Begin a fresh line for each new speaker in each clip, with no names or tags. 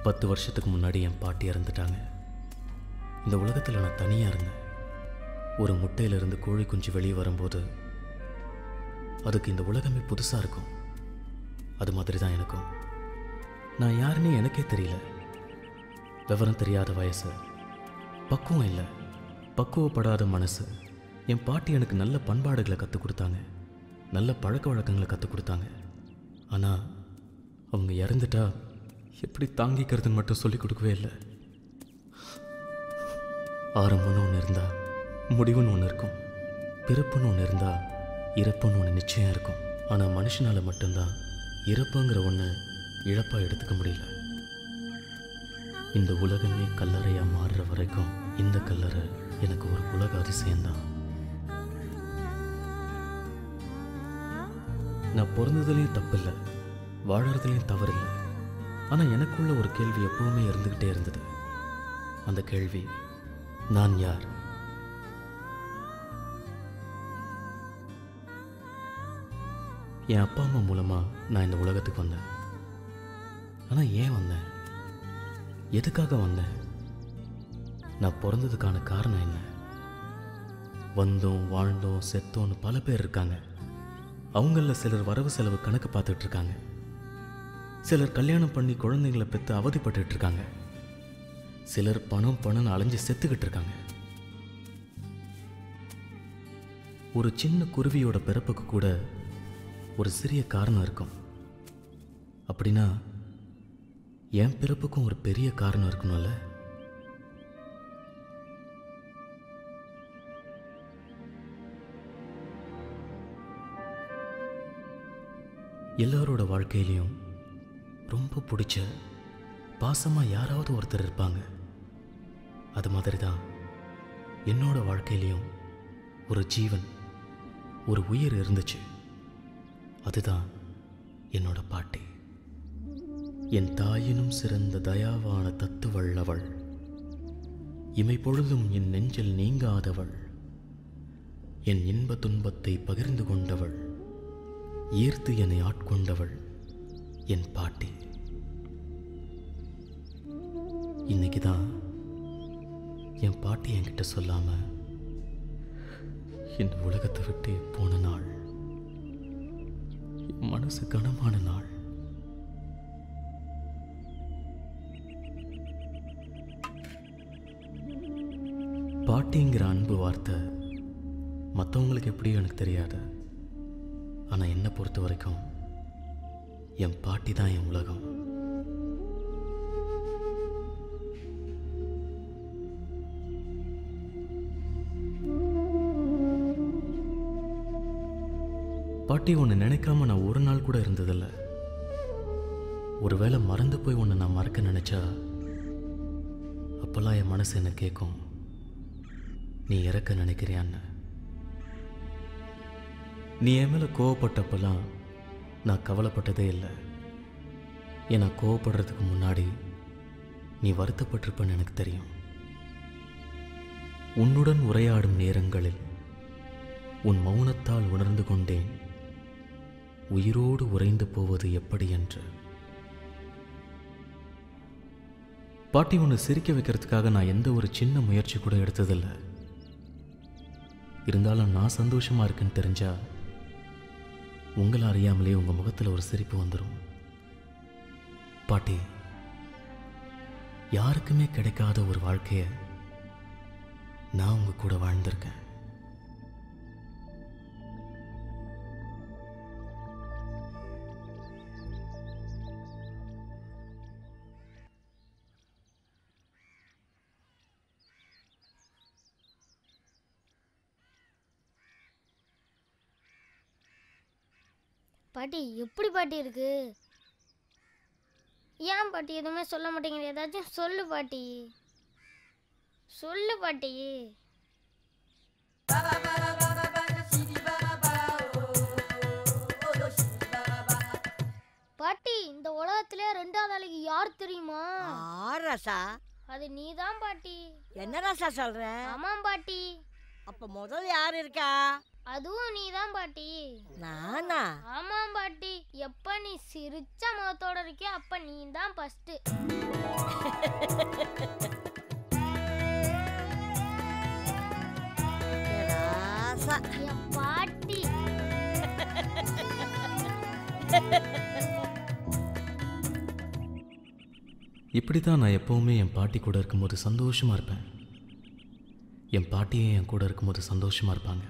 10 வருஷத்துக்கு முன்னாடி என் பாட்டி இறந்துட்டாங்க. இந்த உலகத்தில் நான் தனியாக இருந்தேன். ஒரு முட்டையிலிருந்து கோழி குஞ்சு வெளியே வரும்போது அதுக்கு இந்த உலகமே புதுசாக இருக்கும். அது மாதிரி தான் எனக்கும். நான் யாருன்னே எனக்கே தெரியல. விவரம் தெரியாத வயசு, பக்குவம் இல்லை, பக்குவப்படாத மனசு. என் பாட்டி எனக்கு நல்ல பண்பாடுகளை கற்றுக் கொடுத்தாங்க, நல்ல பழக்க வழக்கங்களை கற்றுக் கொடுத்தாங்க. ஆனால் அவங்க இறந்துட்டா எப்படி தாங்கிக்கிறதுன்னு மட்டும் சொல்லிக் கொடுக்கவே இல்லை. ஆரம்பம்னு ஒன்று இருந்தால் முடிவுன்னு ஒன்று இருக்கும், பிறப்புன்னு ஒன்று இருந்தால் இறப்புன்னு ஒன்று நிச்சயம் இருக்கும். ஆனால் மனுஷனால் மட்டும்தான் இறப்புங்கிற ஒன்று இழப்பாக எடுத்துக்க முடியல. இந்த உலகமே கல்லறையாக மாறுற வரைக்கும் இந்த கல்லறை எனக்கு ஒரு உலக அதிசயம்தான். நான் பிறந்ததுலேயும் தப்பில்லை, வாழறதுலேயும் தவறில்லை. ஆனால் எனக்குள்ள ஒரு கேள்வி எப்பவுமே இருந்துக்கிட்டே இருந்தது. அந்த கேள்வி, நான் யார்? என் அப்பா அம்மா மூலமாக நான் இந்த உலகத்துக்கு வந்தேன். ஆனால் ஏன் வந்தேன்? எதுக்காக வந்தேன்? நான் பிறந்ததுக்கான காரணம் என்ன? வந்தோம், வாழ்ந்தோம், செத்தோன்னு பல பேர் இருக்காங்க. அவங்களில் சிலர் வரவு செலவு கணக்கு பார்த்துட்டு இருக்காங்க. சிலர் கல்யாணம் பண்ணி குழந்தைங்களை பெற்று அவதிப்பட்டு இருக்காங்க. சிலர் பணம் அலைஞ்சு செத்துக்கிட்டு இருக்காங்க. ஒரு சின்ன குருவியோட பிறப்புக்கு கூட ஒரு சிறிய காரணம் இருக்கும். அப்படின்னா என் பிறப்புக்கும் ஒரு பெரிய காரணம் இருக்கணும்ல? எல்லாரோட வாழ்க்கையிலையும் ரொம்ப பிடிச்ச பாசமாக யாராவது ஒருத்தர் இருப்பாங்க. அது மாதிரி தான் என்னோட வாழ்க்கையிலையும் ஒரு ஜீவன், ஒரு உயிர் இருந்துச்சு. அதுதான் என்னோட பாட்டி. என் தாயினும் சிறந்த தயாவான தத்துவள் அவள், இமை பொழுதும் என் நெஞ்சில் நீங்காதவள், என் இன்ப துன்பத்தை பகிர்ந்து கொண்டவள், ஈர்த்து என்னை ஆட்கொண்டவள் என் பாட்டி. இன்னைக்கு தான் என் பாட்டி என்கிட்ட சொல்லாம இந்த உலகத்தை விட்டு போன நாள். என் மனசு கனமான நாள். பாட்டிங்கிற அன்பு வார்த்தை மற்றவங்களுக்கு எப்படியும் எனக்கு தெரியாது. ஆனால் என்னை பொறுத்த வரைக்கும் என் பாட்டி தான் என் உலகம். பாட்டி ஒன்று நினைக்காம நான் ஒரு நாள் கூட இருந்ததில்லை. ஒருவேளை மறந்து போய் ஒன்று நான் மறக்க நினைச்சா அப்பெல்லாம் என் மனசு என்ன கேட்கும், நீ இறக்க நினைக்கிறியான்னு. நீ என் மேலே கோவப்பட்டப்பெல்லாம் நான் கவலைப்பட்டதே இல்லை. ஏன்னா கோவப்படுறதுக்கு முன்னாடி நீ வருத்தப்பட்டிருப்பன்னு எனக்கு தெரியும். உன்னுடன் உரையாடும் நேரங்களில் உன் மௌனத்தால் உணர்ந்து கொண்டேன் உயிரோடு உறைந்து போவது எப்படி என்று. பாட்டி உன்னை சிரிக்க வைக்கிறதுக்காக நான் எந்த ஒரு சின்ன முயற்சி கூட எடுத்ததில்லை. இருந்தாலும் நான் சந்தோஷமா இருக்குன்னு தெரிஞ்சா உங்களை அறியாமலே உங்க முகத்தில் ஒரு சிரிப்பு வந்துடும். பாட்டி, யாருக்குமே கிடைக்காத ஒரு வாழ்க்கையை நான் உங்க கூட வாழ்ந்திருக்கேன்.
பாட்டி எப்படி பாட்டி இருக்கு? ஏன் பாட்டி எதுவுமே சொல்ல மாட்டேங்கிற? ஏதாச்சும் சொல்லு பாட்டி, சொல்லு பாட்டி. பாட்டி, இந்த உலகத்திலே ரெண்டாவது ஆளுக்கு யார் தெரியுமா?
ராசா,
அது நீதான் பாட்டி.
என்ன ராசா சொல்ற?
ஆமாம் பாட்டி.
அப்ப முதல் யார் இருக்கா?
அதுவும் நீதான் பாட்டி.
நானா?
ஆமாம் பாட்டி. எப்ப நீ சிரிச்ச முகத்தோட இருக்கியோ அப்ப நீ தான் ஃபர்ஸ்ட்.
ராசா.
என் பாட்டி.
இப்படி தான் நான் எப்போவுமே என் பாட்டி கூட இருக்கும்போது சந்தோஷமாக இருப்பேன். என் பாட்டியே என் கூட இருக்கும்போது சந்தோஷமாக இருப்பாங்க.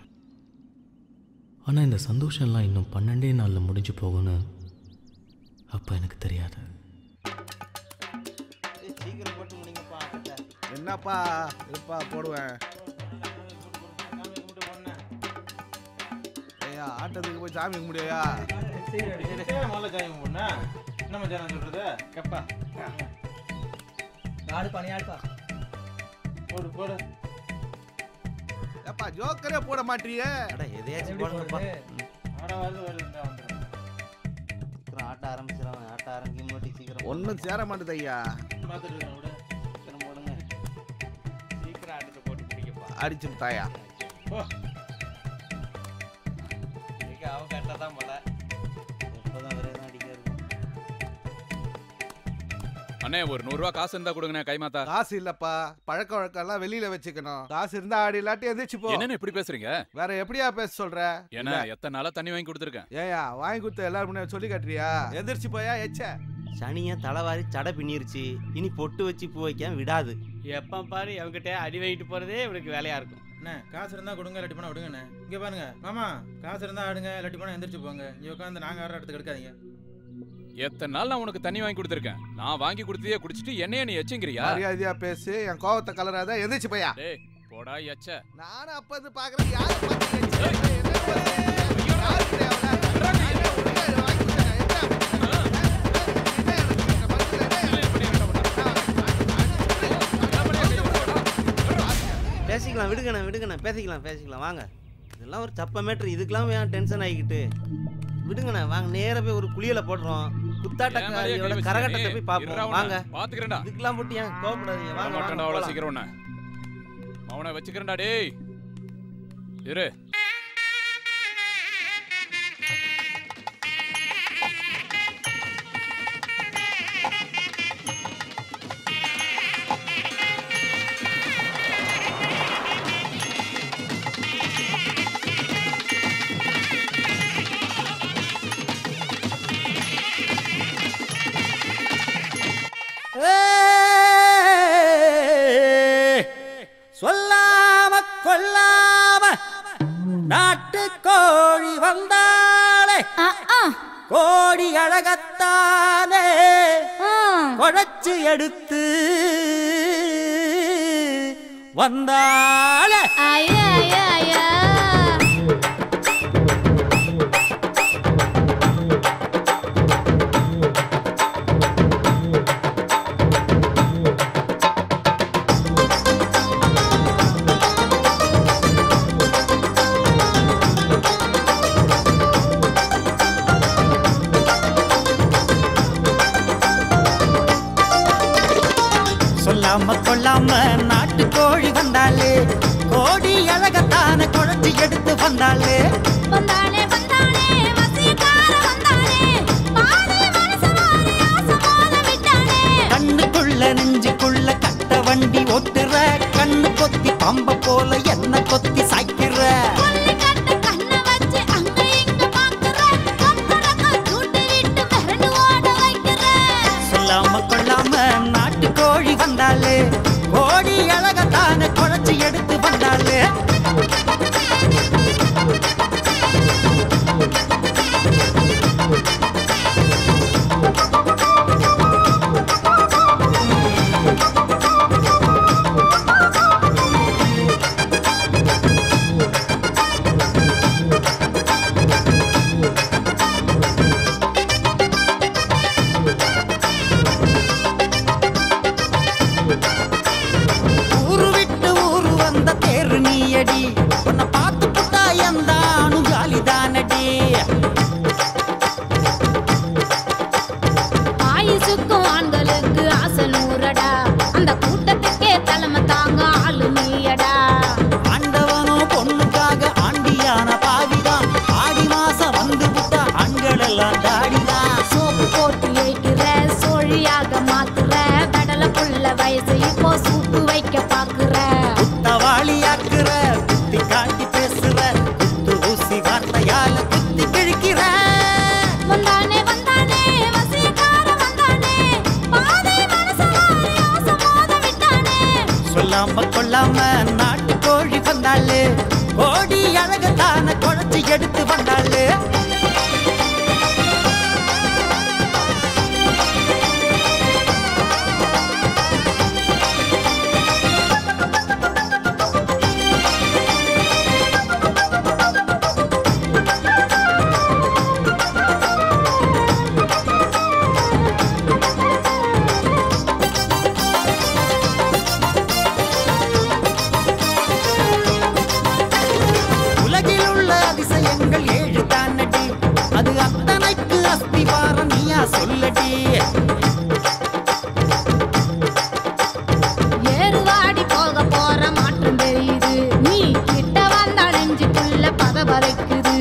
ஆனால் இந்த சந்தோஷம்லாம் இன்னும் 12 நாளில் முடிஞ்சு போகும்னு அப்போ எனக்கு தெரியாது.
என்னப்பா இருப்பா போடுவேன். ஐயா ஆட்டத்துக்கு போய் சாமி கும்பிடியா?
முதல்ல சாமி கும்பிடுனா என்ன மச்சான் சொல்றது? கப்பா ஆடுப்பா, நீ ஆடுப்பா. போடு போடு.
ஏப்பா ஜோக்கரே போட மாட்டியே.
எதையாச்சும் போடுங்கப்பா. ஆட வருது வந்துடும். சீக்கிரம் ஆட்ட ஆரம்பிச்சிடும். ஆட்ட ஆரம்பிக்கும் போது சீக்கிரம்
ஒன்றும் சேர மாட்டேது ஐயா.
பார்த்துட்டு இருக்கேன் விட. சீக்கிரம் போடுங்க. சீக்கிரம் ஆட்டத்தை போட்டு பிடிக்கப்பா.
அடிச்சு தாயா.
அவன் கரெக்டாக தான் போல. எப்போதான் வேற எதுவும் அடிக்க இருக்கும்.
அண்ணே ஒரு 100 ரூபா காசு இருந்தா கொடுங்கண்ணே கைமாத்தா.
காசு இல்லப்பா, பழக்க வழக்கம்லாம் வெளியில வச்சுக்கணும். காசு இருந்தா ஆடி இல்லாட்டி எந்திரிச்சு போ.
என்னன்னு இப்படி பேசுறீங்க?
வேற எப்படியா பேச சொல்ற?
ஏன்னா எத்தனை நாளா தண்ணி வாங்கி கொடுத்துருக்கேன்.
ஏயா வாங்கி கொடுத்த எல்லாரும் முன்னாடி சொல்லி காட்டுறியா? எந்திரிச்சு போயா எச்ச.
சனியை தலைவாரி சடை பின்னிருச்சு. இனி பொட்டு வச்சு பூ வைக்க விடாது.
எப்போ பாரு அவங்ககிட்ட அடி வாங்கிட்டு போறதே இவனுக்கு வேலையா இருக்கும்.
அண்ணே காசு இருந்தா கொடுங்க, இல்லாட்டி போனா விடுங்கண்ணே. இங்க பாருங்க மாமா, காசு இருந்தா ஆடுங்க, இல்லாட்டி போனா எந்திரிச்சு போங்க. இங்க உட்காந்து நாங்க ஆடுற இடத்துக்கு எடுக்காதீங்க.
எத்தனை நாள் நான் உனக்கு தண்ணி வாங்கி கொடுத்துருக்கேன். நான் வாங்கி கொடுத்ததே குடிச்சிட்டு என்னைய நீ எச்சுங்கிறியா?
மரியாதையா பேசு, என் கோவத்தை கலராத. எந்திரிச்சு போயா.
டேய் போடா எச்ச.
நானும் அப்ப வந்து பாக்குறேன். யாரு பாத்து
பேசிக்கலாம், விடுங்கண்ணே பேசிக்கலாம் வாங்க. இதெல்லாம் ஒரு சப்ப மேட்ரு. இதுக்கெல்லாம் ஏன் டென்ஷன் ஆகிக்கிட்டு? விடுங்கண்ணே வாங்க, நேர போய் ஒரு குளியல போடுறோம். குத்தாட்டக்காரியோட கரகட்டத்தை போய் பார்ப்போம் வாங்க.
பாத்துக்கிறேன்டா.
இதுக்கெல்லாம் போட்டு ஏன் கோவப்படாதீங்க வாங்க.
மாட்டேன்டா அவ்வளோ சீக்கிரம் ஒண்ணு. அவனை வச்சுக்கிறேன்டா டேய். இரு.
சொல்லாம கொல்லாம நாட்டு கோழி வந்தாளே, கோடி அழகத்தானே குழைச்சு எடுத்து வந்தாளே. சொல்லாம கொள்ளாம நாட்டு கோழி வந்தாளே, கோடி அழகத்தான குழைச்சி எடுத்து வந்தாளே. கண்ணுக்குள்ள நெஞ்சுக்குள்ள கட்ட வண்டி ஓட்டுற, கண்ணு கொத்தி பம்ப போல என்ன கொத்தி சாய்க்கிற. சொல்லாம கொள்ளாம நாட்டு கோழி வந்தாளே, கோடி அழகத்தான குழைச்சி எடுத்து வந்தாளே. ஊரு விட்டு ஊரு வந்த தேரு நீயடி, உன்னை பார்த்து புட்டா எந்தானு ஜாலிதானடி.
ஆயுசுக்கும் ஆண்களுக்கு ஆசை நூறடா, அந்த கூட்டத்துக்கே தலைமை தாங்க ஆளு நீயடா.
ஆண்டவனும் பொண்ணுக்காக ஆண்டியான பாவிதான், ஆடி மாசம் வந்து புட்டா ஆண்கள் எல்லாம் தாடிதான்.
சோப்பு போட்டு ஏய்க்கிற, சோழியாக மாத்துற, கடலை கொள்ள வயசு இப்போ சூப்பு வைக்க பாக்குற
குத்தவாளி ஆக்குற குத்தி காட்டி பேசுற குத்து ஊசி வார்த்தையால குத்தி கிழிக்கிற
வந்தானே வந்தானே வசியக்கார வந்தானே பாதை மனசவாரி ஆசமோத விட்டானே
சொல்லாம கொள்ளாம நாட்டு கோழி வந்தாளு கோடி அழகத்தான குழச்சி எடுத்து வந்தாளு சொல்லடி
ஏறுவாடி போக போற மாற்றம் தெரியுது நீ கிட்ட வந்தா நெஞ்சுக்குள்ள பதபதைக்குது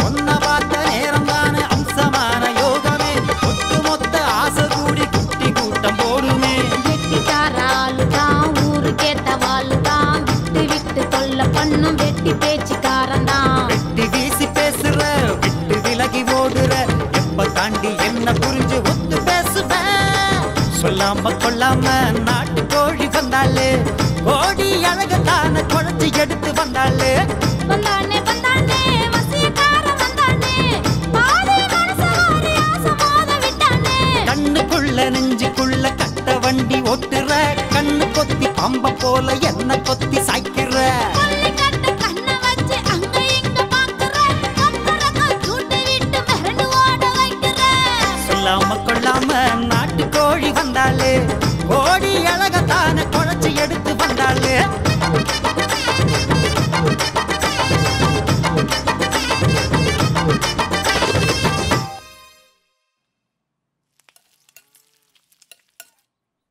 ஒன்ன பார்த்த நேரம் தானே அம்சமான யோகமே ஒட்டு மொத்த ஆசை கூடி குட்டி கூட்டம் போடுமே
வெட்டிக்கார ஆளுதான் ஊருக்கேத்த வாளுதான் விட்டு விட்டு தொல்ல பண்ணும் வெட்டி பேச்சுக்காரன் தான்
வெட்டி வீசி பேசுற விட்டு விலகி ஓடுற எப்ப தாண்டி என்ன புரிஞ்சு ஒத்து பேசுவேன் சொல்லாம கொள்ளாம நாட்டு கோழி வந்தாளு கோடி அழகத்தான குழச்சி எடுத்து வந்தாளு
வந்தானே வந்தானே வசியக்கார வந்தானே பாதை மனசவாரி ஆசமோத விட்டானே
கண்ணுக்குள்ள நெஞ்சுக்குள்ள கட்ட வண்டி ஓட்டுற கண்ணு கொத்தி பம்ப போல என்ன கொத்தி சாய்க்கிற சொல்லாம கொள்ளாம நாட்டு கோழி வந்தாளு கோடி அழகத்தான குழச்சி எடுத்து வந்தாளு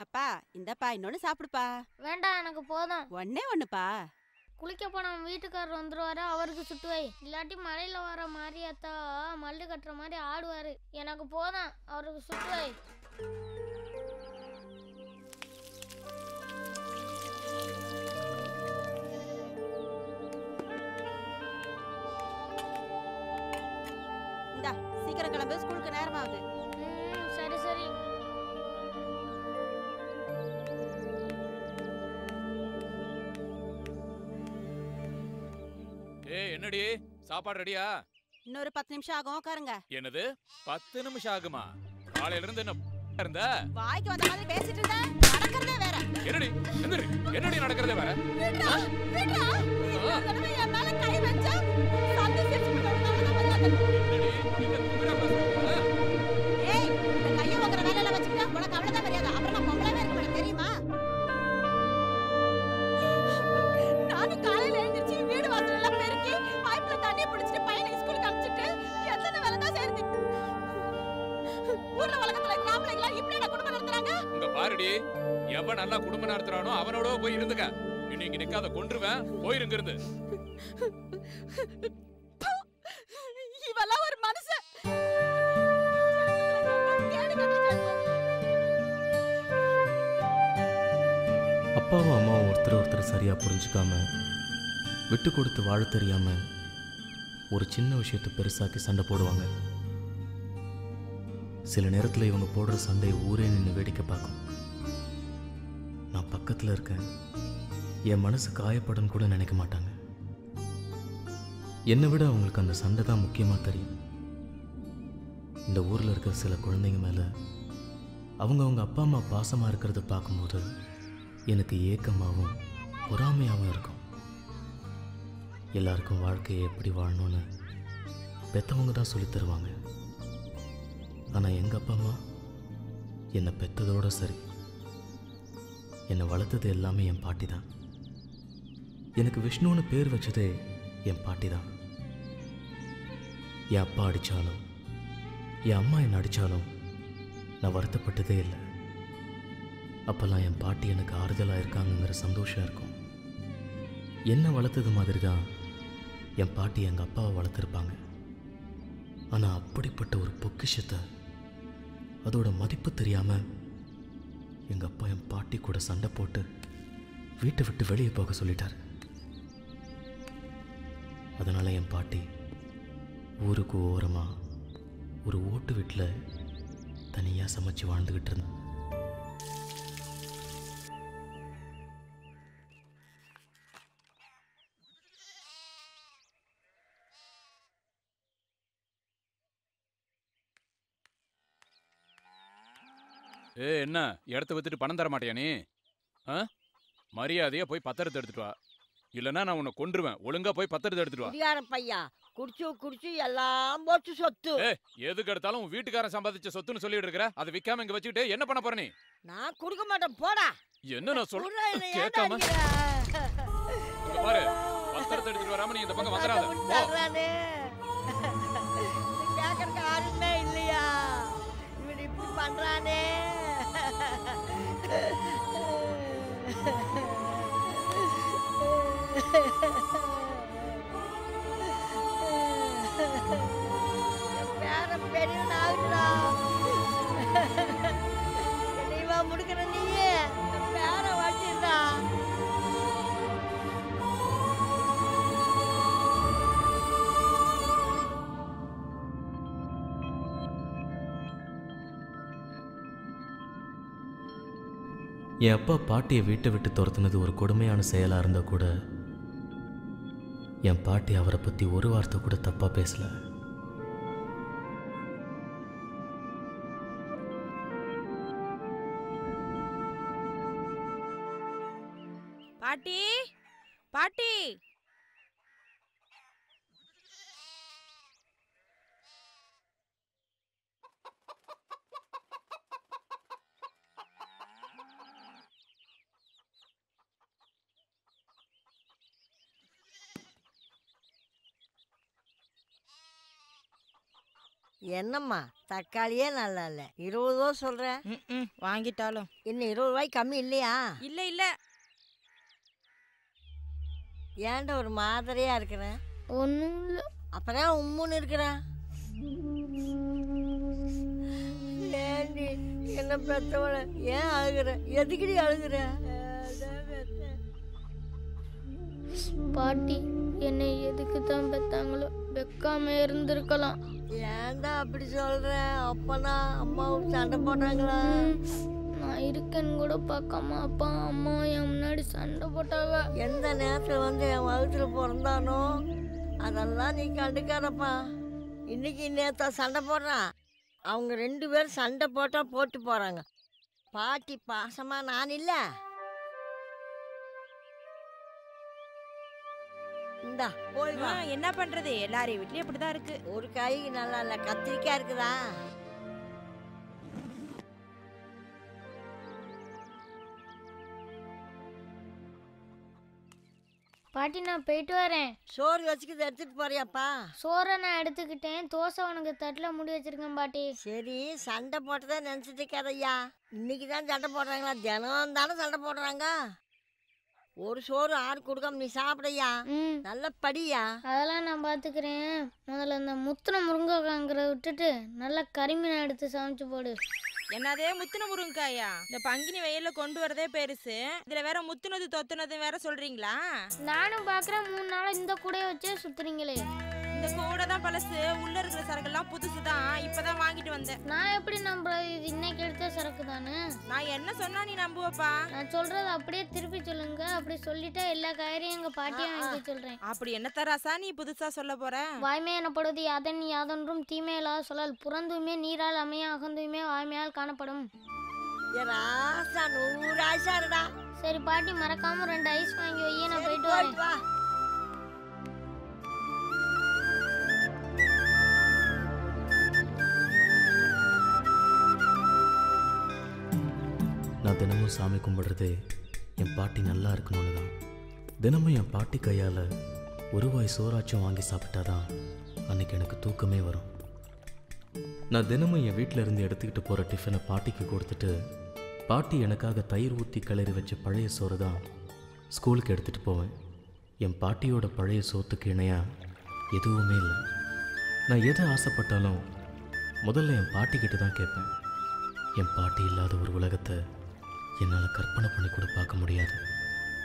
அப்பா இந்தப்பா இன்னொன்னு சாப்பிடுப்பா.
வேண்டாம் எனக்கு போதும்.
ஒண்ணே ஒண்ணுப்பா.
குளிக்க போன வீட்டுக்காரர் வந்துருவாரு, அவருக்கு சுட்டு வை. இல்லாட்டி மலையில வர மாரியாத்தா மல்லு கட்டுற மாதிரி ஆடுவாரு. எனக்கு போதும், அவருக்கு சுட்டு வை.
இந்தா சீக்கிரம் கிளம்பு, ஸ்கூலுக்கு நேரமாகுது.
சரி சரி.
ஏய் என்னடி சாப்பாடு ரெடியா?
இன்னொரு 10 நிமிஷம் ஆகும், உட்காருங்க.
என்னது 10 நிமிஷம் ஆகுமா? காலையில இருந்து என்ன இருந்த?
வாய்க்கு வந்த மாதிரி பேசிட்டு இருந்த, நடக்கிறதே வேற.
என்னடி என்னடி நடக்கிறதே வேற?
விட்றா விட்றா, இன்னொரு தடவை என் மேல கை வச்சா சந்து சிரிச்சு விடுறேன். ஏய், இந்த கையை உங்கற வேலையில வச்சுட்டா உனக்கு அவ்வளவுதான் மரியாதை. அப்புறம் நான் பொம்பளை இருக்க மாட்டேன் தெரியுமா? நானும் காலையில எழுந்திருச்சு வீடு வாசல் எல்லாம் பெருக்கி பைப்ல தண்ணி பிடிச்சிட்டு பையனை ஸ்கூலுக்கு அனுப்பிச்சிட்டு எத்தனை வேலை தான் செய்யறது? ஊர்ல வழக்கத்துல கிராமங்களா இப்படி நான் குடும்பம் நடத்துறாங்க.
உங்க பாருடி, எவன் நல்லா குடும்பம் நடத்துறானோ அவனோட போய் இருந்துக்க. இன்னைக்கு நிக்காத கொன்றுவேன், போயிருங்க இருந்து.
இவெல்லாம் ஒரு மனுஷன்.
அப்பாவும் அம்மாவும் ஒருத்தர் சரியாக புரிஞ்சுக்காம விட்டு கொடுத்து வாழ தெரியாம ஒரு சின்ன விஷயத்தை பெருசாக்கி சண்டை போடுவாங்க. சில நேரத்தில் இவங்க போடுற சண்டையை ஊரே நின்று வேடிக்கை பார்க்கும். நான் பக்கத்தில் இருக்கேன், என் மனசு காயப்படன்னு கூட நினைக்க மாட்டாங்க. என்னை விட அவங்களுக்கு அந்த சண்டை தான் முக்கியமாக தெரியும். இந்த ஊரில் இருக்கிற சில குழந்தைங்க மேலே அவங்க அப்பா அம்மா பாசமாக இருக்கிறத பார்க்கும்போது எனக்கு ஏக்கமாகவும் பொறாமையாகவும் இருக்கும். எல்லாருக்கும் வாழ்க்கையை எப்படி வாழணும்னு பெற்றவங்க தான் சொல்லித் தருவாங்க. ஆனால் எங்கள் அப்பா அம்மா என்னை பெற்றதோடு சரி, என்னை வளர்த்தது எல்லாமே என் பாட்டி தான். எனக்கு விஷ்ணுன்னு பேர் வச்சதே என் பாட்டி தான். என் அப்பா அடித்தாலும் என் அம்மா என்னை அடித்தாலும் நான் வருத்தப்பட்டதே இல்லை. அப்போல்லாம் என் பாட்டி எனக்கு ஆறுதலாக இருக்காங்கங்கிற சந்தோஷம் இருக்கும். என்னை வளர்த்தது மாதிரி தான் என் பாட்டி எங்கள் அப்பாவை வளர்த்துருப்பாங்க. ஆனால் அப்படிப்பட்ட ஒரு பொக்கிஷத்தை, அதோட மதிப்பு தெரியாமல் எங்கள் அப்பா என் பாட்டி கூட சண்டை போட்டு வீட்டை விட்டு வெளியே போக சொல்லிட்டார். அதனால் என் பாட்டி ஊருக்கு ஓரமாக ஒரு ஓட்டு வீட்டில் தனியாக சமைச்சு வாழ்ந்துக்கிட்டு இருந்தேன்.
என்ன இடத்த வித்துட்டு பணம் தர மாட்டியா நீ? மரியாதையா போய் பத்திரத்தை எடுத்துட்டு வா, இல்லைன்னா நான் உன்னை கொன்றுவேன். ஒழுங்கா போய் பத்திரத்தை எடுத்துட்டு வா.
குடியார பையா குடிச்சு குடிச்சு எல்லாம் போச்சு சொத்து.
எதுக்கு எடுத்தாலும் உன் வீட்டுக்காரன் சம்பாதிச்ச சொத்துன்னு சொல்லிட்டு இருக்கிற, அதை விக்காம இங்க வச்சுக்கிட்டு என்ன பண்ண போற நீ?
நான் கொடுக்க மாட்டேன், போடா.
என்ன நான் சொல்றேன் கேட்காம பாரு, பத்திரத்தை எடுத்துட்டு வராம நீ இந்த பக்கம் வந்துடாத.
கேட்கறதுக்கு ஆளுமே இல்லையா? இவன் இப்படி பண்றானே. பேர பெரிய நாளுடா. என்னைவா முடிக்கிற நீயே பேர வச்சிருந்தா.
என் அப்பா பாட்டியை வீட்டை விட்டு துரத்துனது ஒரு கொடுமையான செயலாக இருந்தால் கூட என் பாட்டி அவரை பற்றி ஒரு வார்த்தை கூட தப்பாக பேசல.
பாட்டி பாட்டி
என்னம்மா தக்காளியே நல்லா இல்லை, 20 ரூபா சொல்கிறேன்.
வாங்கிட்டாலும்
இன்னும் 20 ரூபாய்க்கு கம்மி இல்லையா?
இல்லை இல்லை.
ஏன்டா ஒரு மாதிரியா இருக்கிறேன்?
ஒன்றும் இல்லை.
அப்புறம் உம்முன்னு இருக்கிறேன். ஏண்டி என்ன பெத்தவள ஏன் அழுகுற? எதுக்குடி அழுகுற?
பாட்டி என்னை எதுக்கு தான் பெத்தாங்களோ, வெக்காம இருந்திருக்கலாம்.
ஏன்டா அப்படி சொல்ற? அப்பனா அம்மாவும் சண்டை போட்டாங்களா?
நான் இருக்கேன்னு கூட பார்க்காம அப்பா அம்மா என் முன்னாடி சண்டை போட்டாங்க.
எந்த நேரத்தில் வந்து என் வகுத்துல பிறந்தானோ அதெல்லாம் நீ கண்டுக்காதப்பா. இன்னைக்கு நேத்தா சண்டை போடுறான். அவங்க 2 பேரும் சண்டை போட்டா போட்டு போறாங்க. பாட்டி பாசமா நான் இல்லை. இந்தா போய் வா.
என்ன பண்றது, எல்லாரையும் வீட்லயும் இப்படிதான் இருக்கு.
ஒரு காய் நல்லா இல்ல, கத்திரிக்காய் இருக்குதா?
பாட்டி நான் போயிட்டு வரேன்.
சோறு வச்சுக்கிது எடுத்துட்டு போறியாப்பா?
சோறை நான் எடுத்துக்கிட்டேன். தோசை உனக்கு தட்டில் முடி வச்சிருக்கேன் பாட்டி.
சரி, சண்டை போட்டதான் நினைச்சிட்டு இருக்காதையா. இன்னைக்கு தான் சண்டை போடுறாங்களா? தினம் தானே சண்டை போடுறாங்க. ஒரு சோறு 6 கொடுக்காம நீ சாப்பிடையா? நல்ல படியா.
அதெல்லாம் நான் பாத்துக்கிறேன். முதல்ல இந்த முத்துன முருங்கைக்காங்கிறத விட்டுட்டு நல்லா கறிமீனை எடுத்து சமைச்சு போடு.
என்னதே முத்துன முருங்கைக்காயா? இந்த பங்கினி வெயில கொண்டு வரதே பெருசு, இதுல வேற முத்துனது தொத்துனது வேற சொல்றீங்களா?
நானும் பாக்குறேன் 3 நாளா இந்த கூடையை வச்சே சுத்துறீங்களே.
இந்த கூட தான் பழசு, உள்ள இருக்கிற சரக்கெல்லாம் புதுசு தான். இப்பதான் வாங்கிட்டு வந்தேன்.
நான் எப்படி நம்புறது? இது இன்னைக்கு எடுத்த சரக்கு தானே.
நான் என்ன சொன்னா நீ நம்புவப்பா?
நான் சொல்றது அப்படியே திருப்பி சொல்லுங்க. அப்படி சொல்லிட்டா எல்லா காய்கறியும் எங்க பாட்டியை வாங்கி சொல்றேன்.
அப்படி என்ன தராசா நீ புதுசா சொல்ல போற?
வாய்மை எனப்படுவது யாதன் யாதொன்றும் தீமையில்லாத சொல்லல். புறந்துமே நீரால் அமைய அகந்துமே வாய்மையால் காணப்படும். சரி பாட்டி, மறக்காம 2 ஐஸ் வாங்கி வையே, நான் போயிட்டு வரேன்.
நான் தினமும் சாமி கும்பிடுறதே என் பாட்டி நல்லா இருக்கணும்னு தான். தினமும் என் பாட்டி கையால் ஒரு வாய் சோறாச்சும் வாங்கி சாப்பிட்டாதான் அன்னைக்கு எனக்கு தூக்கமே வரும். நான் தினமும் என் வீட்டில் இருந்து எடுத்துக்கிட்டு போகிற டிஃபனை பாட்டிக்கு கொடுத்துட்டு, பாட்டி எனக்காக தயிர் ஊற்றி கிளறி வச்ச பழைய சோறு தான் ஸ்கூலுக்கு எடுத்துகிட்டு போவேன். என் பாட்டியோட பழைய சோத்துக்கு இணையாக எதுவுமே இல்லை. நான் எதை ஆசைப்பட்டாலும் முதல்ல என் பாட்டிக்கிட்ட தான் கேட்பேன். என் பாட்டி இல்லாத ஒரு உலகத்தை என்னால் கற்பனை பண்ணி கூட பார்க்க முடியாது.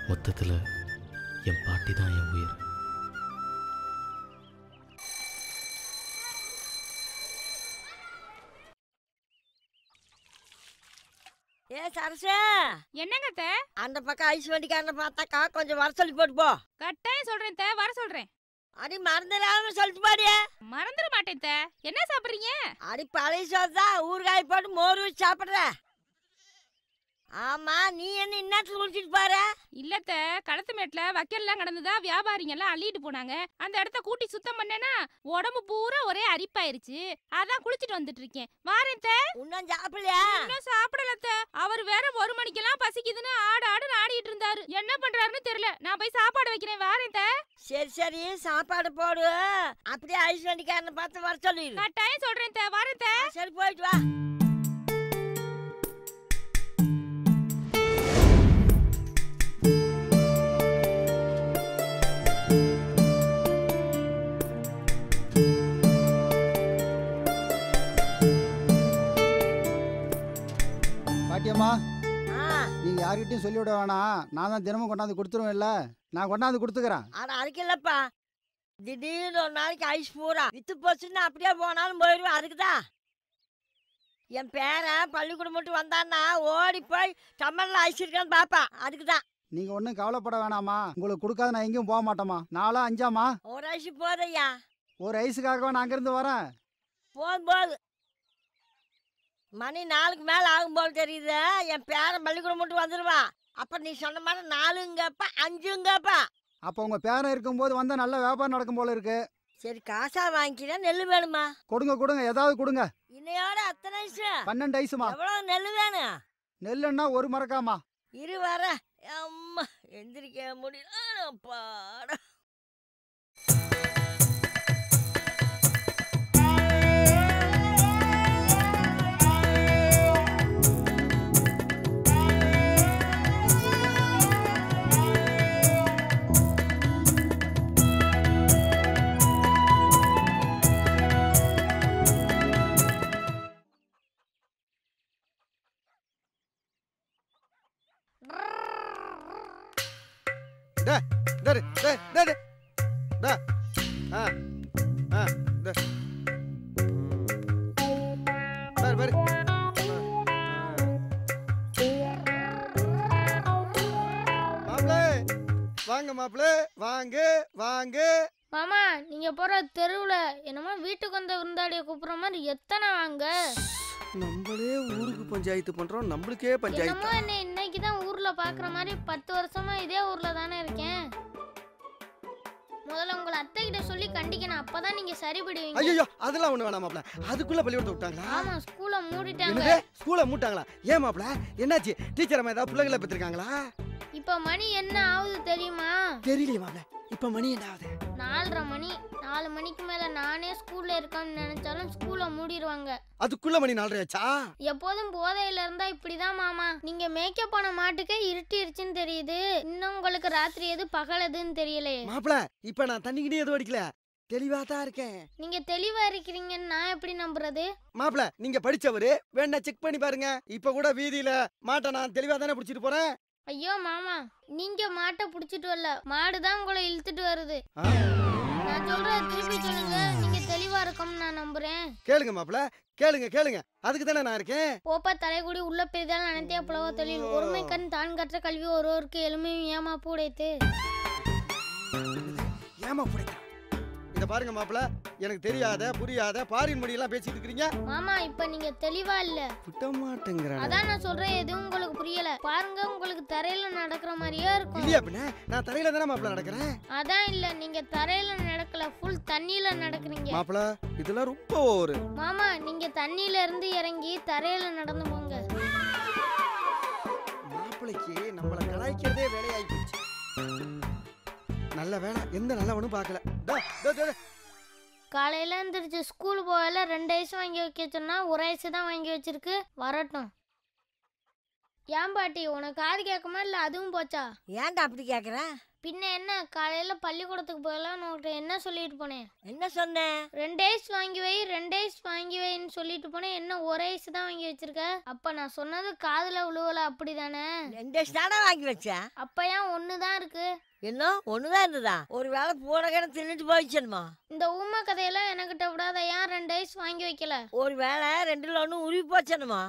மொத்தத்தில் என் பாட்டி தான் என் உயிர்.
ஏ சரசு,
என்னங்க அத்தை?
அந்த பக்கம் ஐஸ் வண்டிக்காரனை பார்த்தாக்கா கொஞ்சம் வர சொல்லி போட்டு போ.
கட்டாயம் சொல்றேன் அத்தை, வர சொல்றேன்.
அடி மறந்துடாம சொல்லிட்டு பாடியே.
மறந்துட மாட்டேன் அத்தை. என்ன சாப்பிடுறீங்க?
அடி பழைய சோறு தான், ஊறுகாய் போட்டு மோர் வச்சு சாப்பிடுற. ஆமா, நீ என்ன இன்னத்துல குளிச்சிட்டு பாரு.
இல்லத்த, களத்து மேட்ல வக்கல்லாம் கடந்துதா வியாபாரிங்க எல்லாம் அள்ளிட்டு போனாங்க. அந்த இடத்த கூட்டி சுத்தம் பண்ணேனா உடம்பு பூரா ஒரே அரிப்பாயிருச்சு. அதான் குளிச்சிட்டு வந்துட்டு இருக்கேன். வாரேன் தே.
இன்னும் சாப்பிடலையா?
இன்னும் சாப்பிடலத்த. அவர் வேற 1 மணிக்கெல்லாம் பசிக்குதுன்னு ஆடு ஆடிட்டு இருந்தாரு. என்ன பண்றாருன்னு தெரியல. நான் போய் சாப்பாடு வைக்கிறேன். வாரேன் தே.
சரி சரி, சாப்பாடு போடு. அப்படியே ஐஸ் வண்டிக்காரனை பார்த்து வர சொல்லிடு.
கட்டாயம் சொல்றேன் தே. வாரேன் தே.
சரி, போயிட்டு வா.
பாட்டியம்மா, நீங்க யார்கிட்டயும் சொல்லி விட வேணாம். நான் தான் தினமும் கொண்டாந்து கொடுத்துருவேன். இல்ல, நான் கொண்டாந்து கொடுத்துக்கிறேன்.
ஆனா அதுக்கு இல்லப்பா, திடீர்னு ஒரு நாளைக்கு ஐஸ் பூரா வித்து போச்சுன்னு அப்படியே போனாலும் போயிடுவேன். அதுக்குதான் என் பேரன் பள்ளிக்கூடம் மட்டும் வந்தான்னா ஓடி போய் டம்மல்ல ஐஸ் இருக்கான்னு பாப்பா. அதுக்குதான்.
நீங்க ஒன்றும் கவலைப்பட வேணாமா. உங்களுக்கு கொடுக்காத நான் எங்கேயும் போக மாட்டோமா. 4 5
ஒரு ஐஸ் போதையா?
ஒரு ஐஸுக்காகவா நான் அங்கிருந்து வரேன்.
போது மணி 4க்கு மேல ஆகும் போல தெரியுது. என் பேரன் பள்ளிக்கூடம் மட்டும் வந்துடுவா. அப்ப நீ சொன்ன மாதிரி 4ங்கப்பா 5ங்கப்பா.
அப்போ உங்க பேரன் இருக்கும்போது வந்தா நல்ல வியாபாரம் நடக்கும் போல இருக்கு.
சரி, காசா வாங்கிக்கிறேன். நெல்லு வேணுமா?
கொடுங்க, ஏதாவது கொடுங்க.
இன்னையோட அத்தனை ஐஸ்?
12 ஐஸுமா.
எவ்வளவு நெல்லு வேணும்?
நெல்லுன்னா 1 மரக்காமா.
இரு வர. அம்மா, எந்திரிக்க முடியல. பாட
வாங்க மாப்பிளே, வாங்க வாங்க.
மாமா, நீங்க போற தெருவுல என்னமோ வீட்டுக்கு வந்த விருந்தாளிய கூப்பிடுற மாதிரி எத்தனை வாங்க.
நம்மளே ஊருக்கு பஞ்சாயத்து பண்றோம், நம்மளுக்கே பஞ்சாயத்து.
என்னமோ என்ன இன்னைக்கு தான் ஊர்ல பாக்குற மாதிரி 10 வருஷமா இதே ஊர்ல தானே இருக்கேன். முதல்ல உங்களை அத்தை கிட்ட சொல்லி கண்டிக்கணும். அப்பதான் நீங்க சரிபடுவீங்க.
ஐயோ, அதெல்லாம் ஒண்ணு வேணாம் மாப்ள. அதுக்குள்ள பள்ளிக்கூடத்தை விட்டாங்களா?
ஆமா, ஸ்கூலை மூடிட்டாங்க.
என்னது, ஸ்கூலை மூட்டாங்களா? ஏன் மாப்ள, என்னாச்சு? டீச்சர் அம்மா ஏதாவது பிள்ளைகளை பெற்றிருக்காங்களா?
இப்ப மணி என்ன ஆகுது தெரியுமா?
தெரியலையே மாப்ள. இப்ப மணி என்ன ஆகுது?
4:30 மணி. 4 மணிக்கு மேல நானே ஸ்கூல்ல இருக்கேன்னு நினைச்சாலும் ஸ்கூலை மூடிடுவாங்க.
அதுக்குள்ள மணி 4:30 ஆச்சா?
எப்போதும் போதையில இருந்தா இப்படிதான் மாமா. நீங்க மேக்கப் பண்ண மாட்டுக்கே இருட்டிருச்சுன்னு தெரியுது. இன்னும் உங்களுக்கு ராத்திரி எது பகல் எதுன்னு தெரியலையே.
மாப்ள, இப்ப நான் தண்ணிக்கிட்டே எதுவும் அடிக்கல, தெளிவா தான் இருக்கேன்.
நீங்க தெளிவா இருக்கிறீங்கன்னு நான் எப்படி நம்புறது?
மாப்ள, நீங்க படிச்சவரு, வேணா செக் பண்ணி பாருங்க. இப்ப கூட வீதியில மாட்டை நான் தெளிவா தானே பிடிச்சிட்டு போறேன்.
ஐயோ மாமா, நீங்க மாட்டை புடிச்சிட்டு வரல, மாடுதான் உங்களை இழுத்துட்டு வருது. நான் சொல்றத திருப்பி சொல்லுங்க. நீங்க தெளிவா இருக்கோம்னு நான் நம்புறேன்.
கேளுங்க மாப்ள, கேளுங்க. அதுக்கு தானே நான் இருக்கேன்.
போப்பா தலைகுடி உள்ள பெரிதால் நினைத்தே புலவ தொழில். ஒருமை கண் தான் கற்ற கல்வி ஒருவருக்கு எளிமையும் ஏமாப்பு உடைத்து.
ஏமாப்பு உடைத்தா? இத பாருங்க மாப்ள, எனக்கு தெரியாத புரியாத பாரின் மொழியெல்லாம் பேசிட்டு இருக்கீங்க.
மாமா, இப்ப நீங்க தெளிவா இல்ல.
விட்ட மாட்டேங்கறேன்.
அதான் நான் சொல்றேன், எதுவும் உங்களுக்கு புரியல. பாருங்க, உங்களுக்கு தரையில நடக்கிற மாதிரியே இருக்கும்.
இல்லையா பின்ன? நான் தரையில தானே மாப்ள நடக்கிறேன்.
அதான் இல்ல, நீங்க தரையில நடக்கல, ஃபுல் தண்ணியில நடக்கிறீங்க.
மாப்ள, இதெல்லாம் ரொம்ப ஓவரு.
மாமா, நீங்க தண்ணியில இருந்து இறங்கி தரையில நடந்து போங்க.
மாப்பிளைக்கு நம்மள கலாய்க்கிறதே வேலையாகி போச்சு. நல்ல வேலை, எந்த நல்லவனும் பார்க்கல.
காலையில எந்திரிச்சு ஸ்கூல் போகல 2 ஐஸ் வாங்கி வைக்க சொன்னா 1 ஐஸ் தான் வாங்கி வச்சிருக்கு. வரட்டும். ஏன் பாட்டி உனக்கு காது கேட்குமா இல்லை அதுவும் போச்சா?
ஏன்டா அப்படி கேட்குற?
பின்ன என்ன, காலையில் பள்ளிக்கூடத்துக்கு போகலாம் உன்கிட்ட என்ன சொல்லிட்டு போனேன்?
என்ன சொன்னேன்?
2 ஐஸ் வாங்கி வை 2 ஐஸ் வாங்கி வைன்னு சொல்லிட்டு போனேன். என்ன ஒரு ஐஸ் தான் வாங்கி வச்சிருக்க? அப்ப நான் சொன்னது காதுல விழுவல அப்படிதானே?
2 ஐஸ் தானே வாங்கி வச்சேன்.
அப்ப ஏன் 1 தான் இருக்கு?
என்ன 1 தான் இருந்ததா? ஒரு வேளை போன கடை தின்னுட்டு போயிடுச்சேனுமா?
இந்த ஊமை கதையெல்லாம் எனக்கிட்ட விடாத. ஏன் 2 ஐஸ் வாங்கி வைக்கல?
ஒரு வேளை 2ல் 1 உருவி போச்சேனுமா?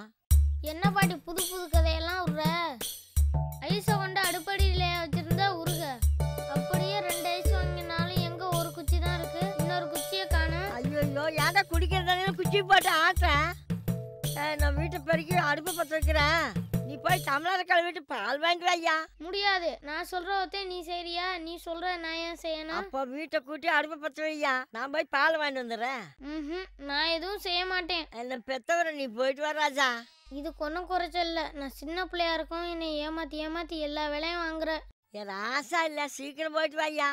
என்ன பாட்டி புது புது கதையெல்லாம் விடுற? ஐஸை கொண்டு அடுப்படியில வச்சிருந்தா உருக. அப்படியே 2 ஐஸ் வாங்கினாலும் எங்க ஒரு குச்சி தான் இருக்கு, இன்னொரு குச்சியை காணும்.
ஐயோ ஏன்டா குடிக்கிறதானே குச்சி போட்டு ஆட்டேன். நான் வீட்டை பெருக்கி அடுப்பு பற்ற வைக்கிறேன். நீ போய் தமிழக கழுவிட்டு பால் வாங்கிட்டு ஐயா.
முடியாது. நான் சொல்றதே நீ செய்றியா? நீ சொல்ற நான் ஏன் செய்யணும்?
அப்போ வீட்டை கூட்டி அடுப்பு பற்ற வையா. நான் போய் பால் வாங்கிட்டு வந்துடுறேன்.
நான் எதுவும் செய்ய மாட்டேன்.
என்ன பெத்தவரை நீ போயிட்டு வர ராஜா.
இது ஒன்றும் குறைச்சல் இல்லை. நான் சின்ன பிள்ளையா இருக்கும், என்னை ஏமாத்தி எல்லா வேலையும் வாங்குற.
என் ஆசா இல்லை, சீக்கிரம் போயிட்டு வாயா.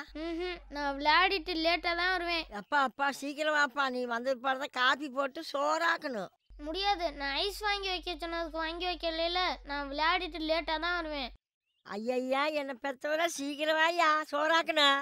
நான் விளையாடிட்டு லேட்டாக தான் வருவேன்.
அப்பா சீக்கிரம் வாப்பா. நீ வந்து பாருங்க காப்பி போட்டு சோறாக்கணும்.
முடியாது. நான் ஐஸ் வாங்கி வைக்க சொன்னதுக்கு வாங்கி வைக்கல. நான் விளையாடிட்டு லேட்டாக தான் வருவேன்.
ஐயா என்னை பெத்தவரை சீக்கிரம் வாயா, சோறாக்கணும்.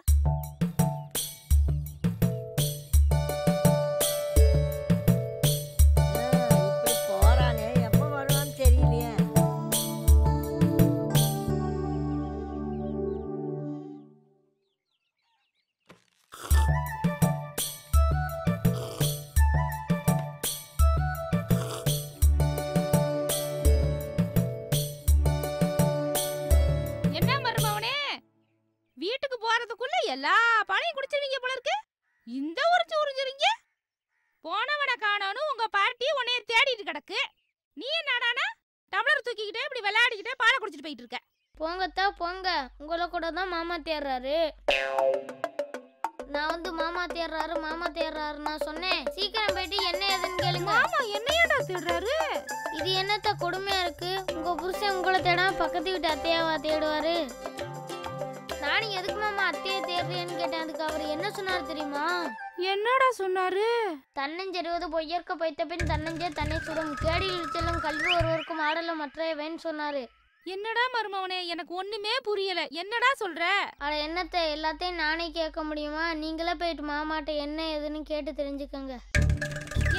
வீட்டுக்கு போறதுக்குள்ள எல்லா பாலையும் குடிச்சிருவீங்க போல இருக்கு. இந்த உறிஞ்சுறீங்க. போனவனை காணோன்னு உங்க பார்ட்டி உன்னைய தேடிட்டு கிடக்கு. நீ என்னடானா டம்ளர் தூக்கிக்கிட்டே இப்படி விளையாடிக்கிட்டே பாலை குடிச்சிட்டு போயிட்டு இருக்க.
போங்கத்தா போங்க, உங்களை கூட தான் மாமா தேடுறாரு. நான் வந்து மாமா தேடுறாரு நான் சொன்னேன். சீக்கிரம் போயிட்டு என்ன ஏதுன்னு கேளுங்க.
மாமா என்னையடா தேடுறாரு?
இது என்னத்த கொடுமையா இருக்கு? உங்க புருஷன் உங்களை தேடாம பக்கத்து வீட்டு அத்தையாவா தேடுவாரு? நானும் எதுக்கு மாமா அத்தையை தேடுறேன்னு கேட்டேன். அதுக்கு அவர் என்ன சொன்னார் தெரியுமா?
என்னடா சொன்னாரு?
தன்னஞ்செறிவது பொய்யற்க பைத்த பின் தன்னஞ்சே தன்னை சுடும், கேடியில் செல்லும் கல்வி ஒருவருக்கும் ஆடலும் மற்றையவேன்னு சொன்னாரு.
என்னடா மருமவனே, எனக்கு ஒண்ணுமே புரியல. என்னடா சொல்ற?
அட என்னத்த, எல்லாத்தையும் நானே கேட்க முடியுமா? நீங்களே போயிட்டு மாமாட்ட என்ன ஏதுன்னு கேட்டு தெரிஞ்சுக்கங்க.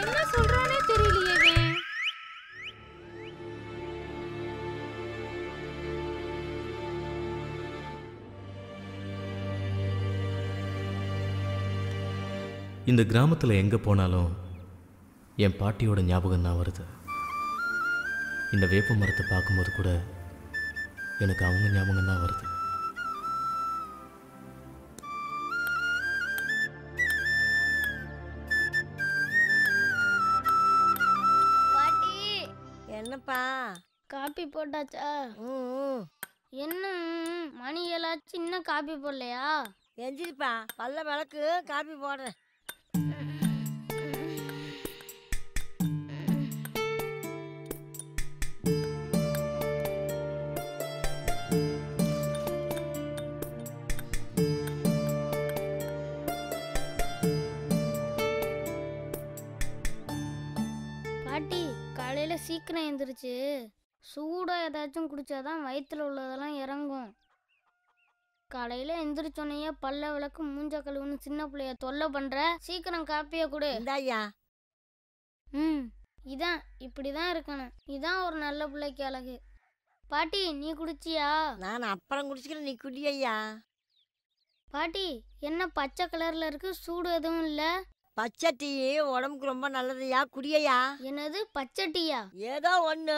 என்ன சொல்றானே தெரியலையே.
இந்த கிராமத்தில் எங்கே போனாலும் என் பாட்டியோட ஞாபகம் தான் வருது. இந்த வேப்ப மரத்தை பார்க்கும்போது கூட எனக்கு அவங்க ஞாபகம் தான் வருது.
பாட்டி
என்னப்பா
காப்பி போட்டாச்சா? என்ன மணி ஏழாச்சு இன்னும் காப்பி போடலையா?
எஞ்சிருப்பா, பல்ல விளக்கு, காப்பி போடுறேன்.
பாட்டி காலையில சீக்கிரம் எழுந்திருச்சு சூடா ஏதாச்சும் குடிச்சாதான் வயிற்றுல உள்ளதெல்லாம் இறங்கும். காலையில எந்திரிச்சோன்னையே பல்ல விளக்கு மூஞ்ச கழுவுன்னு சின்ன பிள்ளைய தொல்லை பண்ற. சீக்கிரம் காப்பிய கொடு. இதான் இப்படிதான் இருக்கணும். இதான் ஒரு நல்ல பிள்ளைக்கு அழகு. பாட்டி நீ குடிச்சியா?
நான் அப்புறம் குடிச்சுக்கிறேன், நீ குடியா.
பாட்டி என்ன பச்சை கலர்ல இருக்கு, சூடு எதுவும் இல்ல?
பச்சை டீ உடம்புக்கு ரொம்ப நல்லதுயா, குடியா.
என்னது பச்சை டீயா?
ஏதோ ஒண்ணு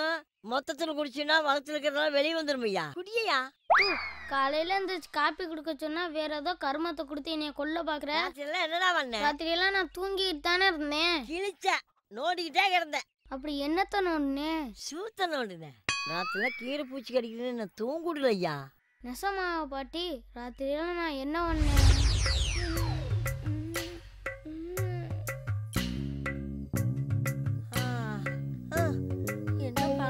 மொத்தத்துல குடிச்சுன்னா வளத்துல இருக்கிறதெல்லாம் வெளியே வந்துருமையா, குடியா.
காலையில இந்த காப்பி குடுக்க சொன்னா வேற ஏதோ கருமத்தை கொடுத்து என்னைய கொல்ல பாக்குற.
என்னடா பண்ண?
ராத்திரி எல்லாம் நான் தூங்கிட்டு தானே இருந்தேன்.
கிழிச்ச நோண்டிக்கிட்டே கிடந்தேன்.
அப்படி என்னத்த நோண்டினேன்?
சூத்த நோண்டினேன். ராத்திரில கீரை பூச்சி கடிக்குதுன்னு நான் தூங்குடல ஐயா.
நெசமா பாட்டி? ராத்திரியெல்லாம் நான் என்ன பண்ணேன்?
என்னப்பா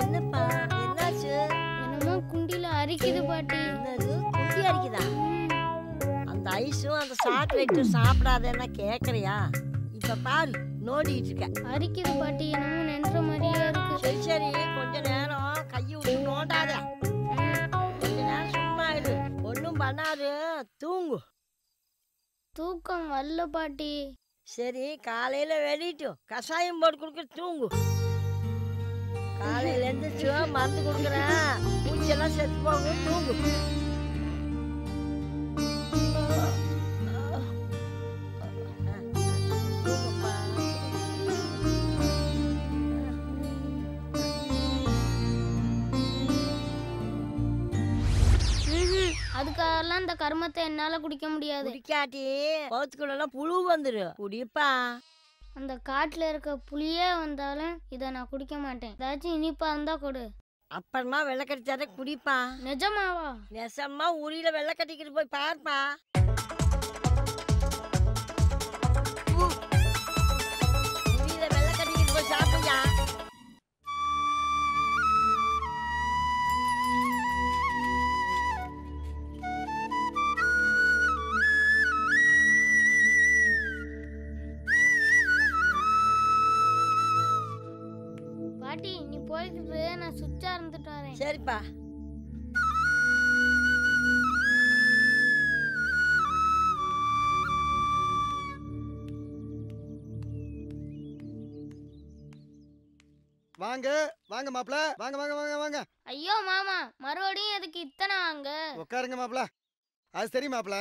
என்னப்பா என்னாச்சு?
என்னமோ குண்டில அரிக்குது பாட்டி.
என்னது குண்டி அரிக்குதா? அந்த ஐஸும் அந்த சாக்லேட்டும் சாப்பிடாதேன்னா கேட்கறியா? இப்ப பாரு நோண்டிட்டு இருக்க.
அரிக்குது பாட்டி, என்னமோ நின்ற மாதிரியே இருக்கு.
சரி சரி கொஞ்ச நேரம் கையை ஓட்டாத. கொஞ்ச நேரம் சும்மா இரு. ஒன்றும் பண்ணாது, தூங்கு.
தூக்கம் வரல பாட்டி.
சரி, காலையில வெளியிட்டு கஷாயம் போட்டு கொடுக்க, தூங்கு. காலையில எழுந்திரிச்சு மருந்து கொடுக்குறேன், பூச்செல்லாம் செத்து போகும், தூங்கு.
அதுக்காகலாம் இந்த கர்மத்தை என்னால குடிக்க முடியாது.
குடிக்காட்டி பௌத்துக்குள்ள புழு வந்துரு. குடிப்பா.
அந்த காட்டுல இருக்க புளியே வந்தாலும் இதை நான் குடிக்க மாட்டேன். ஏதாச்சும் இனிப்பா இருந்தா கொடு.
அப்புறமா வெள்ளை கட்டிச்சார குடிப்பா.
நிஜமாவா?
நெசமா உரியில வெள்ளை கட்டிக்கிட்டு போய் பாருப்பா. உரியில வெள்ளை கட்டிக்கிட்டு போய் சாப்பிடுயா.
பாட்டி நீ போய்கிட்டு நான் சுவிட்சா இருந்துட்டு வரேன்.
சரிப்பா.
வாங்க வாங்க மாப்ள, வாங்க வாங்க வாங்க வாங்க.
ஐயோ மாமா, மறுபடியும் எதுக்கு இத்தனை வாங்க?
உட்காருங்க மாப்ள. அது சரி மாப்ள,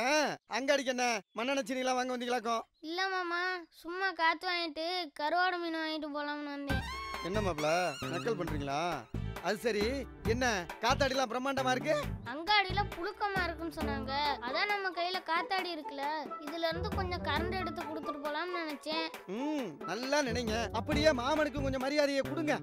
அங்க அடிக்க என்ன மண்ணெண்ணெய் சீனிலாம் வாங்க வந்தீங்களாக்கும்?
இல்ல மாமா, சும்மா காத்து வாங்கிட்டு கருவாடு மீன் வாங்கிட்டு போலாம்னு வந்தேன்.
என்ன மாப்ள நக்கல் பண்றீங்களா? அது சரி, என்ன காத்தாடிலாம் பிரம்மாண்டமா இருக்கு?
அங்காடியில புழுக்கமா இருக்குன்னு சொன்னாங்க. அதான் நம்ம கையில காத்தாடி இருக்குல்ல, இதுல இருந்து கொஞ்சம் கரண்ட் எடுத்து கொடுத்துட்டு போலாம்னு நினைச்சேன்.
நல்லா நினைங்க. அப்படியே மாமனுக்கு கொஞ்சம் மரியாதையை கொடுங்க.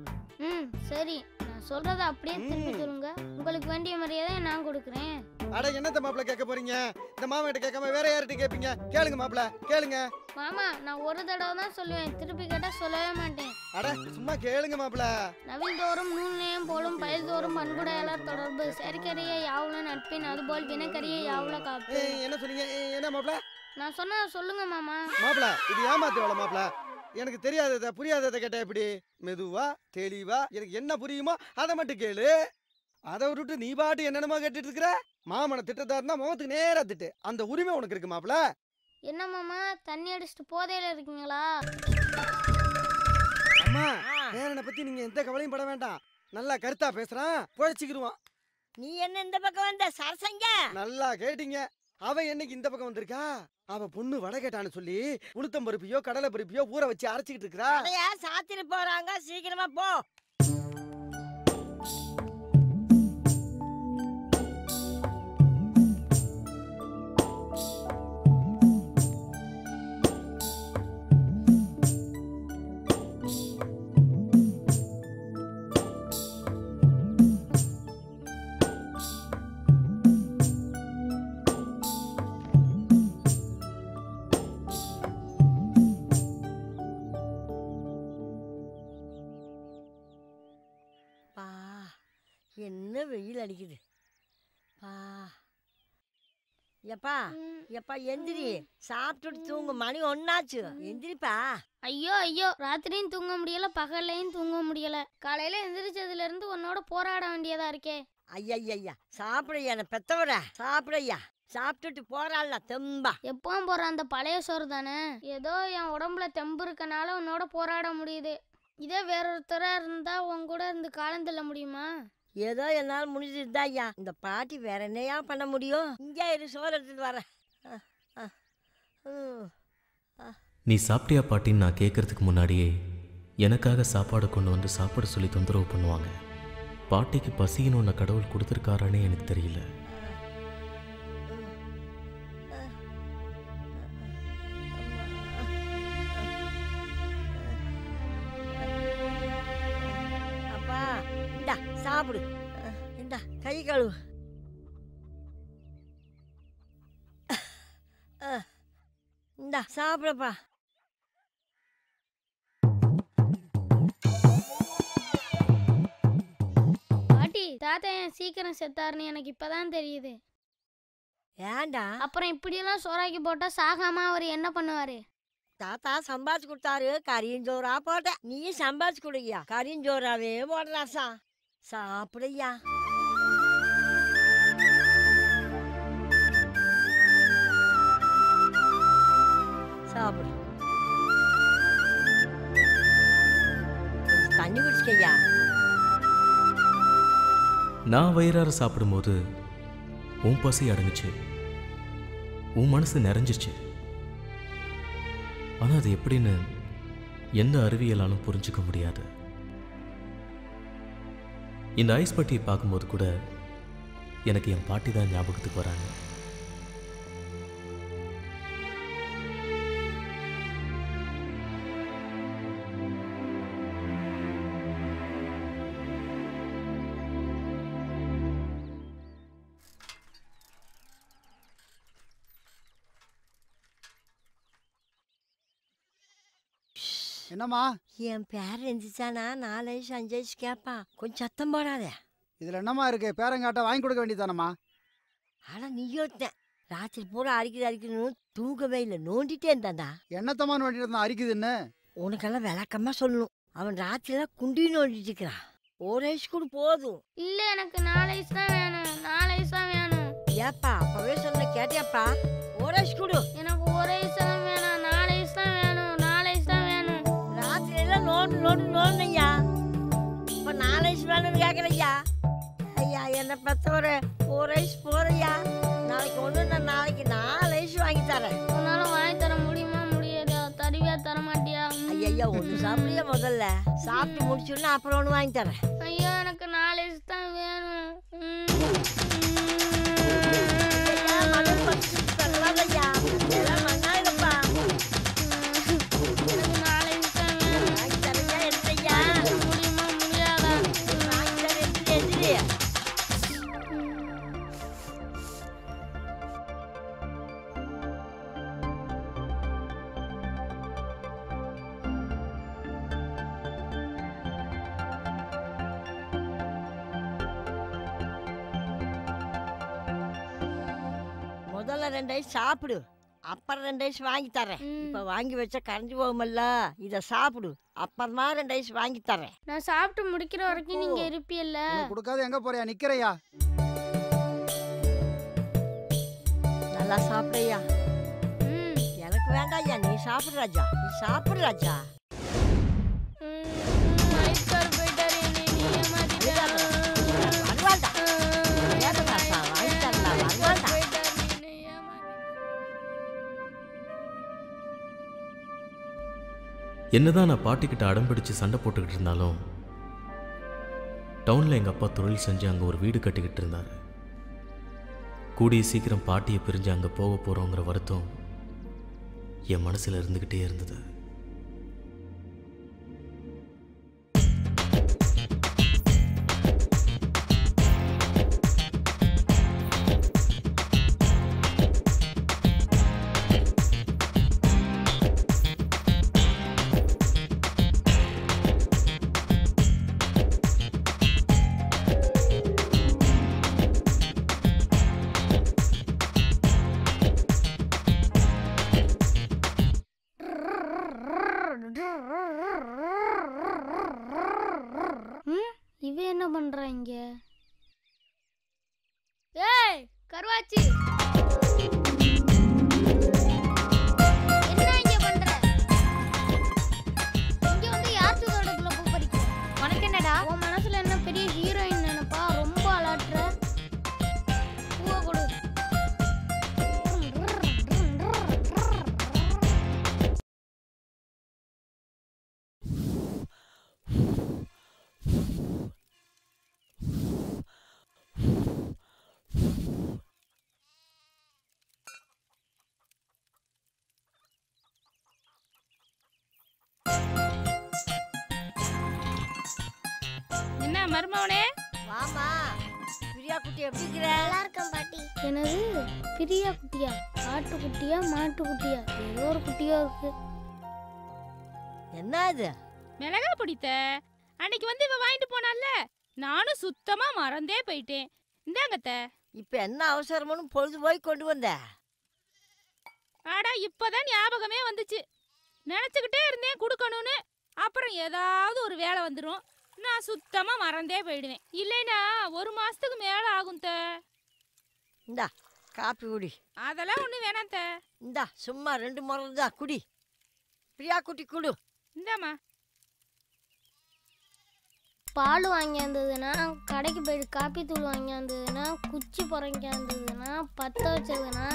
சரி, நான் சொல்றத அப்படியே திருப்பி சொல்லுங்க. உங்களுக்கு வேண்டிய மரியாதையை நான் கொடுக்குறேன்.
அட என்னத்த மாப்ள கேட்க போறீங்க? இந்த மாமா கிட்ட கேட்காம வேற யார்கிட்ட கேட்பீங்க? கேளுங்க மாப்ள, கேளுங்க.
மாமா, நான் ஒரு தடவை தான் சொல்லுவேன், திருப்பி கேட்டா சொல்லவே மாட்டேன்.
அட சும்மா கேளுங்க மாப்ள.
நவில் தோறும் நூல் நேயம் போலும் பயில் தோறும் பண்புடையாளர் தொடர்பு செயற்கரிய யாவுல நட்பின் அதுபோல் வினக்கரிய யாவுல காப்பு.
என்ன சொன்னீங்க? என்ன மாப்ள?
நான் சொன்னா சொல்லுங்க மாமா.
மாப்ள இது ஏமாத்து வேலை மாப்ள. எனக்கு தெரியாததை புரியாததை கேட்ட எப்படி? மெதுவா தெளிவா எனக்கு என்ன புரியுமோ அதை மட்டும் கேளு. அதை விட்டுட்டு நீ பாட்டு என்னென்னமோ கேட்டுட்டு இருக்கிற. மாமனை திட்டத்தா இருந்தா முகத்துக்கு நேரா திட்டு. அந்த உரிமை உனக்கு இருக்கு மாப்ள.
என்ன மாமா, தண்ணி அடிச்சுட்டு போதையில இருக்கீங்களா?
அம்மா, பேரனை பத்தி நீங்க எந்த கவலையும் பட வேண்டாம். நல்லா கருத்தா பேசுறான், புழைச்சிக்கிருவான்.
நீ என்ன இந்த பக்கம் வந்த சரசங்க?
நல்லா கேட்டீங்க. அவ என்னைக்கு இந்த பக்கம் வந்திருக்கா? அவ பொண்ணு வடை கேட்டான்னு சொல்லி உளுத்தம் பருப்பியோ கடலை பருப்பியோ ஊற வச்சு அரைச்சிக்கிட்டு இருக்கா.
சாத்திட்டு போறாங்க, சீக்கிரமா போ. என்ன வெயில் அடிக்குது பா. எப்பா எப்பா எந்திரி, சாப்பிட்டுட்டு தூங்கு. மணி ஒன்னாச்சு, எந்திரிப்பா.
ஐயோ ஐயோ, ராத்திரியும் தூங்க முடியல, பகல்லையும் தூங்க முடியல. காலையில எந்திரிச்சதுல இருந்து உன்னோட போராட வேண்டியதா இருக்கே.
ஐயா சாப்பிடையா, என்ன பெத்தவர சாப்பிடையா. சாப்பிட்டுட்டு போறாள்ல தெம்பா.
எப்பவும் போற அந்த பழைய சோறு தானே. ஏதோ என் உடம்புல தெம்பு இருக்கனால உன்னோட போராட முடியுது. இதே வேறொருத்தரா இருந்தா உன் கூட இருந்து காலம் தள்ள முடியுமா?
ஏதோ என்னால் முடிஞ்சிருந்தா ஐயா. இந்த பாட்டி வேற என்னையா பண்ண முடியும்? இங்கே இரு, சோறு எடுத்துட்டு வரேன்.
நீ சாப்பிட்டியா பாட்டின்னு நான் கேட்கறதுக்கு முன்னாடியே எனக்காக சாப்பாடு கொண்டு வந்து சாப்பாடு சொல்லி தொந்தரவு பண்ணுவாங்க. பாட்டிக்கு பசின்னு ஒன்று கடவுள் கொடுத்துருக்காரானே எனக்கு தெரியல.
அப்பா இந்தா சாப்பிடு. இந்தா கை கழுவு. இந்தா சாப்பிடப்பா.
பாட்டி, தாத்தா ஏன் சீக்கிரம் செத்தாருன்னு எனக்கு இப்பதான் தெரியுது.
ஏண்டா?
அப்புறம் இப்படியெல்லாம் சோறாக்கி போட்டா சாகாம அவர் என்ன பண்ணுவாரு?
தாத்தா சம்பாதிச்சு கொடுத்தாரு, கரியஞ்சோரா போட்ட. நீ சம்பாதிச்சு கொடுயா, கரியஞ்சோராவே போடுறாசா. சாப்பிடுயா. இருக்கையா.
நான் வயிறார சாப்பிடும்போது உன் பசி அடங்குச்சு, உன் மனசு நிறைஞ்சிச்சு. ஆனால் அது எப்படின்னு எந்த அறிவியலாலும் புரிஞ்சுக்க முடியாது. இந்த ஐஸ் பட்டியை பார்க்கும்போது கூட எனக்கு என் பாட்டி தான் ஞாபகத்துக்கு வராங்க.
என்னம்மா?
என் பேர் எந்திரிச்சானா 4 வயசு 5 வயசு கேட்பான். கொஞ்சம் சத்தம் போடாத.
இதில் என்னம்மா இருக்கு? பேரங்காட்ட வாங்கி கொடுக்க வேண்டியதானம்மா?
ஆனால் நீ யோசித்தேன் ராத்திரி பூரா அரிக்கணும் தூங்கவே இல்லை, நோண்டிட்டே இருந்தான்டா.
என்னத்தம்மா நோண்டிட்டு இருந்தான் அரிக்குதுன்னு?
உனக்கெல்லாம் விளக்கமா சொல்லணும். அவன் ராத்திரிலாம் குண்டி நோண்டிட்டு இருக்கிறான். 1 வயசு கூட போதும்.
இல்ல எனக்கு 4 வயசு தான் வேணும், 4 வயசு தான் வேணும்.
ஏப்பா அப்பவே சொன்ன கேட்டியாப்பா? 1 வயசு கொடு.
எனக்கு 1 வயசு தான் வேணும், 4 வயசு தான் வேணும், 4 வயசு தான் வேணும்.
ராத்திரியெல்லாம் நோண்டுனையா. இப்போ 4 வயசு வேணும்னு கேட்குறையா? ஐயா என்னை பத்த ஒரு 1 வயசு போறையா. நாளைக்கு ஒன்று நான் நாளைக்கு 4 வயசு வாங்கி தரேன்.
உன்னால வாங்கி தர முடியுமா? முடியாதா? தருவியா தர மாட்டியா?
ஐயா ஒன்று சாப்பிடுறியா முதல்ல? சாப்பிட்டு முடிச்சுன்னா அப்புறம் ஒன்று வாங்கி தரேன்.
ஐயா எனக்கு 4 வயசு தான் வேணும்.
முதல்ல 2 வயசு சாப்பிடு, அப்புறம் 2 வயசு வாங்கி தரேன். இப்போ வாங்கி வச்சா கரைஞ்சி போகுமல்ல, இதை சாப்பிடு, அப்புறமா 2 வயசு வாங்கி தரேன்.
நான் சாப்பிட்டு முடிக்கிற வரைக்கும் நீங்க இருப்பியல்ல?
கொடுக்காத எங்க போறியா? நிக்கிறையா?
நல்லா சாப்பிடையா? எனக்கு வேண்டாம் ஐயா, நீ சாப்பிடு ராஜா, நீ சாப்பிடு ராஜா.
என்னதான் நான் பாட்டிக்கிட்ட அடம்பிடிச்சு சண்டை போட்டுக்கிட்டு இருந்தாலும் டவுனில் எங்கள் அப்பா தொழில் செஞ்சு அங்கே ஒரு வீடு கட்டிக்கிட்டு இருந்தார். கூடிய சீக்கிரம் பாட்டியை பிரிஞ்சு அங்கே போக போகிறோங்கிற வருத்தம் என் மனசில் இருந்துக்கிட்டே இருந்தது.
இவன் என்ன பண்றாங்க? ஏய் கருவாச்சி, என்ன இங்க பண்ற? இங்க வந்து யார் தூக்கறதுக்குள்ள பூ பறிக்க? உனக்கு என்னடா? உன் மனசுல என்ன பெரிய ஹீரோயின் நினைப்பா? ரொம்ப அலட்ற. பூவை கொடு.
என்ன மருமவனே?
வாமா. பிரியா குட்டி எப்படி இருக்கிற?
நல்லா இருக்கேன் பாட்டி. என்னது பிரியா குட்டியா? ஆட்டு குட்டியா மாட்டு குட்டியா? ஏதோ ஒரு குட்டியா இருக்கு.
என்ன இது?
மிளகா பிடித்த அன்னைக்கு வந்து இவ வாங்கிட்டு போனால, நானும் சுத்தமா மறந்தே போயிட்டேன். இந்தாங்கத்த.
இப்ப என்ன அவசரம்னு பொழுது போய் கொண்டு வந்த?
ஆடா இப்பதான் ஞாபகமே வந்துச்சு. நினைச்சுக்கிட்டே இருந்தேன் கொடுக்கணும்னு. அப்புறம் ஏதாவது ஒரு வேலை வந்துடும், நான் சுத்தமா மறந்தே போயிடுவேன். இல்லைனா 1 மாசத்துக்கு மேல ஆகும் த.
இந்தா காப்பி குடி.
அதெல்லாம் ஒண்ணு வேணாம் த.
இந்தா சும்மா 2 முறை தான் குடி. பிரியா குட்டி குடு.
இந்தாமா.
பால் வாங்கியாந்ததுன்னா, கடைக்கு போயிட்டு காப்பி தூள் வாங்கியாந்ததுன்னா, குச்சி புறங்கியாந்ததுன்னா, பற்ற வச்சதுன்னா,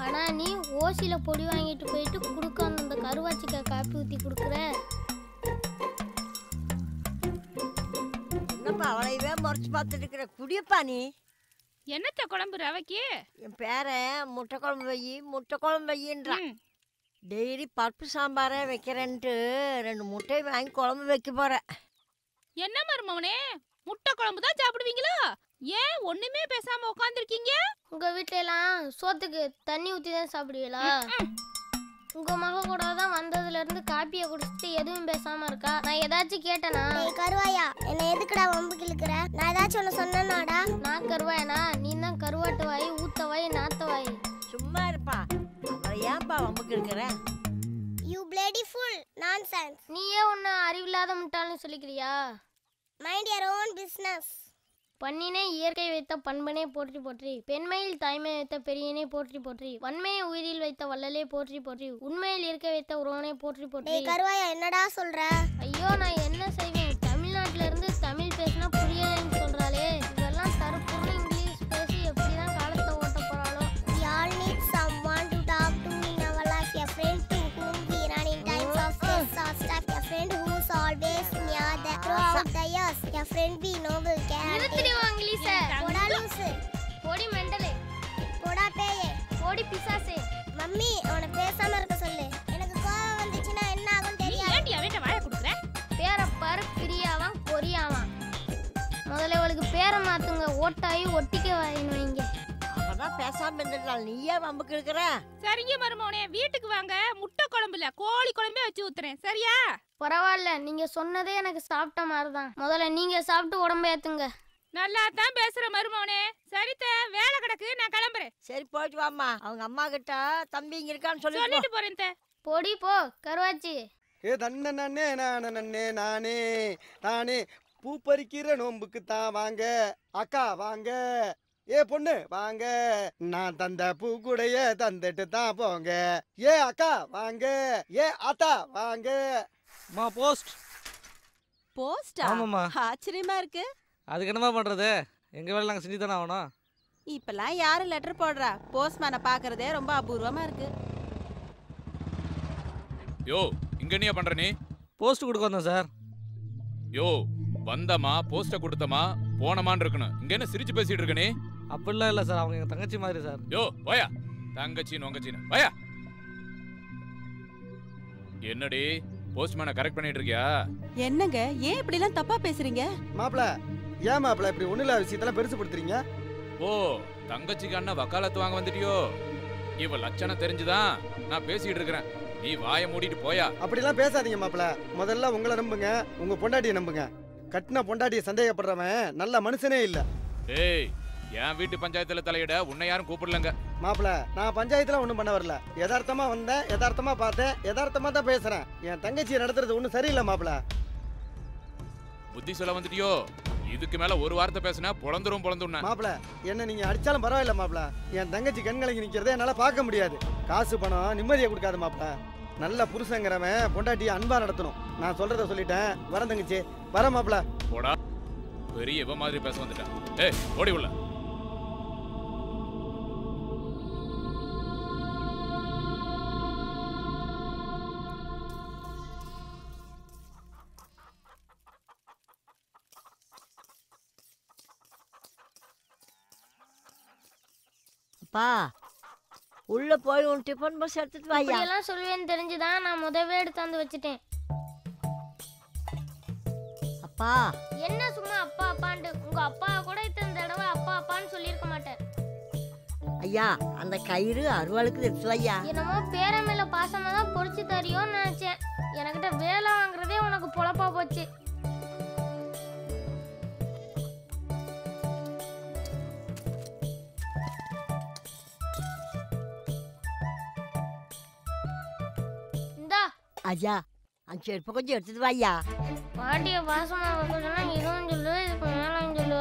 ஆனால் நீ ஓசியில் பொடி வாங்கிட்டு போயிட்டு கொடுக்க அந்த கருவாச்சிக்கா காப்பி ஊற்றி கொடுக்குற.
என்னப்பா அவளையவே முறைச்சு பார்த்துட்டு இருக்கிற? குடியப்பா நீ.
என்னத்த குழம்பு ரவைக்கு?
என் பேரன் முட்டை குழம்பு முட்டை குழம்பு வையின்றான். டெய்லி பருப்பு சாம்பாரே வைக்கிறேன்ட்டு 2 முட்டை வாங்கி குழம்பு வைக்க போகிறேன்.
என்ன மருமவனே, முட்டை குழம்பு தான் சாப்பிடுவீங்களா? ஏன் ஒண்ணுமே பேசாம உட்காந்துருக்கீங்க?
உங்க வீட்டுல எல்லாம் சோத்துக்கு தண்ணி ஊற்றி தான் சாப்பிடுவீங்களா? உங்க மக கூட தான் வந்ததுல இருந்து காப்பியை குடிச்சிட்டு எதுவும் பேசாம இருக்கா. நான் ஏதாச்சும் கேட்டேனா?
கருவாயா, என்ன எதுக்குடா வம்புக்கு இழுக்கிற? நான் ஏதாச்சும் ஒன்று சொன்னேனாடா?
நான் கருவாயனா? நீ தான் கருவாட்டு வாய், ஊத்த வாய், நாத்த வாய்.
சும்மா இருப்பா. அவரை ஏன்பா வம்புக்கு இருக்கிற?
You bloody full nonsense.
நீயே ஒன்று அறிவில்லாத முட்டாள்னு சொல்லிக்கிறியா?
Mind your own business.
பண்ணினே இயற்கை வைத்த பண்பனே போற்றி போற்றி, பெண்மையில் தாய்மை வைத்த பெரியனே போற்றி போற்றி, வன்மையை உயிரில் வைத்த வள்ளலே போற்றி போற்றி, உண்மையில் இயற்கை வைத்த உறவனே போற்றி போற்றி.
கருவாயா, என்னடா சொல்ற?
ஐயோ, நான் என்ன செய்வேன்? தமிழ்நாட்டில இருந்து தமிழ் பேசினா புரியலன்னு சொல்றாளே. இதெல்லாம் தரப்புன்னு இங்கிலீஷ் பேசி எப்படிதான் காலத்தை ஓட்ட போறாளோ.
We all need someone to talk to in our life, a friend to whom we run in times of stress or stuff, a friend who's always near the throughout the years, a friend we know will care.
English
போடா லூசு,
போடி மெண்டலே,
போடா பேயே,
போடி பிசாசே.
Mummy அவனை பேசாம இருக்க சொல்லு. எனக்கு கோவம் வந்துச்சுன்னா என்ன ஆகும் தெரியாது.
ஏன்டி அவன்ட்ட வாயை கொடுக்குற?
பேரை பாரு, பிரியாவான் கொரியாவான். முதல்ல அவளுக்கு பேரை மாத்துங்க, ஓட்டாயி ஒட்டிக்க வாயின்னு வைங்க.
அவதான் பேசாம இருந்துட்டாள், நீயே வம்புக்கு இருக்கிற?
சரிங்க மருமவனே, வீட்டுக்கு வாங்க. முட்டை குழம்புல கோழி குழம்பே வச்சு ஊத்துறேன், சரியா?
பரவாயில்ல, நீங்க சொன்னதே எனக்கு சாப்பிட்ட மாதிரிதான். முதல்ல நீங்க சாப்பிட்டு உடம்ப ஏத்துங்க.
நல்லா தான் பேசுற மருமவனே. சரித்த, வேலை கிடக்கு, நான் கிளம்புறேன்.
சரி, போயிட்டு வாமா. அவங்க அம்மா கிட்ட தம்பி இங்க இருக்கான்னு
சொல்லிட்டு போறேன்.
போடி போ கருவாச்சி.
ஏ தன்ன நன்னே நானே நானே நானே பூ பறிக்கிற நோம்புக்கு தான் வாங்க அக்கா வாங்க. ஏ பொண்ணு வாங்க, நான் தந்த பூ கூடைய தந்துட்டு தான் போங்க. ஏ அக்கா வாங்க, ஏ ஆத்தா வாங்க.
மா போஸ்ட்.
போஸ்டா?
ஆமாம்மா.
ஆச்சரியமா இருக்கு.
அதுக்கு என்னமா பண்றது, எங்க வேலை நாங்கள் செஞ்சு தானே ஆகணும்.
இப்பெல்லாம் யாரு லெட்டர் போடுறா? போஸ்ட்மேனை பார்க்கறதே ரொம்ப அபூர்வமா இருக்கு.
யோ, இங்க என்ன பண்ற நீ?
போஸ்ட் கொடுக்க வந்தோம் சார்.
யோ, வந்தமா போஸ்ட கொடுத்தமா போனமான்னு இருக்கணும். இங்க என்ன சிரிச்சு பேசிட்டு இருக்க நீ?
அப்படிலாம் இல்லை சார், அவங்க எங்க தங்கச்சி மாதிரி சார்.
யோ வாயா, தங்கச்சின்னு உங்கச்சின்னு வாயா. என்னடி போஸ்ட்மேனை கரெக்ட் பண்ணிட்டு இருக்கியா?
என்னங்க, ஏன் இப்படி எல்லாம் தப்பா பேசுறீங்க?
மாப்பிள, ஏன் மாப்பிள இப்படி ஒண்ணுல விஷயத்தெல்லாம் பெருசு படுத்துறீங்க?
ஓ, தங்கச்சிக்கு அண்ணா வக்காலத்து வாங்க வந்துட்டியோ? இவ லட்சணம் தெரிஞ்சுதான் நான் பேசிட்டு இருக்கிறேன். நீ வாயை மூடிட்டு போயா.
அப்படிலாம் பேசாதீங்க மாப்பிள. முதல்ல உங்களை நம்புங்க, உங்க பொண்டாட்டியை நம்புங்க. கட்டின பொண்டாட்டியை சந்தேகப்படுறவன் நல்ல மனுஷனே இல்ல.
ஏய், என் வீட்டு பஞ்சாயத்துல தலையிட உன்னை யாரும் கூப்பிடலங்க.
மாப்பிள, நான் பஞ்சாயத்துல ஒண்ணும் பண்ண வரல. யதார்த்தமா வந்தேன், யதார்த்தமா பார்த்தேன், யதார்த்தமா தான் பேசுறேன். என் தங்கச்சியை நடத்துறது ஒன்றும் சரியில்லை மாப்பிள.
புத்தி சொல்ல வந்துட்டியோ? இதுக்கு மேல ஒரு வார்த்தை பேசினா பொழந்துரும் பொழந்துண்ணா.
மாப்பிள, என்ன நீங்க அடிச்சாலும் பரவாயில்ல மாப்பிள. என் தங்கச்சி கண்கலங்கி நிக்கிறதே என்னால பார்க்க முடியாது. காசு பணம் நிம்மதியை கொடுக்காது மாப்பிள. நல்ல புருஷங்கிறவன் பொண்டாட்டியை அன்பா நடத்தணும். நான் சொல்றத சொல்லிட்டேன். வரேன் தங்கச்சி, வர மாப்பிள.
போடா, பெரிய இவ மாதிரி பேச வந்துட்டான். ஏய், ஓடி உள்ள.
அப்பா, உள்ள போய் உன் டிஃபன் பாக்ஸ் எடுத்துட்டு வாயா.
எல்லாம் சொல்லுவேன்னு தெரிஞ்சுதான் நான் முதவே எடுத்தாந்து வச்சுட்டேன்.
அப்பா,
என்ன சும்மா அப்பா அப்பான்ட்டு? உங்க அப்பா கூட இத்தனை தடவை அப்பா அப்பான்னு சொல்லியிருக்க மாட்டேன்.
ஐயா, அந்த கயிறு அருவாளுக்கு எடுத்து வையா.
என்னமோ பேர மேல பாசமா தான் பொறிச்சு தரியோன்னு நினைச்சேன். எனக்கிட்ட வேலை வாங்குறதே உனக்கு பொழப்பா போச்சு.
ஐயா, அந்த செருப்பை கொஞ்சம் எடுத்துட்டு வாயா.
பாட்டிய பாசமா சொன்னா இதுவும் சொல்லு, இதுக்கு மேலும் சொல்லு.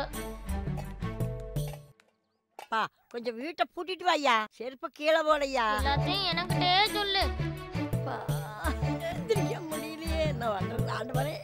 பா, கொஞ்சம் வீட்டை பூட்டிட்டு வாயா. செருப்பை கீழே போடையா.
எல்லாத்தையும் எனக்கிட்டே சொல்லு.
முடியலையே, என்ன பண்றது ஆண்டு வரேன்.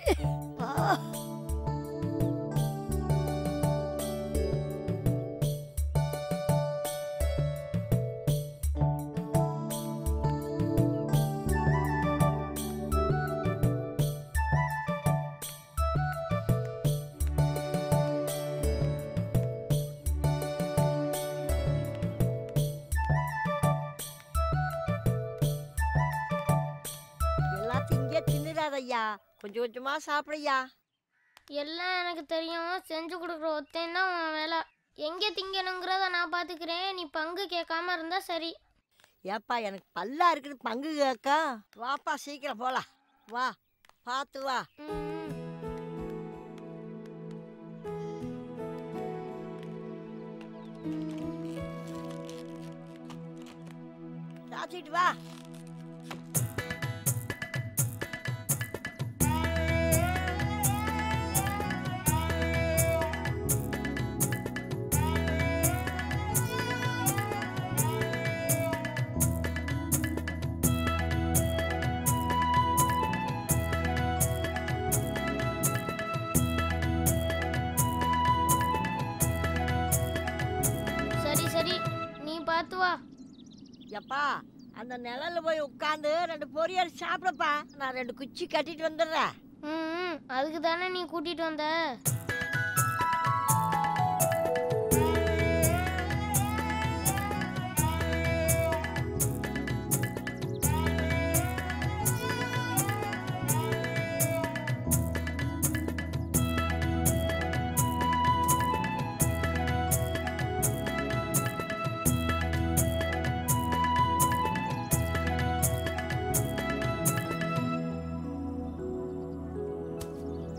ஐயா, கொஞ்சம் கொஞ்சமா சாப்பிடையா.
எல்லாம் எனக்கு தெரியும், செஞ்சு கொடுக்குற ஒத்தேன் தான் உன் வேலை. எங்கே திங்கணுங்கிறத நான் பார்த்துக்கிறேன், நீ பங்கு கேட்காம இருந்தா சரி.
ஏப்பா எனக்கு பல்லா இருக்குது பங்கு கேட்க. வாப்பா சீக்கிரம் போலாம். வா பார்த்து வா. சாப்பிட்டு வா.
சரி சரி, நீ பார்த்து வா.
எப்பா அந்த நிழல்ல போய் உட்காந்து 2 பொரியல் சாப்பிடப்பா. நான் 2 குச்சி கட்டிட்டு வந்துடுறேன்.
அதுக்கு தானே நீ கூட்டிட்டு வந்த.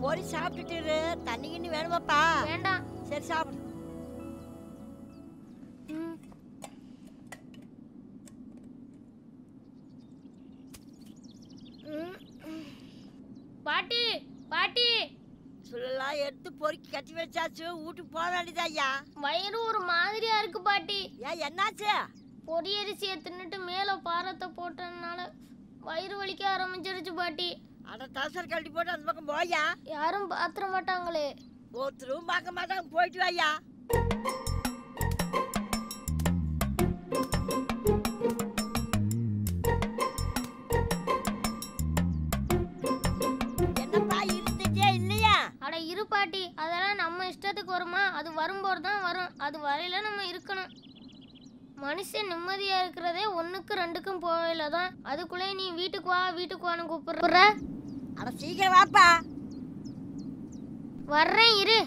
பொரி சாப்பிட்டுட்டு தண்ணி கிண்ணி வேணுமாப்பா?
வேண்டாம்.
சரி சாப்பிடு.
பாட்டி பாட்டி,
சொல்லலாம் எடுத்து பொறுக்கி கட்டி வச்சாச்சு. வீட்டுக்கு போக வேண்டியதா ஐயா.
வயிறு ஒரு மாதிரியா இருக்கு பாட்டி.
ஏன் என்னாச்சு?
பொரியரிசியை தின்னுட்டு மேல பாரத்தை போட்டதுனால வயிறு வலிக்க ஆரம்பிச்சிருச்சு பாட்டி.
அட டவுசர் கழட்டி போட்டு அந்த பக்கம் போயா.
யாரும் பாத்திர மாட்டாங்களே.
ஒருத்தரும் பார்க்க மாட்டாங்க, போயிட்டு வாயா. என்னப்பா இருந்துச்சே இல்லையா?
அட இரு பாட்டி, அதெல்லாம் நம்ம இஷ்டத்துக்கு வருமா? அது வரும்போது தான் வரும், அது வரையில நம்ம இருக்கணும். மனுஷன் நிம்மதியா இருக்கிறதே 1க்கு 2க்கும் போகல தான். அதுக்குள்ளே நீ வீட்டுக்கு வா வீட்டுக்கு வான்னு கூப்பிடுற.
அட சீக்கிரம் வாப்பா.
வர்றேன் இரு.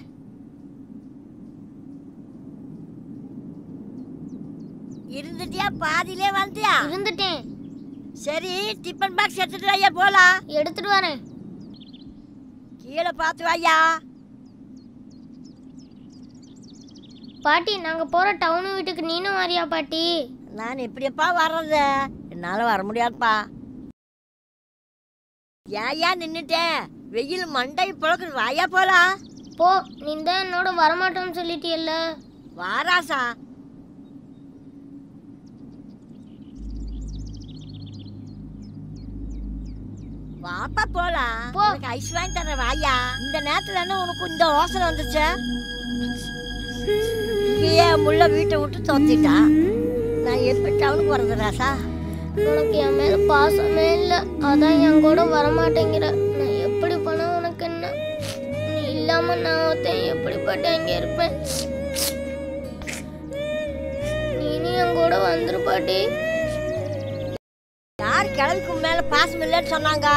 இருந்துட்டியா? பாதியிலே வந்துட்டியா?
இருந்துட்டேன்.
சரி டிஃபன் பாக்ஸ் எடுத்துட்டு வாயா, போலாம்.
எடுத்துட்டு வரேன்.
கீழே பார்த்து வாயா.
பாட்டி, நாங்க போற டவுன் வீட்டுக்கு நீனும் வரியா பாட்டி?
நான் எப்படியப்பா வர்றது? என்னால வர முடியாதுப்பா. ஏயா நின்னுட்டேன்? வெயில் மண்டை புழக்குது, வாயா போலாம்.
போ, நீ தான் என்னோட வரமாட்டோன்னு சொல்லிட்டியல்ல.
வாராசா. வாப்பா போலாம். உனக்கு ஐஸ் வாங்கி தரேன், வாயா. இந்த நேரத்துல என்ன உனக்கு இந்த யோசனை வந்துச்சு? இங்கேயே முள்ள வீட்டை விட்டு தோத்திட்டா. நான் எப்படி டவுனுக்கு வர்றது ராசா?
உனக்கு என் மேல பாசமே இல்லை, அதான் என் கூட வரமாட்டேங்கிற. நான் எப்படி பண்ண உனக்கு என்ன? நீ இல்லாம நான் ஒருத்தன் எப்படிப்பட்ட இங்க இருப்பேன்? நீனும் என் கூட வந்துரு பாட்டி.
யார் கிழவிக்கு மேல பாசம் இல்லைன்னு சொன்னாங்க?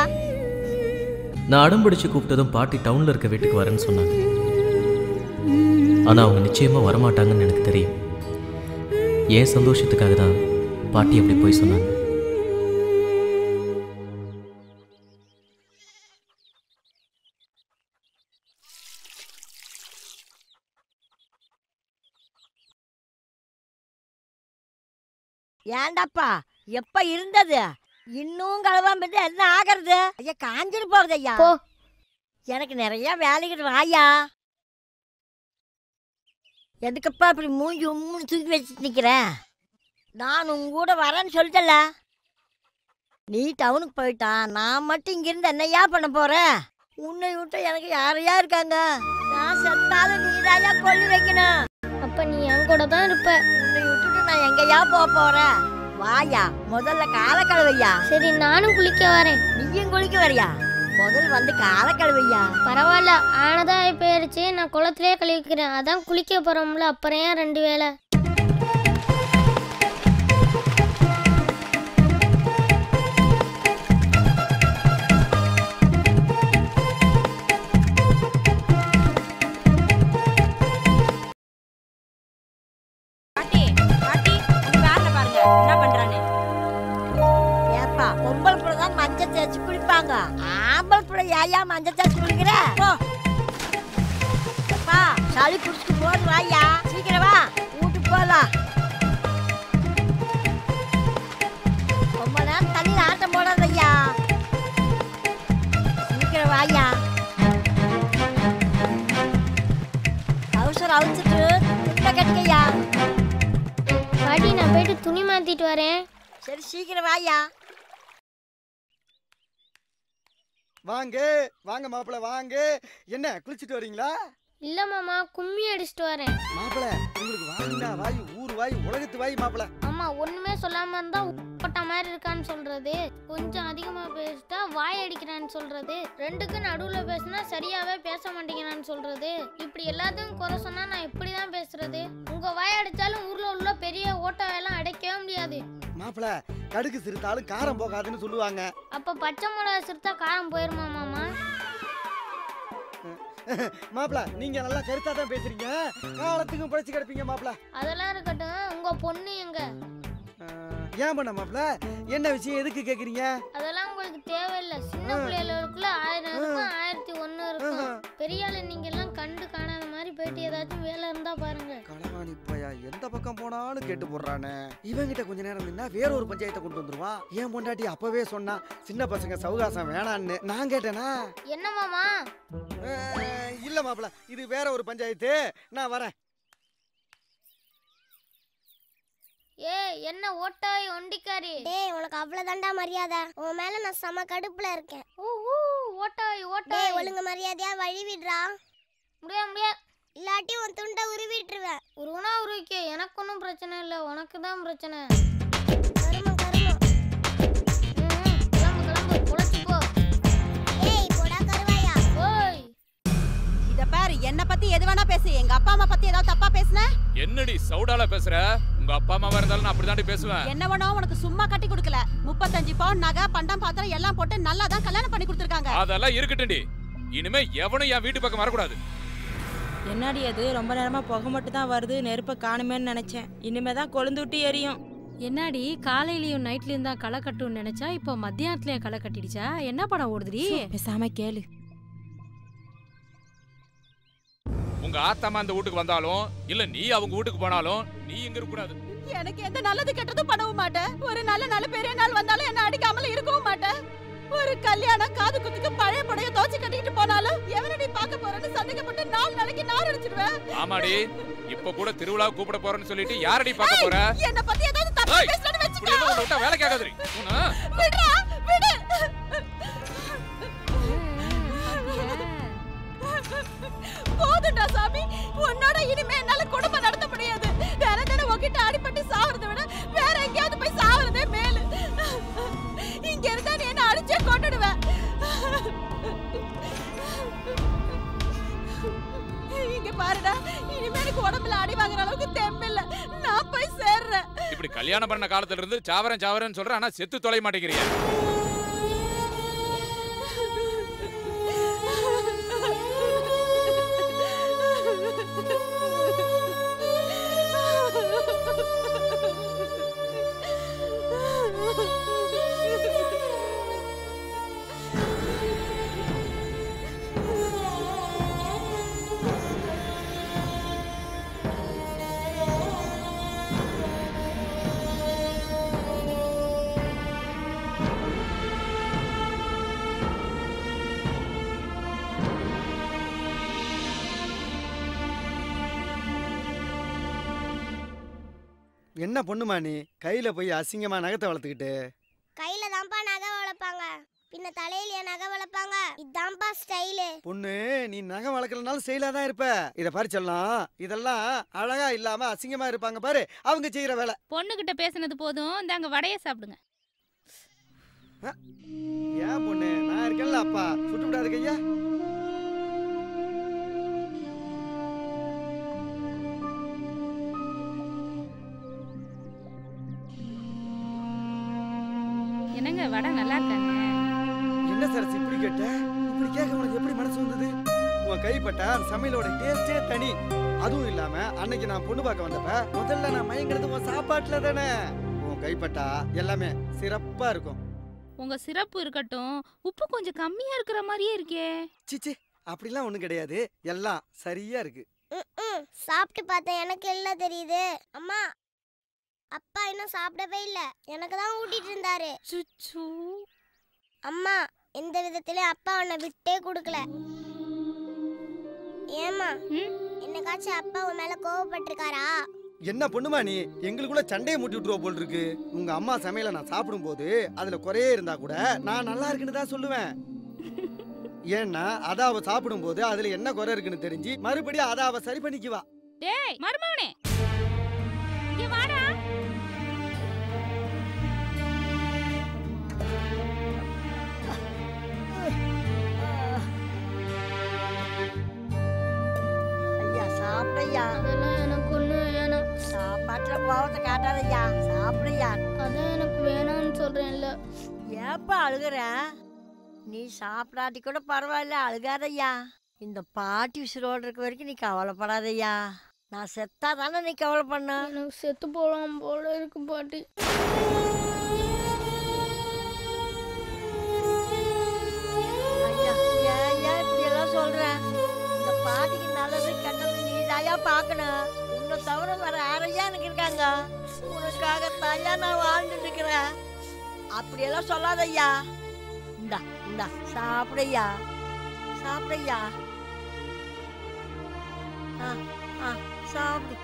நான் அடம் பிடிச்சு கூப்பிட்டதும் பாட்டி டவுனில் இருக்க வீட்டுக்கு வரேன்னு சொன்னாங்க. ஆனால் அவங்க நிச்சயமாக வரமாட்டாங்கன்னு எனக்கு தெரியும். என் சந்தோஷத்துக்காக தான் பாட்டி அப்படி போய் சொன்னாங்க.
ஏண்டாப்பா எப்ப இருந்தது? இன்னும் கலவாம இருந்தா என்ன ஆகிறது? ஐயா காஞ்சிட்டு போகுது ஐயா. எனக்கு நிறைய வேலைகள், வாயா. எதுக்கப்பா இப்படி மூஞ்சி உம்முன்னு தூக்கி வச்சுட்டு நிக்கிற? நான் உங்க கூட வரேன்னு சொல்லிட்டல. நீ டவுனுக்கு போயிட்டா, நான் மட்டும் இங்கிருந்து என்னையா பண்ண போறேன்? உன்னை விட்டு எனக்கு யாரையா இருக்காங்க? நான் செத்தாலும் நீதாயா கொல்லி வைக்கணும்.
அப்ப நீ என் கூட தான் இருப்ப.
உன்னை விட்டுட்டு நான் எங்கயா போறேன்? வாயா, முதல்ல கால கழுவையா.
சரி, நானும் குளிக்க வரேன்.
நீயும் குளிக்க வரியா? முதல் வந்து கால கழுவையா.
பரவாயில்ல, ஆனதா போயிருச்சு. நான் குளத்திலே கழுவிக்கிறேன். அதான் குளிக்க போறோம்ல, அப்புறம் ஏன் 2 வேளை?
பாருங்க என்ன பண்றானே.
ஏப்பா பொம்பளை பிள்ளை தான் மஞ்சள் தேய்ச்சி குளிப்பாங்க, ஆம்பளை பிள்ளை ஏயா மஞ்சள் தேய்ச்சி குளிக்கிற? அப்பா சளி பிடிச்சிட்டு போது வாயா, சீக்கிரம் வா வீட்டுக்கு போகலாம். ரொம்ப நேரம் தண்ணியில் ஆட்டம் போடாதய்யா, சீக்கிரம் வாயா. அவசரம் அவிச்சிட்டு துண்டை கட்டிக்கையா.
பாட்டி நான் போயிட்டு துணி மாத்திட்டு வரேன்.
சரி சீக்கிரம் வாயா.
வாங்க வாங்க மாப்பிள்ள வாங்க. என்ன குளிச்சுட்டு வரீங்களா?
இல்ல மாமா, கும்மி அடிச்சிட்டு வரேன்.
மாப்பிள்ள உங்களுக்கு வாய்டா வாய், ஊர் வாய், உலகத்து வாய் மாப்பிள்ள.
ஆமா, ஒண்ணுமே சொல்லாம இருந்தா உப்பட்ட மாதிரி இருக்கான்னு சொல்றது, கொஞ்சம் அதிகமா பேசிட்டா வாய் அடிக்கிறான்னு சொல்றது, ரெண்டுக்கு நடுவுல பேசினா சரியாவே பேச மாட்டேங்கிறான்னு சொல்றது, இப்படி எல்லாத்தையும் குறை சொன்னா நான் இப்படிதான் பேசுறது. உங்க வாய் அடிச்சாலும் ஊர்ல உள்ள பெரிய ஓட்டவையெல்லாம் அடைக்கவே முடியாது.
மாப்பிள்ள கடுகு சிறுத்தாலும் காரம் போகாதுன்னு சொல்லுவாங்க.
அப்ப பச்சை மிளகா சிறுத்தா காரம் போயிருமா மாமா?
மாப்பிள்ள நீங்க நல்லா கருத்தா தான் பேசுறீங்க, காலத்துக்கும் பழிச்சு கிடப்பீங்க மாப்பிள்ள.
அதெல்லாம் இருக்கட்டும், உங்க பொண்ணு எங்க?
ஏன் பண்ண மாப்பிள்ள, என்ன விஷயம், எதுக்கு கேக்குறீங்க?
அதெல்லாம் உங்களுக்கு தேவையில்லை. சின்ன பிள்ளைகளுக்குள்ள 1000 இருக்கும், 1001 இருக்கும். பெரிய ஆளு நீங்க எல்லாம் கண்டு காணாத மாதிரி போயிட்டு ஏதாச்சும் வேலை இருந்தா பாருங்க.
களவாணி பையா எந்த பக்கம் போனாலும் கேட்டு போடுறானே. இவங்கிட்ட கொஞ்ச நேரம் நின்னா வேற ஒரு பஞ்சாயத்தை கொண்டு வந்துருவான். ஏன் பொண்டாட்டி அப்பவே சொன்னா சின்ன பசங்க சவுகாசம் வேணான்னு. நான் கேட்டேனா?
என்ன மாமா?
இல்ல மாப்பிள்ள, இது வேற ஒரு பஞ்சாயத்து, நான் வரேன்.
என்ன ஓட்டாய் ஒண்டிக்காரி?
டேய் உனக்கு அவ்வளவுதான்டா மரியாதை, உன் மேல நான் செம கடுப்புல இருக்கேன்.
ஓட்டாய்
டேய் ஒழுங்கு மரியாதையா வழி விடுறா.
முடியாது,
இல்லாட்டி உன் துண்டை உருவிட்டுருவேன்.
உருவனா உருவிக்க, எனக்கு ஒன்றும் பிரச்சனை இல்லை, உனக்கு தான் பிரச்சனை.
கருமம் கருமம்.
கிளம்பு பொழைச்சு போ.
ஏய் போடா கருவாயா.
ஓய்
இத பாரு, என்ன பத்தி எது வேணா பேசு, எங்க அப்பா அம்மா பத்தி ஏதாவது தப்பா பேசுன?
என்னடி சவுடால பேசுற? உங்க அப்பா அம்மாவா இருந்தாலும் நான் அப்படிதாண்டி பேசுவேன்.
என்ன வேணா உனக்கு சும்மா கட்டி கொடுக்கல, 35 பவுன் நகை பண்டம் பாத்திரம் எல்லாம் போட்டு நல்லா தான் கல்யாணம் பண்ணி கொடுத்துருக்காங்க.
அதெல்லாம் இருக்கட்டும்டி, இனிமே எவனும் என் வீட்டு பக்கம் வரக்கூடாது.
என்னடி அது, ரொம்ப நேரமா புகை மட்டும் தான் வருது, நெருப்பை காணுமேன்னு நினைச்சேன். இனிமே தான் கொழுந்து விட்டு எரியும்.
என்னடி காலையிலயும் நைட்லயும் தான் களை கட்டும்னு நினைச்சா இப்போ மத்தியானத்துலயும் களை கட்டிடுச்சா? என்ன படம் ஓடுதுடி?
பேசாம கேளு.
உங்க ஆத்தாமா அந்த வீட்டுக்கு வந்தாலும் இல்ல நீ அவங்க வீட்டுக்கு போனாலும் நீ இங்க இருக்க கூடாது.
எனக்கு எந்த நல்லது கெட்டதும் பண்ணவும் மாட்டேன். ஒரு நல்ல பெரிய நாள் வந்தாலும் என்ன அடிக்காமல இருக்கவும் மாட்டேன். ஒரு கல்யாணம் காது குத்துக்கு பழைய படைய தோச்சு கட்டிட்டு போனாலும் எவனடி பார்க்க போறேன்னு சந்தேகப்பட்டு 4 நாளைக்கு நான் அடிச்சிடுவேன்.
ஆமாடி, இப்ப கூட திருவிழா கூப்பிட போறேன்னு சொல்லிட்டு யாரடி பார்க்க போற?
என்ன பத்தி ஏதாவது தப்பா பேசறன்னு வெச்சுக்க.
இப்படி எல்லாம் விட்டா வேலைக்கு ஆகாதுடி.
விடுடா விடு. போதுடா சாமி, உன்னோட இனிமே என்னால குடும்பம் நடத்த முடியாது. தினம் உன்கிட்ட அடிபட்டு சாவறதை விட வேற எங்கேயாவது போய் சாவறதே மேலு. இங்க இருந்தா நீ என்ன அடிச்சே கொண்டுடுவேன். இங்க பாருடா, இனிமே எனக்கு உடம்புல அடி வாங்குற அளவுக்கு தெம்பில்ல, நான் போய் சேர்றேன்.
இப்படி கல்யாணம் பண்ண காலத்துல இருந்து சாவரேன்னு சொல்ற, ஆனா செத்து தொலை மாட்டேங்கிறியா?
என்ன பொண்ணுமா நீ, கையில போய் அசிங்கமா நகத்தை வளர்த்துக்கிட்டு?
கையில தான்ப்பா நகை வளர்ப்பாங்க, பின்ன தலையில நகை வளர்ப்பாங்க, இதான்ப்பா ஸ்டைலு.
பொண்ணு நீ நகை வளர்க்கலனாலும் ஸ்டைலா தான் இருப்ப. இத பாரு சொல்லலாம், இதெல்லாம் அழகா இல்லாம அசிங்கமா இருப்பாங்க பாரு அவங்க செய்யற வேலை.
பொண்ணுகிட்ட பேசுனது போதும், இந்தாங்க வடையை சாப்பிடுங்க.
ஏன் பொண்ணு, நான் இருக்கேன்ல அப்பா, சுட்டு விடாது கையா.
என்னங்க வடை நல்லா இருக்காங்க?
என்ன சரசு இப்படி கேட்ட? இப்படி கேட்க உனக்கு எப்படி மனசு வந்தது? உன் கைப்பட்ட சமையலோட டேஸ்டே தனி. அதுவும் இல்லாம அன்னைக்கு நான் பொண்ணு பார்க்க வந்தப்ப முதல்ல நான் மயங்கிறது உன் சாப்பாட்டுல தானே. உன் உன் கைப்பட்டா எல்லாமே சிறப்பா இருக்கும்.
உங்க சிறப்பு இருக்கட்டும், உப்பு கொஞ்சம் கம்மியா இருக்கிற மாதிரியே இருக்கே.
சிச்சி அப்படிலாம் ஒண்ணும் கிடையாது, எல்லாம் சரியா இருக்கு.
சாப்பிட்டு பார்த்தேன், எனக்கு எல்லாம் தெரியுது. அம்மா அப்பா இன்னும் சாப்பிடவே இல்ல, எனக்கு தான் ஊட்டிட்டு இருந்தாரு. அம்மா எந்த விதத்திலயும் அப்பா உன்னை விட்டே கொடுக்கல. ஏமா என்னக்காச்சும் அப்பா உன் மேல கோவப்பட்டிருக்காரா?
என்ன பொண்ணுமா நீ, எங்களுக்குள்ள சண்டையை மூட்டி விட்டுருவ போல் இருக்கு. உங்க அம்மா சமையல நான் சாப்பிடும் போது அதுல குறையே இருந்தா கூட நான் நல்லா இருக்குன்னு தான் சொல்லுவேன். ஏன்னா அத அவ சாப்பிடும் போது அதுல என்ன குறை இருக்குன்னு தெரிஞ்சு மறுபடியும் அத அவ சரி பண்ணிக்குவா.
டேய் மருமவனே, இங்க வாடா.
ஐயா சாப்பிடையா.
அதெல்லாம் எனக்கு ஒண்ணு வேணாம்.
சாப்பாட்டுல கோவத்தை காட்டாதையா, சாப்பிடையா.
அதான் எனக்கு வேணாம்னு சொல்றேன்ல.
ஏப்பா அழுகுற? நீ சாப்பிடாட்டி கூட பரவாயில்ல, அழுகாதையா. இந்த பாட்டி உசுரோடு இருக்க வரைக்கும் நீ கவலைப்படாதையா. நான் செத்தா தானே நீ கவலை பண்ண.
எனக்கு செத்து போலாம் போல இருக்கு பாட்டி.
ஐயா ஏன் இப்படி எல்லாம் சொல்ற? இந்த பாட்டிக்கு நல்லது கெட்டது நீ தாயா பார்க்கணும். உன்னை தவிர வேற யாரையா எனக்கு இருக்காங்க? உனக்காக தாயா நான் வாழ்ந்துட்டு இருக்கிறேன். அப்படியெல்லாம் சொல்லாதய்யா. இந்தா இந்தா சாப்பிடையா, சாப்பிடையா. சாப்பிடு.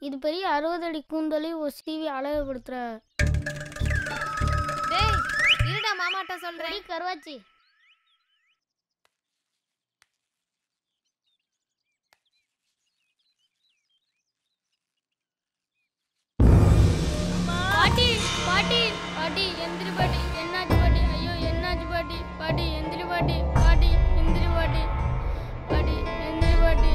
இது பெரிய 60 அடி கூந்தலை ஒரு சீவி அழகுபடுத்துற.
டேய் இருடா, மாமாட்ட சொல்றேன்.
கருவாச்சி பாட்டி பாட்டி பாட்டி எந்திரி பாட்டி. என்னாச்சு பாட்டி? ஐயோ என்னாச்சு பாட்டி? பாட்டி எந்திரி பாட்டி. பாட்டி எந்திரி பாட்டி. பாட்டி எந்திரி பாட்டி.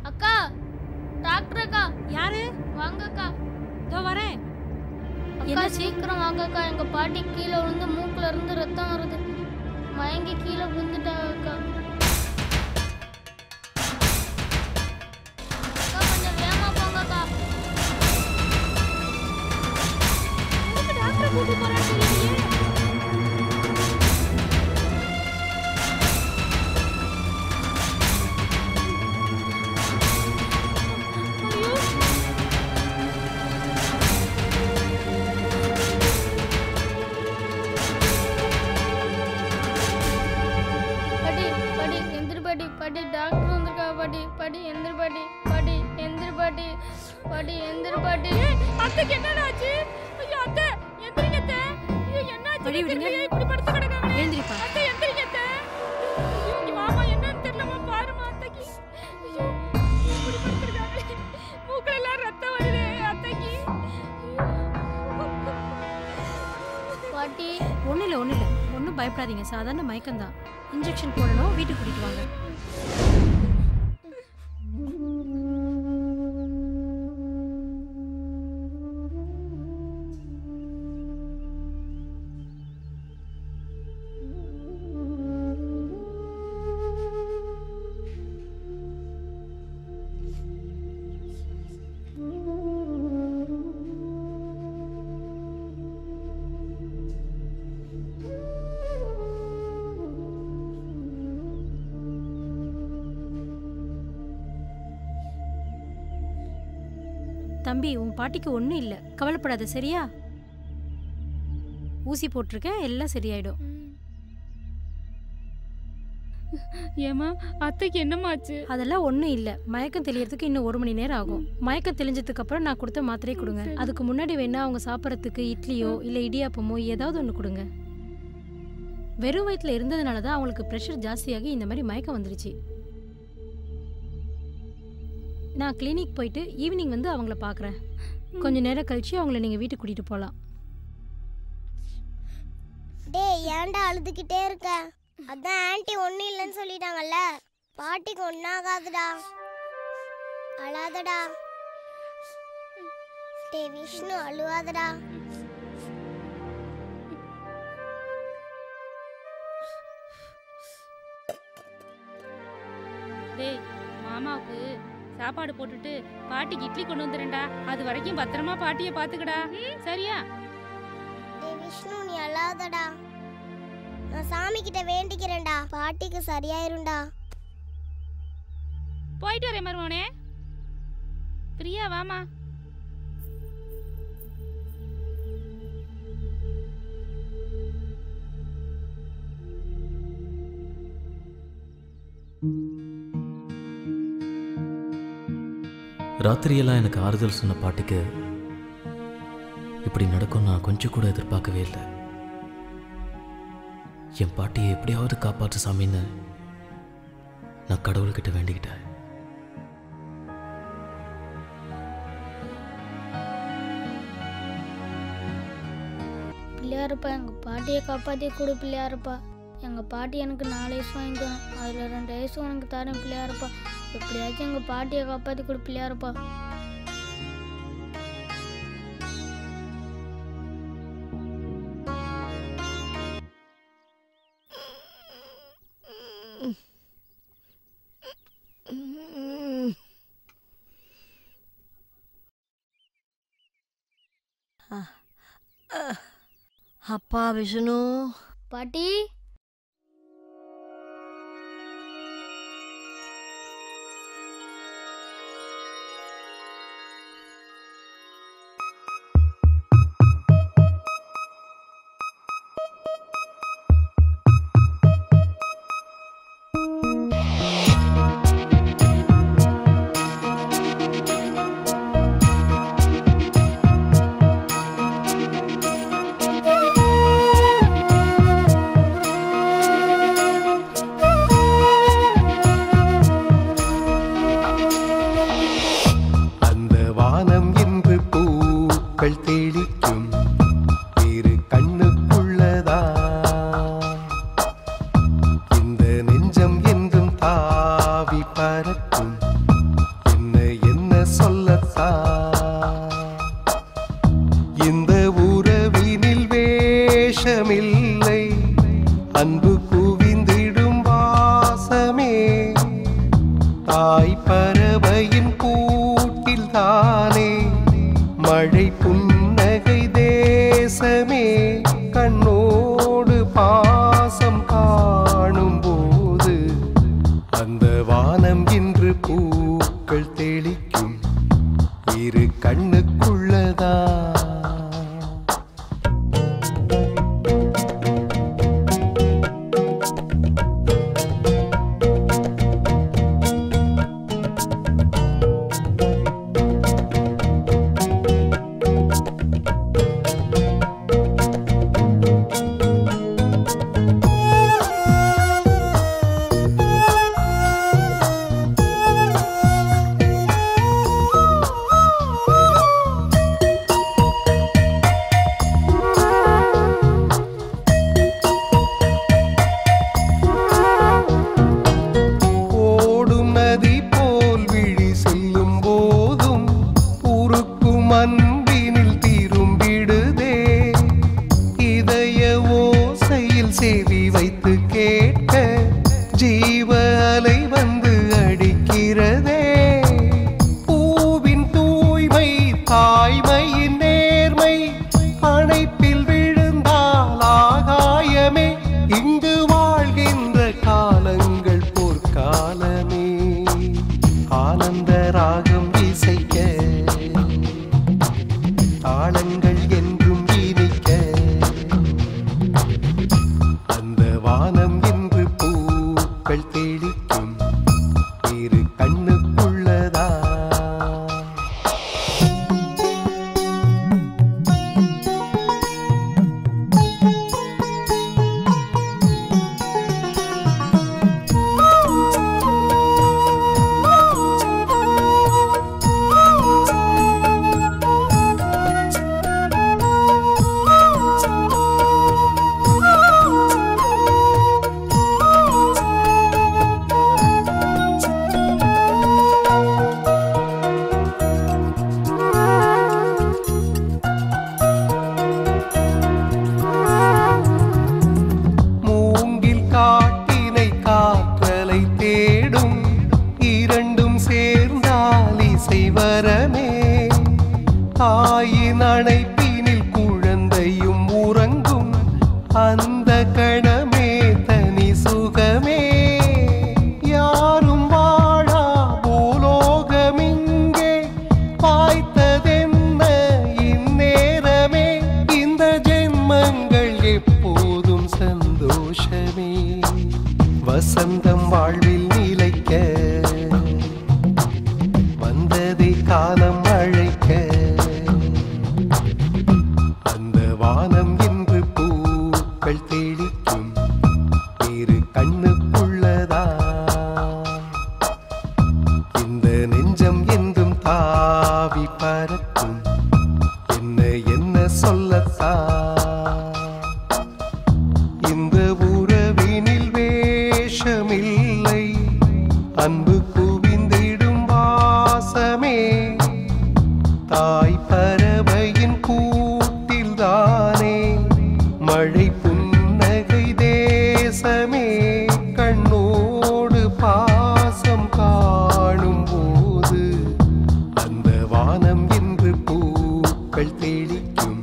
அக்கா, டாக்டர் அக்கா.
யாரு?
வாங்க அக்கா.
இதோ வரேன்.
அக்கா சீக்கிரம் வாங்க அக்கா. எங்க பாட்டி கீழே விழுந்து மூக்குல இருந்து ரத்தம் வருது. மயங்கி கீழே விழுந்துட்டாங்க அக்கா. அக்கா கொஞ்சம் வேகமா போங்க அக்கா.
டாக்டர் கூட்டி போறேன்னு தெரியலையே.
பாட்டி டாக்டர் வந்திருக்கா பாட்டி. பாட்டி எந்திரி பாட்டி. பாட்டி எந்திரி பாட்டி. பாட்டி எந்திரி பாட்டி.
அத்தைக்கு என்னடா ஆச்சு? ஐயோ அத்தை எந்திரிங்க அத்தை. ஐயோ என்னாச்சு?
வழி விடுங்க.
இப்படி படுத்து கிடக்காங்க.
எழுந்திரிப்பா.
அத்தை எந்திரிங்க அத்தை. ஐயோ இங்க மாமா என்னன்னு தெரியலமா, பாருமா அத்தைக்கு. ஐயோ இப்படி படுத்துருக்காங்க. மூக்குல எல்லாம் ரத்தம் வருது அத்தைக்கு.
பாட்டி
ஒன்றும் இல்லை ஒன்றும் பயப்படாதீங்க, சாதாரண மயக்கம்தான். இன்ஜெக்ஷன் போடணும், வீட்டுக்கு கூட்டிட்டு வாங்க. தம்பி, உன் பாட்டிக்கு ஒன்றும் இல்லை, கவலைப்படாத, சரியா? ஊசி போட்டிருக்கேன், எல்லாம் சரியாயிடும்.
ஏமா அத்தைக்கு என்னமாச்சு?
அதெல்லாம் ஒன்றும் இல்லை, மயக்கம் தெளியறதுக்கு இன்னும் 1 மணி நேரம் ஆகும். மயக்கம் தெளிஞ்சதுக்கு அப்புறம் நான் கொடுத்த மாத்திரையை கொடுங்க. அதுக்கு முன்னாடி வேணா அவங்க சாப்பிட்றதுக்கு இட்லியோ இல்லை இடியாப்பமோ ஏதாவது ஒன்று கொடுங்க. வெறும் வயிற்றில் இருந்ததுனால தான் அவங்களுக்கு ப்ரெஷர் ஜாஸ்தியாகி இந்த மாதிரி மயக்கம் வந்துருச்சு. நான் கிளினிக் போயிட்டு ஈவினிங் வந்து அவங்கள பார்க்குறேன். கொஞ்ச நேரம் கழிச்சு அவங்கள நீங்கள் வீட்டுக்கு கூட்டிகிட்டு போகலாம்.
டேய் ஏன்டா அழுதுகிட்டே இருக்க? அதான் ஆன்ட்டி ஒன்றும் இல்லைன்னு சொல்லிட்டாங்கல்ல. பாட்டிக்கு ஒன்றாகாதுடா, அழாதடா. டேய் விஷ்ணு அழுவாதடா.
டேய் மாமாவுக்கு சாப்பாடு போட்டுட்டு பாட்டிக்கு இட்லி கொண்டு வந்துடுறேன்டா. அது வரைக்கும் பத்திரமா பாட்டியை பார்த்துக்கடா. சரியா?
டேய் விஷ்ணு நீ அழாதடா. நான் சாமி கிட்ட வேண்டிக்கிறேன்டா, பாட்டிக்கு சரியாயிரும்டா.
போயிட்டு வரேன் மருமவனே. பிரியா வாமா.
ராத்திரியெல்லாம் எனக்கு ஆறுதல் சொன்ன பாட்டிக்கு இப்படி நடக்கும் நான் கொஞ்சம் கூட எதிர்பார்க்கவே இல்லை. என் பாட்டியை எப்படியாவது காப்பாற்று சாமின்னு நான் கடவுள்கிட்ட வேண்டிக்கிட்டேன்.
பிள்ளையாருப்பா எங்கள் பாட்டியை காப்பாற்றி கொடு பிள்ளையாருப்பா. எங்கள் பாட்டி எனக்கு 4 வயசு வாங்கி தரேன், அதில் 2 வயசு உனக்கு தரேன் பிள்ளையாருப்பா. எப்படியாச்சும் எங்கள் பாட்டியை காப்பாற்றி கொடு பிள்ளையாருப்பா.
அப்பா விஷ்ணு.
பாட்டி
அன்பு குவிந்திடும் வாசமே தாய் பறவையின் கூட்டில் தானே மழை புன்னகை தேசமே கண்ணோடு பாசம் காணும் போது அந்த வானம் இன்று பூக்கள் தெளிக்கும் இரு கண்ணுக்குள்ளதா பந்தம் வாழ்வில் நிலைக்க வந்ததை காலம் அழைக்க அந்த வானம் என்று பூக்கள் தெளிக்கும் இரு கண்ணுக்குள்ளதா இந்த நெஞ்சம் என்றும் தாவி பறக்கும் என்ன என்ன சொல்லத்தான் இந்த உறவினில் வேஷமில்லை அன்பு குவிந்திடும் வாசமே தாய் பறவையின் கூட்டில்தானே மழை புன்னகை தேசமே கண்ணோடு பாசம் காணும் போது அந்த வானம் என்று பூக்கள் தெளிக்கும்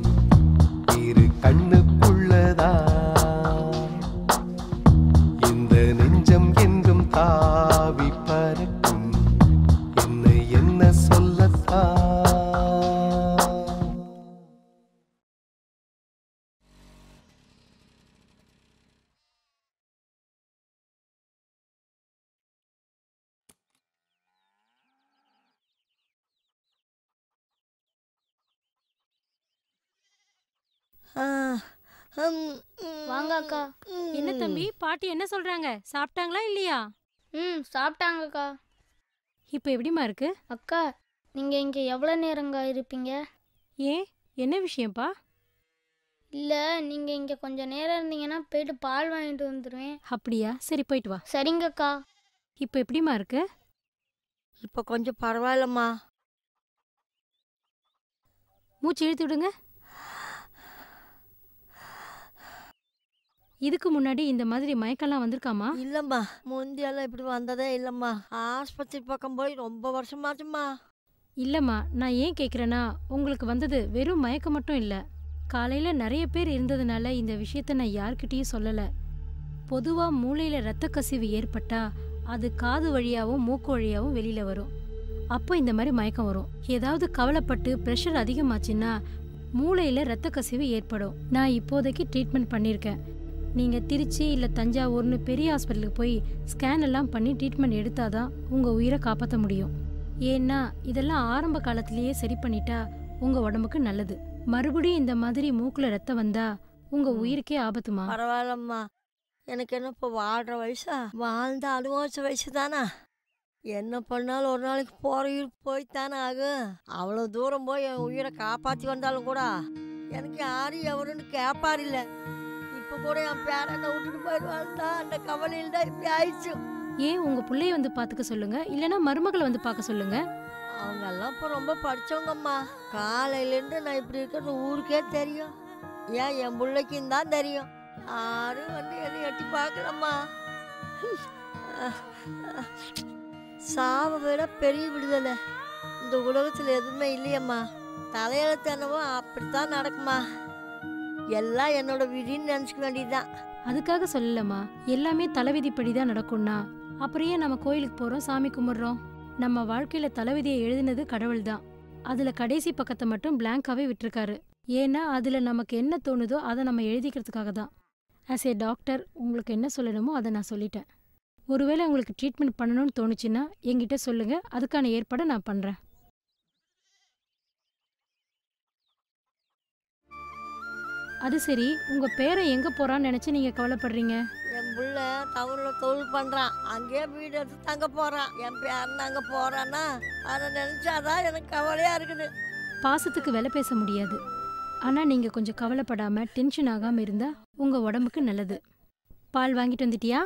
இரு கண்ணுக்குள்ளதா இந்த நெஞ்சம் என்றும் தாவி பறக்கும் என்னை என்ன சொல்லத்தான்
வாங்க அக்கா.
என்ன தம்பி பாட்டி என்ன சொல்றாங்க? சாப்பிட்டாங்களா இல்லையா?
சாப்பிட்டாங்கக்கா.
இப்போ எப்படிமா இருக்கு?
அக்கா நீங்க இங்க எவ்வளவு நேரங்க இருப்பீங்க?
ஏன் என்ன விஷயம்ப்பா?
இல்ல நீங்க இங்க கொஞ்ச நேரம் இருந்தீங்கன்னா போயிட்டு பால் வாங்கிட்டு வந்துடுவேன்.
அப்படியா? சரி போயிட்டு வா.
சரிங்கக்கா.
இப்போ எப்படிமா இருக்கு?
இப்போ கொஞ்சம் பரவாயில்லம்மா.
மூச்சு இழுத்து விடுங்க. இதுக்கு முன்னாடி இந்த மாதிரி மயக்கம்லாம் வந்திருக்காமா?
இல்லம்மா, முந்தியெல்லாம் இப்படி வந்ததே இல்லம்மா. ஆஸ்பத்திரி பக்கம் போய் ரொம்ப வருஷமாச்சும்மா.
இல்லம்மா, நான் ஏன் கேட்குறேன்னா உங்களுக்கு வந்தது வெறும் மயக்கம் மட்டும் இல்லை. காலையில் நிறைய பேர் இருந்ததுனால இந்த விஷயத்த நான் யார்கிட்டயும் சொல்லலை. பொதுவாக மூளையில் இரத்த கசிவு ஏற்பட்டா அது காது வழியாகவும் மூக்கு வழியாகவும் வெளியில் வரும். அப்போ இந்த மாதிரி மயக்கம் வரும். ஏதாவது கவலைப்பட்டு ப்ரெஷர் அதிகமாச்சுன்னா மூளையில் இரத்த கசிவு ஏற்படும். நான் இப்போதைக்கு ட்ரீட்மெண்ட் பண்ணியிருக்கேன். நீங்கள் திருச்சி இல்லை தஞ்சாவூர்னு பெரிய ஹாஸ்பிட்டலுக்கு போய் ஸ்கேன் எல்லாம் பண்ணி ட்ரீட்மெண்ட் எடுத்தாதான் உங்கள் உயிரை காப்பாற்ற முடியும். ஏன்னா இதெல்லாம் ஆரம்ப காலத்திலேயே சரி பண்ணிட்டா உங்கள் உடம்புக்கு நல்லது. மறுபடியும் இந்த மாதிரி மூக்கில் ரத்தம் வந்தா உங்கள் உயிருக்கே ஆபத்துமா.
பரவாயில்லம்மா, எனக்கு என்ன இப்போ வாழ்கிற வயசா? வாழ்ந்த அனுபவிச்ச வயசு தானே. என்ன பண்ணாலும் ஒரு நாளைக்கு போகிற உயிர் போய்த்தானே ஆகும். அவ்வளோ தூரம் போய் என் உயிரை காப்பாற்றி வந்தாலும் கூட எனக்கு யாரும் எவருன்னு கேட்பாரில்ல. இப்போ கூட என் பேரனை விட்டுட்டு போயிடுவாள்தா, அந்த கவலையில் தான் இப்படி ஆயிடுச்சு.
ஏன் உங்கள் பிள்ளைய வந்து பார்த்துக்க சொல்லுங்க, இல்லைன்னா மருமகளை வந்து பார்க்க சொல்லுங்க.
அவங்கெல்லாம் இப்போ ரொம்ப படித்தவங்கம்மா. காலையிலேருந்து நான் இப்படி இருக்கிறது ஊருக்கே தெரியும். ஏன் என் பிள்ளைக்கும் தான் தெரியும். யாரும் வந்து என்னை எட்டி பார்க்கலம்மா. சாவை விட பெரிய விடுதலை இந்த உலகத்தில் எதுவுமே இல்லையம்மா. தலையெழுத்து என்னவோ அப்படித்தான் நடக்குமா. எல்லாம் என்னோட விதின்னு நினச்சிக்க வேண்டியதுதான்.
அதுக்காக சொல்லலம்மா, எல்லாமே தலைவிதிப்படி தான் நடக்கும்னா அப்புறம் ஏன் நம்ம கோயிலுக்கு போகிறோம், சாமி கும்பிட்றோம்? நம்ம வாழ்க்கையில் தலைவிதியை எழுதினது கடவுள் தான். அதில் கடைசி பக்கத்தை மட்டும் பிளாங்காகவே விட்டுருக்காரு. ஏன்னா அதில் நமக்கு என்ன தோணுதோ அதை நம்ம எழுதிக்கிறதுக்காக தான். ஆஸ் ஏ டாக்டர் உங்களுக்கு என்ன சொல்லணுமோ அதை நான் சொல்லிட்டேன். ஒருவேளை உங்களுக்கு ட்ரீட்மெண்ட் பண்ணணும்னு தோணுச்சுன்னா என்கிட்ட சொல்லுங்கள், அதுக்கான ஏற்பாடை நான் பண்ணுறேன். அது சரி, உங்கள் பேரன் எங்கே போகிறான்னு நினச்சி நீங்கள் கவலைப்படுறீங்க?
என் புள்ள டவுனில் தொழில் பண்ணுறான், அங்கேயே வீடு எடுத்து தங்க போகிறான். என் பேரன் அங்கே போகிறான்னா அதை நினச்சாதான் எனக்கு கவலையாக இருக்குது.
பாசத்துக்கு விலை பேச முடியாது. ஆனால் நீங்கள் கொஞ்சம் கவலைப்படாமல் டென்ஷன் ஆகாமல் இருந்தால் உங்கள் உடம்புக்கு நல்லது. பால் வாங்கிட்டு வந்துட்டியா?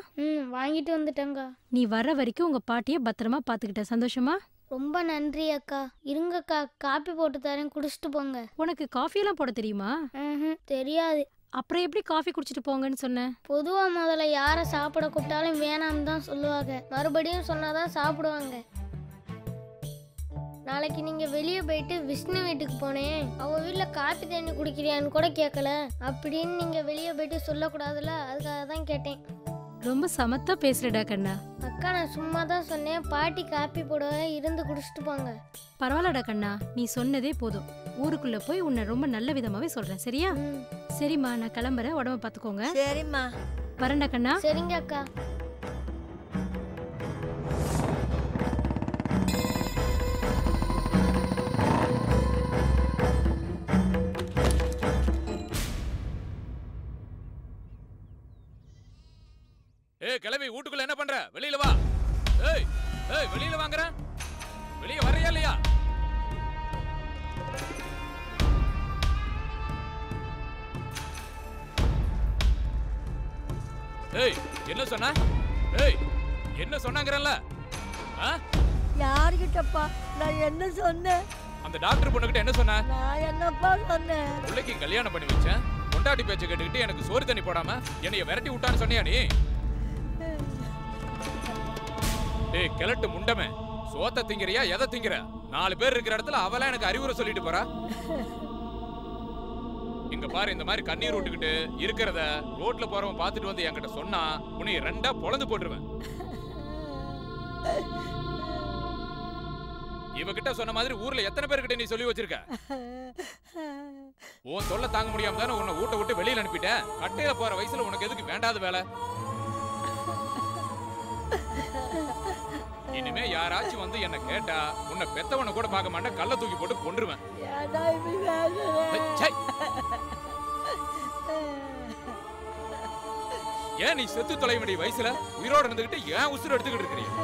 வாங்கிட்டு வந்துட்டேங்க.
நீ வர்ற வரைக்கும் உங்கள் பாட்டியை பத்திரமா பார்த்துக்கிட்ட. சந்தோஷமா?
ரொம்ப நன்றி அக்கா. இருங்கக்கா, காப்பி போட்டு தரேன், குடிச்சிட்டு போங்க.
உனக்கு காஃபியெல்லாம் போட தெரியுமா?
தெரியாது.
அப்புறம் எப்படி காஃபி குடிச்சிட்டு போங்கன்னு சொன்னேன்?
பொதுவாக முதல்ல யாரை சாப்பிட கூப்பிட்டாலும் வேணாம்னு தான் சொல்லுவாங்க. மறுபடியும் சொன்னாதான் சாப்பிடுவாங்க. நாளைக்கு நீங்க வெளியே போயிட்டு விஷ்ணு வீட்டுக்கு போனேன், அவ வீட்டுல காப்பி தண்ணி குடிக்கிறியான்னு கூட கேட்கல அப்படின்னு நீங்க வெளியே போயிட்டு சொல்லக்கூடாதுல்ல, அதுக்காக தான் கேட்டேன்.
ரொம்ப சமத்தா பேசுறடா கண்ணா.
அக்கா நான் சும்மா தான் சொன்னேன், பாட்டி காப்பி போட இருந்து குடிச்சிட்டு போங்க.
பரவாயில்லடா கண்ணா, நீ சொன்னதே போதும். ஊருக்குள்ள போய் உன்னை ரொம்ப நல்ல விதமாவே சொல்றேன், சரியா? சரிம்மா, நான் கிளம்புறேன், உடம்ப பாத்துக்கோங்க.
சரிம்மா.
வரேன்டா கண்ணா.
சரிங்க அக்கா.
கிளவி வீட்டுக்குள்ள என்ன பண்ற? வெளியில வா. ஏய் ஏய் வெளியில வாங்கற. வெளிய வரையா இல்லையா? ஏய் என்ன சொன்ன? ஏய் என்ன சொன்னாங்கறல்ல?
யார்கிட்டப்பா நான் என்ன சொன்னேன்?
அந்த டாக்டர் பொண்ணுகிட்ட என்ன சொன்ன?
நான் என்னப்பா சொன்னேன்?
புள்ளைக்கு கல்யாணம் பண்ணி வச்சேன். பொண்டாட்டி பேச்ச கேட்டுக்கிட்டு எனக்கு சோறு தண்ணி போடாம என்னைய விரட்டி விட்டான்னு சொன்னியா நீ? டேய் கிழட்டு முண்டமே, சோத்த திங்கறியா எதை திங்கற? 4 பேர் இருக்கிற இடத்துல அவளா எனக்கு அறிவுரை சொல்லிட்டு போறா. இங்க பாரு, இந்த மாதிரி கண்ணீர் விட்டுக்கிட்டு இருக்கிறத ரோட்ல போறவன் பாத்துட்டு வந்து என்கிட்ட சொன்னா உன்னை 2ஆ பொளந்து போட்டுருவேன். இவகிட்ட சொன்ன மாதிரி ஊர்ல எத்தனை பேர்கிட்ட நீ சொல்லி வச்சிருக்க? உன் தொல்லை தாங்க முடியாம தானே உன்னை ஊட்ட விட்டு வெளியில அனுப்பிட்டேன். கட்டையில போற வயசுல உனக்கு எதுக்கு வேண்டாத வேலை? இனிமே யாராச்சும் வந்து என்ன கேட்டா உன்னை பெத்தவனை கூட பார்க்க மாட்டேன், கல்ல தூக்கி போட்டு கொன்றுவேன். ஏன் நீ செத்து தொலைய வேண்டிய வயசுல உயிரோட இருந்துகிட்டு ஏன் உசுறு எடுத்துக்கிட்டு இருக்கிறீங்க?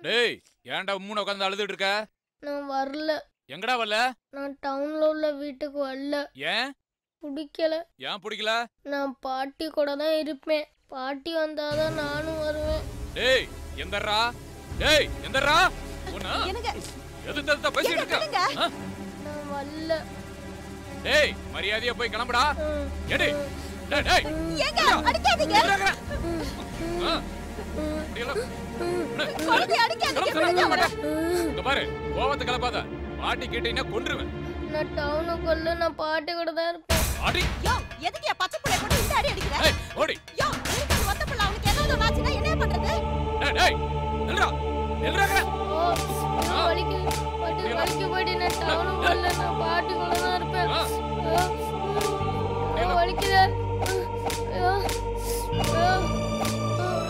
டேய் ஏன்டா மூணு உட்கார்ந்து அழுதுட்டு இருக்க?
நான் வரல.
எங்கடா வரல?
நான் டவுன்ல உள்ள வீட்டுக்கு வரல.
ஏன்?
பிடிக்கல.
ஏன் பிடிக்கல?
நான் பாட்டி கூட தான் இருப்பேன். பாட்டி வந்தாதான் நானும் வருவேன்.
டேய் எந்தறா? டேய் எந்தறா? உன்ன எதுக்கு பேசிட்டு இருக்க?
நான் வரல.
டேய் மரியாதையா போய் கிளம்புடா. ஏடி டேய் டேய்
ஏங்க அடிக்காதீங்க.
இங்க பாரு, கோவத்தை கிளப்பாத. பாட்டி கேட்டீங்கன்னா கொன்றுவேன்.
நான் டவுனுக்குள்ள நான் பாட்டி கூட தான் இருப்பேன்.
அடி
யோ எதுக்கு பச்சை புள்ள போட்டு இந்த அடி அடிக்குற?
ஏய் ஓடி.
யோ நீங்க வந்த புள்ள அவனுக்கு ஏதாவது ஆச்சுனா என்ன பண்றது?
டேய் டேய் நில்றா நில்றா.
பாட்டி பாட்டி நான் டவுனுக்குள்ள நான் பாட்டி கூட தான் இருப்பேன். வலிக்குதே.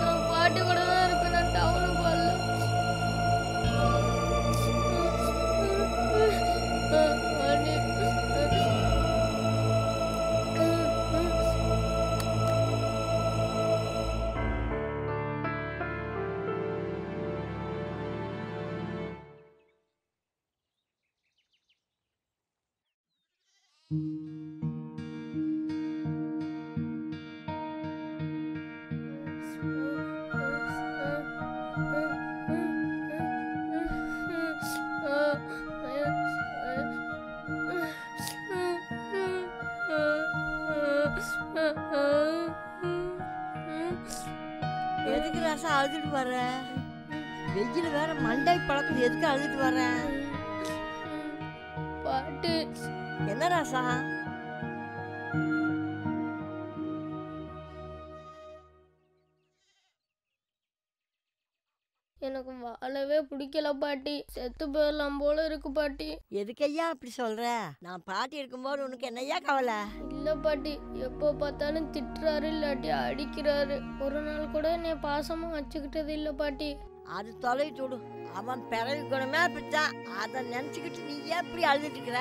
நான் பாட்டி கூட தான் இருப்பேன். நான் டவுனுக்கு வரல.
எதுக்கு ராசா அழுதுட்டு வர? வெயில் வேற மண்டை பழக்குது, எதுக்கு அழுதுட்டு வர?
பாட்டு
என்ன ராசா?
எனக்கு வாழவே பிடிக்கல பாட்டி. செத்து போயிடலாம் போல இருக்கு பாட்டி.
எதுக்கையா அப்படி சொல்ற? நான் பாட்டி இருக்கும்போது உனக்கு என்னையா கவலை?
இல்ல பாட்டி, எப்போ பார்த்தாலும் திட்டுறாரு இல்லாட்டி அடிக்கிறாரு. ஒரு நாள் கூட என்னை பாசமா வச்சுக்கிட்டது இல்ல பாட்டி.
அது தொலைட்டு விடு. அவன் பிறகு குணமே அப்படித்தான். அதை நினைச்சுக்கிட்டு நீ ஏன் இப்படி அழுதுட்டு இருக்கிற?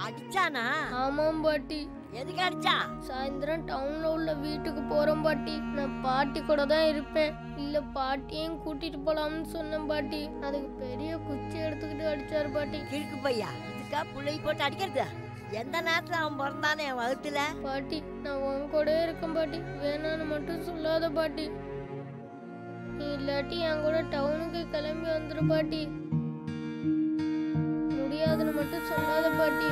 அடிச்சானா?
ஆமாம் பாட்டி.
எதுக்கு அடிச்சா?
சாயந்தரம் டவுன்ல உள்ள வீட்டுக்கு போறோம் பாட்டி. நான் பாட்டி கூட தான் இருப்பேன். இல்ல பாட்டியையும் கூட்டிட்டு போலாம்னு சொன்னேன் பாட்டி. அதுக்கு பெரிய குச்சி எடுத்துக்கிட்டு அடிச்சாரு பாட்டி.
கிறுக்கு பையா, இதுக்கா பிள்ளை போட்டு அடிக்கிறது? எந்த நேரத்துல அவன் பிறந்தானே என் வகுத்துல?
பாட்டி நான் உன் கூட இருக்கேன் பாட்டி. வேணான்னு மட்டும் சொல்லாத பாட்டி. நீ இல்லாட்டி என் கூட டவுனுக்கு கிளம்பி வந்துரு பாட்டி. முடியாதுன்னு மட்டும் சொல்லாத பாட்டி.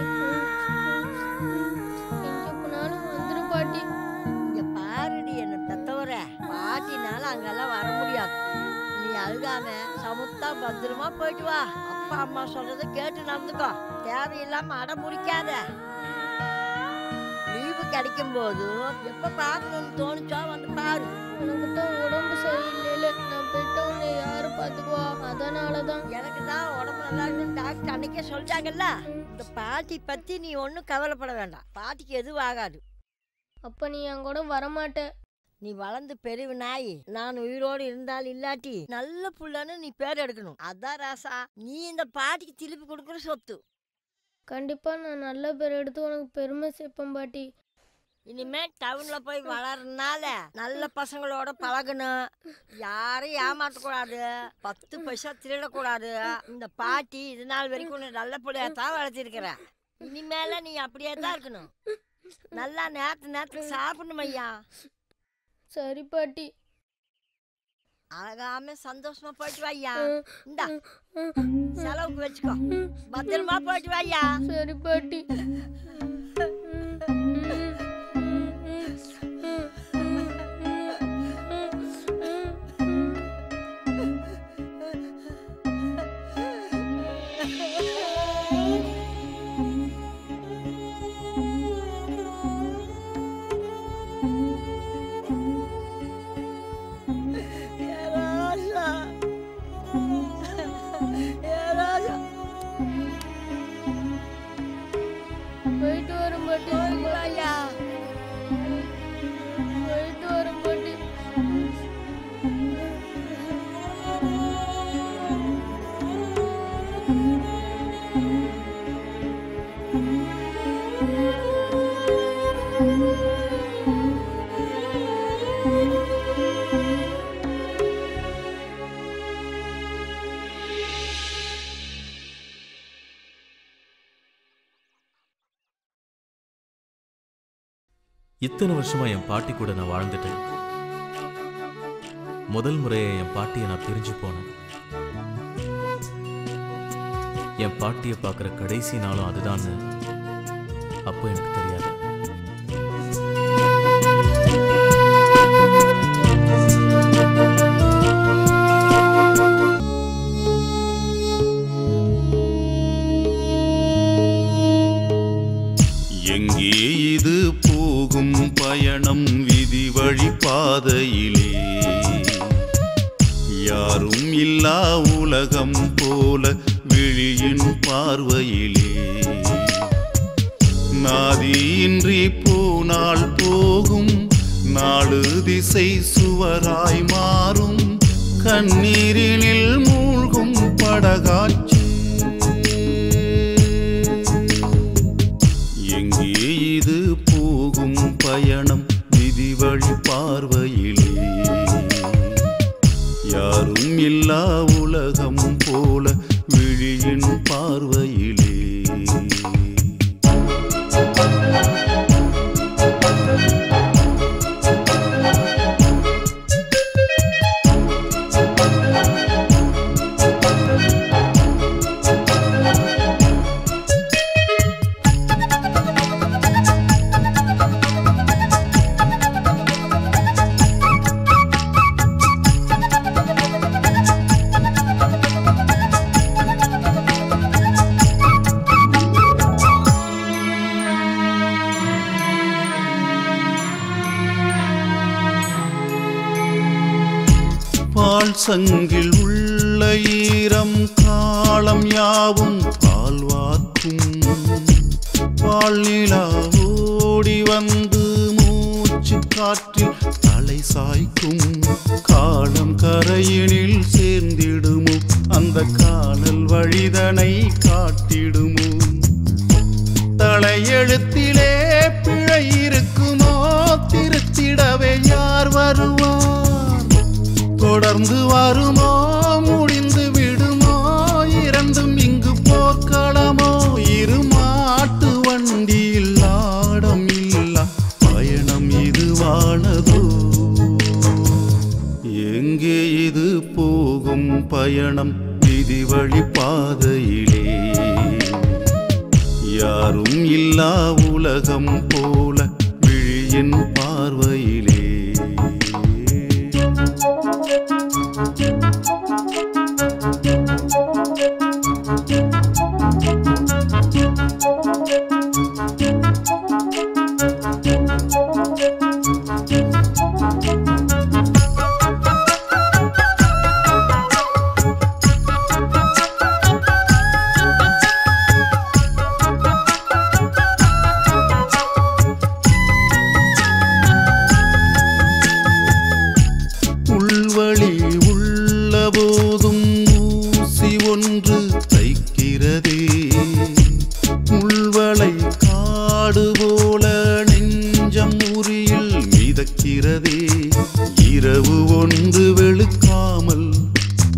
எங்க போனாலும் வந்துரு பாட்டி.
இங்க பாருடி, என்ன பெத்தவர பாட்டினால அங்கெல்லாம் வர முடியாது. நீ அழுகாம சமுத்தா பத்திரமா போயிட்டு வா. அப்பா அம்மா சொல்றத கேட்டு நடந்துக்கோ. தேவையில்லாம அடம் முடிக்காத. கிடைக்கும் போது எப்ப பார்க்கணும்னு தோணுச்சோ வந்து பாரு.
எனக்கு தான் உடம்பு சரியில்லைல, நான் போயிட்டு உன்னை யாரு பாத்துக்குவா? அதனாலதான்.
எனக்கு தான் உடம்பு நல்லா இருக்குன்னு டாக்டர் அன்னைக்கே சொல்லிட்டாங்கல்ல. இந்த பாட்டி பத்தி நீ ஒன்றும் கவலைப்பட வேண்டாம். பாட்டிக்கு எதுவும் ஆகாது.
அப்ப நீ என் கூட வரமாட்ட.
நீ வளர்ந்து பெரிய நாய், நான் உயிரோடு இருந்தால் இல்லாட்டி நல்ல புள்ளன்னு நீ பேர் எடுக்கணும். அதான் ராசா, நீ இந்த பாட்டிக்கு திருப்பி கொடுக்குற சொத்து.
கண்டிப்பா நான் நல்ல பேர் எடுத்து உனக்கு பெருமை சேர்ப்பேன் பாட்டி.
இனிமே டவுன்ல போய் வளர்றதுனால நல்ல பசங்களோட பழகணும். யாரையும் ஏமாற்றக்கூடாது, 10 பைசா திருடக்கூடாது. இந்த பாட்டி இது நாள் வரைக்கும் நல்ல பிள்ளையத்தான் வளர்த்திருக்கிற. இனிமேல நீ அப்படியே தான் இருக்கணும். நல்லா நேரத்துக்கு சாப்பிடணும் ஐயா.
சரி பாட்டி.
அழகாம சந்தோஷமா போயிட்டு வாய்யா. இந்தா செலவுக்கு வச்சுக்கோ. பத்திரமா போயிட்டு வாய்யா.
சரி பாட்டி. போயிட்டு வரும் பாட்டி. போயிட்டு வரும் பாட்டி.
இத்தனை வருஷமா என் பாட்டி கூட நான் வாழ்ந்துட்டேன். முதல் முறையை என் பாட்டியை நான் பிரிஞ்சு போனேன். என் பாட்டியை பார்க்குற கடைசி நாளும் அதுதான்னு அப்போ எனக்கு தெரியாது.
எங்கே இது போகும் பயணம் விதி வழி பாதையிலே, யாரும் இல்லா உலகம் போல விழியின் பார்வையிலே, நாதியின்றி போனால் போகும் நாடு திசை சுவராய் மாறும், கண்ணீரினில் மூழ்கும் படகாட்சி. எங்கே இது போகும் பயணம் விதி வழி பார்வையிலே, யாரும் இல்லா உலகம் போல விழியின் பார்வையிலே. பால் சங்கில் உள்ள ஈரம் காலம் யாவும் பால் வார்க்கும், பால் நிலா ஓடி வந்து மூச்சு காற்றில் தலை சாய்க்கும், காலம் கரையினில் சேர்ந்திடுமோ அந்த காணல் வழிதனை காட்டிடுமோ, தலையெழுத்திலே பிழை இருக்குமோ திருத்திடவே யார் வருவார், தொடர்ந்து வருமோ முடிந்து விடுமோ இரண்டும் இங்கு போர்க்களமோ, இரு மாட்டு வண்டியில் ஆடம் இல்லா பயணம் இதுவானதோ, எங்கே இது போகும் பயணம் விதி வழி பாதையிலே, யாரும் இல்லா உலகம் போல விழியின் பார்வையிலே. இருக்கிறதே இரவு ஒன்று வெளுக்காமல்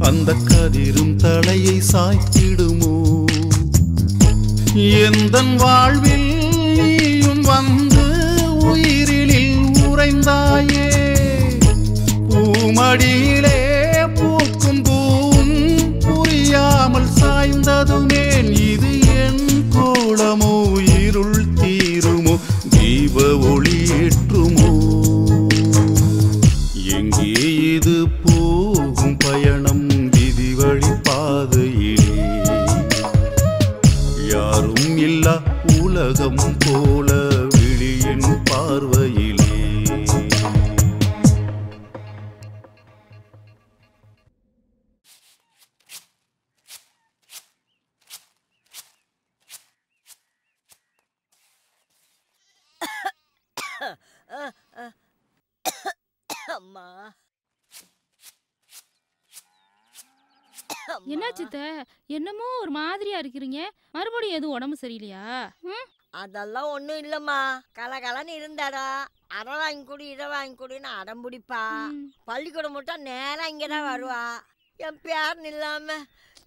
அந்த கதிரும் தலையை சாய்த்திடுமோ எந்தன் வாழ்வில் நீயும் வந்து உயிரினில் உறைந்தாயே பூமடியிலே பூக்கும் பூவும் புரியாமல் சாய்ந்ததுமே இது என் கோலமோ இருள் தீருமோ தீப ஒளி ஏற்றுமோ எங்கே இது போகும் பயணம் விதி வழி பாதையிலே யாரும் இல்லா உலகம் போல விழியின் பார்வையிலே
அம்மா
என்னாச்சு அத்தை? என்னமோ ஒரு மாதிரியா இருக்கிறீங்க. மறுபடியும் எதுவும் உடம்பு சரியில்லையா?
அதெல்லாம் ஒண்ணும் இல்லம்மா. கலகலன்னு இருந்தாடா, அரை வாங்கி கொடு இதை வாங்கி கொடுன்னு அடம் பிடிப்பா. பள்ளிக்கூடம் மட்டும் நேரா இங்கதான் வருவா. என் பேர் இல்லாம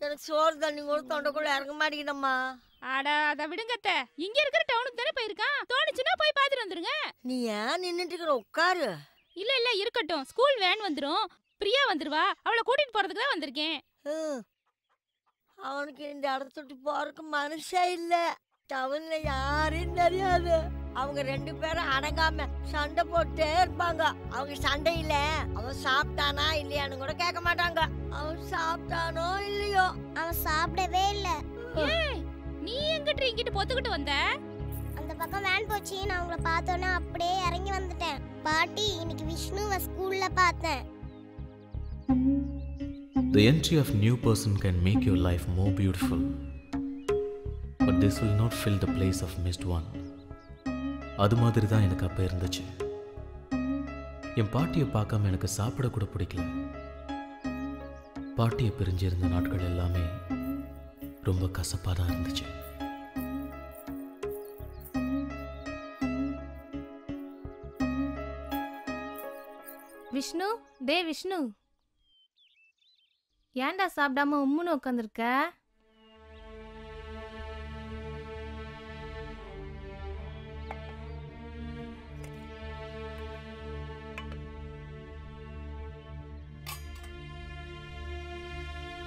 எனக்கு சோறு தண்ணி கூட தொண்டைக்குள்ள இறங்க மாட்டேங்குதம்மா.
அட அதை விடுங்க அத்தை. இங்க இருக்கிற டவுனுக்கு தானே போயிருக்கான். தோணுச்சுன்னா போய் பார்த்துட்டு வந்துருங்க.
நீ ஏன் நின்னுட்டு இருக்கிற? உட்காரு.
இல்ல இல்ல இருக்கட்டும். ஸ்கூல் வேன் வந்துரும். பிரியா வந்துருவா. அவளை கூட்டிட்டு போறதுக்கு தான் வந்திருக்கேன்.
அவனுக்கு இந்த இடத்துட்டு போறதுக்கு மனுஷே இல்ல. டவுன்ல யாரையும் தெரியாது. அவங்க ரெண்டு பேரும் அடங்காம சண்டை போட்டே இருப்பாங்க. அவங்க சண்டையில அவன் சாப்பிட்டானா இல்லையான்னு கூட கேட்க மாட்டாங்க. அவன் சாப்பிட்டானோ இல்லையோ.
அவன் சாப்பிடவே இல்ல.
ஏய் நீ எங்கிட்ட இங்கிட்டு பொத்துக்கிட்டு வந்த?
அந்த பக்கம் வேன் போச்சு. நான் உங்களை பார்த்தோன்னே அப்படியே இறங்கி வந்துட்டேன். பாட்டி இன்னைக்கு விஷ்ணுவை ஸ்கூல்ல பார்த்தேன்.
The entry of new person can make your life more beautiful, but this will not fill the place of missed one. அது மாதிரி தான் எனக்கு அப்போ இருந்துச்சு. என் பாட்டியை பார்க்காம எனக்கு சாப்பிட கூட பிடிக்கல. பாட்டியை பிரிஞ்சிருந்த நாட்கள் எல்லாமே ரொம்ப கசப்பாக தான் இருந்துச்சு.
விஷ்ணு, டே விஷ்ணு, ஏன்டா சாப்பிடாம உம்முன்னு உட்காந்துருக்க?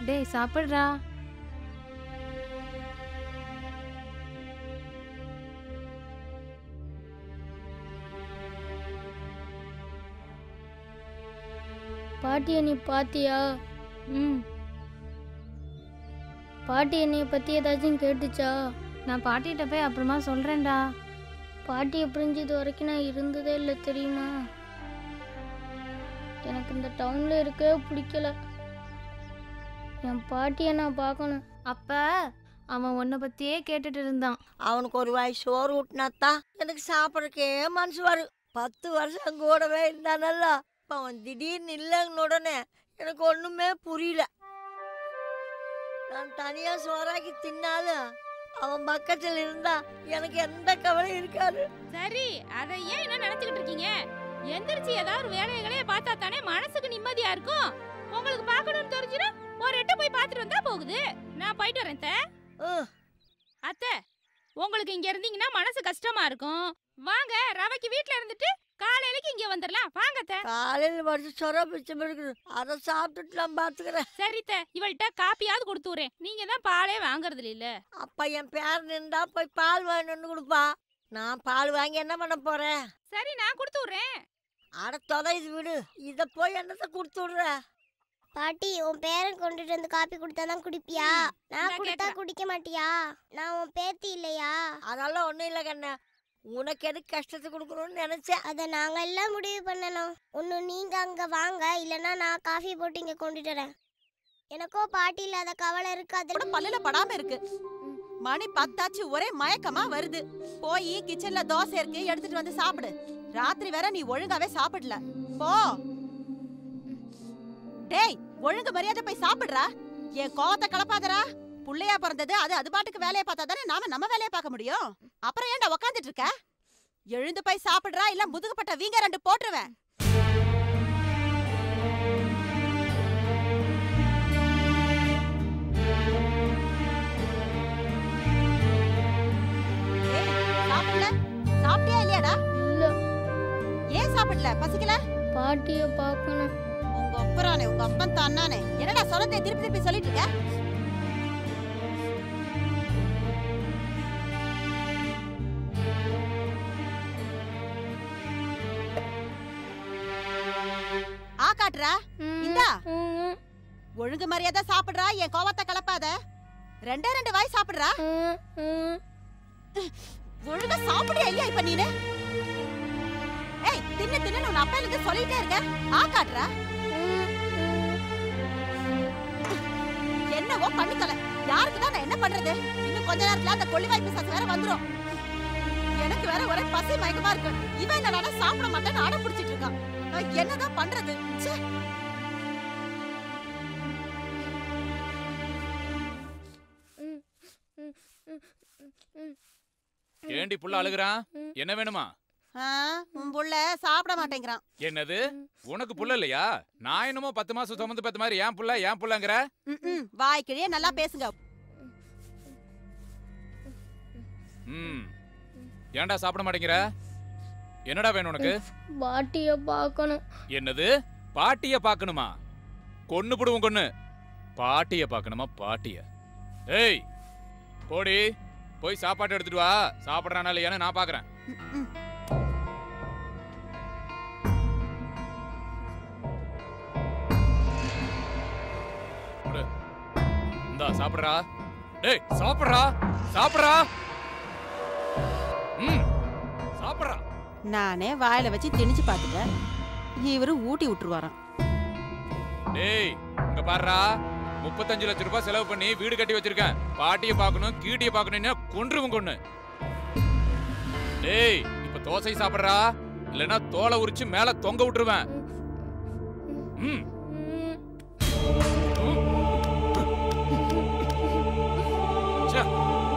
டேய் சாப்பிடுறா.
பாட்டி நீ பாத்தியா? பாட்டி என்னைய பத்தி ஏதாச்சும் கேட்டுச்சா?
நான் பாட்டிகிட்ட போய் அப்புறமா சொல்றேன்டா.
பாட்டியை பிரிஞ்சது வரைக்கும் நான் இருந்ததே இல்லை தெரியுமா? எனக்கு இந்த டவுன்ல இருக்கவே பிடிக்கல. என் பாட்டியை நான் பார்க்கணும்.
அப்ப அவன் உன்னை பத்தியே கேட்டுட்டு இருந்தான்.
அவனுக்கு ஒரு வாய் சோறு ஊட்டினாத்தான் எனக்கு சாப்பிட்றக்கே மனசு வரும். 10 வருஷம் கூடவே இருந்தானல்ல. இப்போ அவன் திடீர்னு இல்லைன்னு உடனே எனக்கு ஒண்ணுமே புரியல. நான் தனியா சோறாக்கி தின்னாலும் அவன் பக்கத்தில் இருந்தா எனக்கு எந்த கவலையும் இருக்காது.
சரி அதை ஏன் என்ன நினைச்சுக்கிட்டு இருக்கீங்க? எந்திரிச்சு ஏதாவது வேலைகளே பார்த்தா தானே மனசுக்கு நிம்மதியா இருக்கும். உங்களுக்கு பார்க்கணும்னு தெரிஞ்சுனா ஒரு எட்டு போய் பார்த்துட்டு வந்தா போகுது. நான் போயிட்டு வரேன் அத்தை. அத்தை உங்களுக்கு இங்க இருந்தீங்கன்னா மனசு கஷ்டமா இருக்கும். வாங்க ரவைக்கு வீட்டுல இருந்துட்டு காலையிலக்கு இங்க வந்துடலாம். வாங்க அத்தை.
காலையில வச்சு சொர பிச்சம் இருக்குது. அதை சாப்பிட்டுட்டு நான் பாத்துக்கிறேன்.
சரி அத்தை, இவள்கிட்ட காப்பியாவது கொடுத்து விடுறேன். நீங்க தான் பாலே வாங்குறது இல்ல.
அப்ப என் பேர் நின்றா போய் பால் வாங்கிட்டு கொடுப்பா. நான் பால் வாங்கி என்ன பண்ண போறேன்?
சரி நான் கொடுத்து விடுறேன்.
அட தொலைது விடு. இத போய் என்னத்த கொடுத்து விடுற?
பாட்டி உன் பேரன் கொண்டுட்டு வந்து காப்பி கொடுத்தாதான் குடிப்பியா? நான் கொடுத்தா குடிக்க மாட்டியா? நான் உன் பேத்தி இல்லையா?
அதெல்லாம் ஒண்ணும் இல்ல கண்ணா. உனக்கு எது கஷ்டத்தை கொடுக்கணும்னு நினைச்சேன்.
அதை நாங்க எல்லாம் முடிவு பண்ணணும். ஒன்னு நீங்க அங்க வாங்க, இல்லைன்னா நான் காஃபி போட்டு இங்க கொண்டுட்டு வரேன். எனக்கோ பாட்டி இல்லாத கவலை இருக்கு. அதில்
பல்லுல படாம இருக்கு. மணி 10 ஆச்சு. ஒரே மயக்கமா வருது. போய் கிச்சன்ல தோசை இருக்கு, எடுத்துட்டு வந்து சாப்பிடு. ராத்திரி வேற நீ ஒழுங்காவே சாப்பிடல. போ. டேய் ஒழுங்கு மரியாதை போய் சாப்பிடுறா. என் கோவத்தை கலப்பாதரா. புள்ளையா பிறந்தது அது பாட்டுக்கு வேலையை பார்த்தா தானே நாம நம்ம வேலையை பார்க்க முடியும். அப்புறம் ஏன்டா உக்காந்துட்டு இருக்க? எழுந்து போய் சாப்பிடுறா இல்ல முதுகுப்பட்ட வீங்க 2 போட்டுருவேன். சாப்பிடல? சாப்பிட்டியா இல்லையாடா?
இல்ல.
ஏன் சாப்பிடல? பசிக்கல?
பாட்டிய பார்க்கணும்.
உங்க அப்பறானே உங்க அப்பன் தானானே என்னடா சொன்னதை திருப்பி திருப்பி சொல்லிட்டு இருக்க? ஆ காட்டுறா இந்தா ஒழுங்கு மரியாதை சாப்பிடுறா. என் கோவத்தை கலப்பாத. 2 வாய் சாப்பிடுறா. ஒழுங்கா சாப்பிடுறியா இல்லையா இப்ப நீனு? ஏய் தின்னு தின்னு உன் அப்பா எனக்கு சொல்லிட்டே இருக்க. ஆ காட்டுறா. என்னவோ பண்ணித்தல. யாருக்கு தான் நான் என்ன பண்றது? இன்னும் கொஞ்ச நேரத்துல அந்த கொள்ளிவாய் பிசாசு வேற வந்துரும். எனக்கு வேற ஒரே பசி மயக்கமா இருக்கு. இவன் என்னடா சாப்பிட மாட்டேன்னு அடம் பிடிச்சிட்டு இருக்கான். நான் என்னதான் பண்றது? ச்சே.
ஏண்டி புள்ள அழுகுறான்? என்ன வேணுமா?
உன் புள்ள சாப்பிட மாட்டேங்கிறான்.
என்னது? உனக்கு புள்ள இல்லையா? நான் என்னமோ 10 மாசம் சுமந்து பெத்த மாதிரி ஏன் புள்ளங்கிற?
வாய்க்கிழியே நல்லா பேசுங்க.
ஏன்டா சாப்பிட மாட்டேங்கிற? என்னடா வேணும் உனக்கு?
பாட்டிய பார்க்கணும்.
என்னது? பாட்டிய பார்க்கணுமா? கொன்னு புடுவோம் கொன்னு. பாட்டிய பார்க்கணுமா? பாட்டிய? ஏய் போடி போய் சாப்பாடு எடுத்துட்டு வா. சாப்பிடுறானா இல்லையான்னு நான் பாக்குறேன். இந்தா சாப்பிடுறா. டேய் சாப்பிடுறா சாப்பிடுறா. சாப்பிடுறா.
நானே வாயில வச்சு திணிச்சு பாத்துட்டேன். இவரு ஊட்டி விட்டுருவாராம்.
டேய் இங்க பாருடா. 35 லட்சம் ரூபாய் செலவு பண்ணி வீடு கட்டி வச்சிருக்கேன். பாட்டிய பார்க்கணும் கீட்டிய பார்க்கணும்னா கொன்றுவும் கொன்னு. டேய் இப்ப தோசை சாப்பிடுறா இல்லனா தோலை உரிச்சு மேல தொங்க விட்டுருவேன்.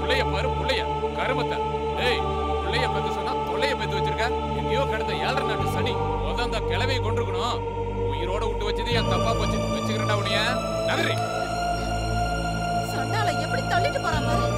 புள்ளைய பாரு புள்ளைய கருமத்தை. டேய் புள்ளைய பத்தி சொன்னா தொல்லைய பத்தி வச்சிருக்க. எங்கேயோ கடந்த 7 நாட்டு சனி அந்த கிளவையை கொண்டிருக்கணும். உயிரோட விட்டு வச்சது என் தப்பா போச்சு. வச்சுக்கிறேன்டா உனிய நகரி.
சண்டால எப்படி தள்ளிட்டு போறான் பாரு.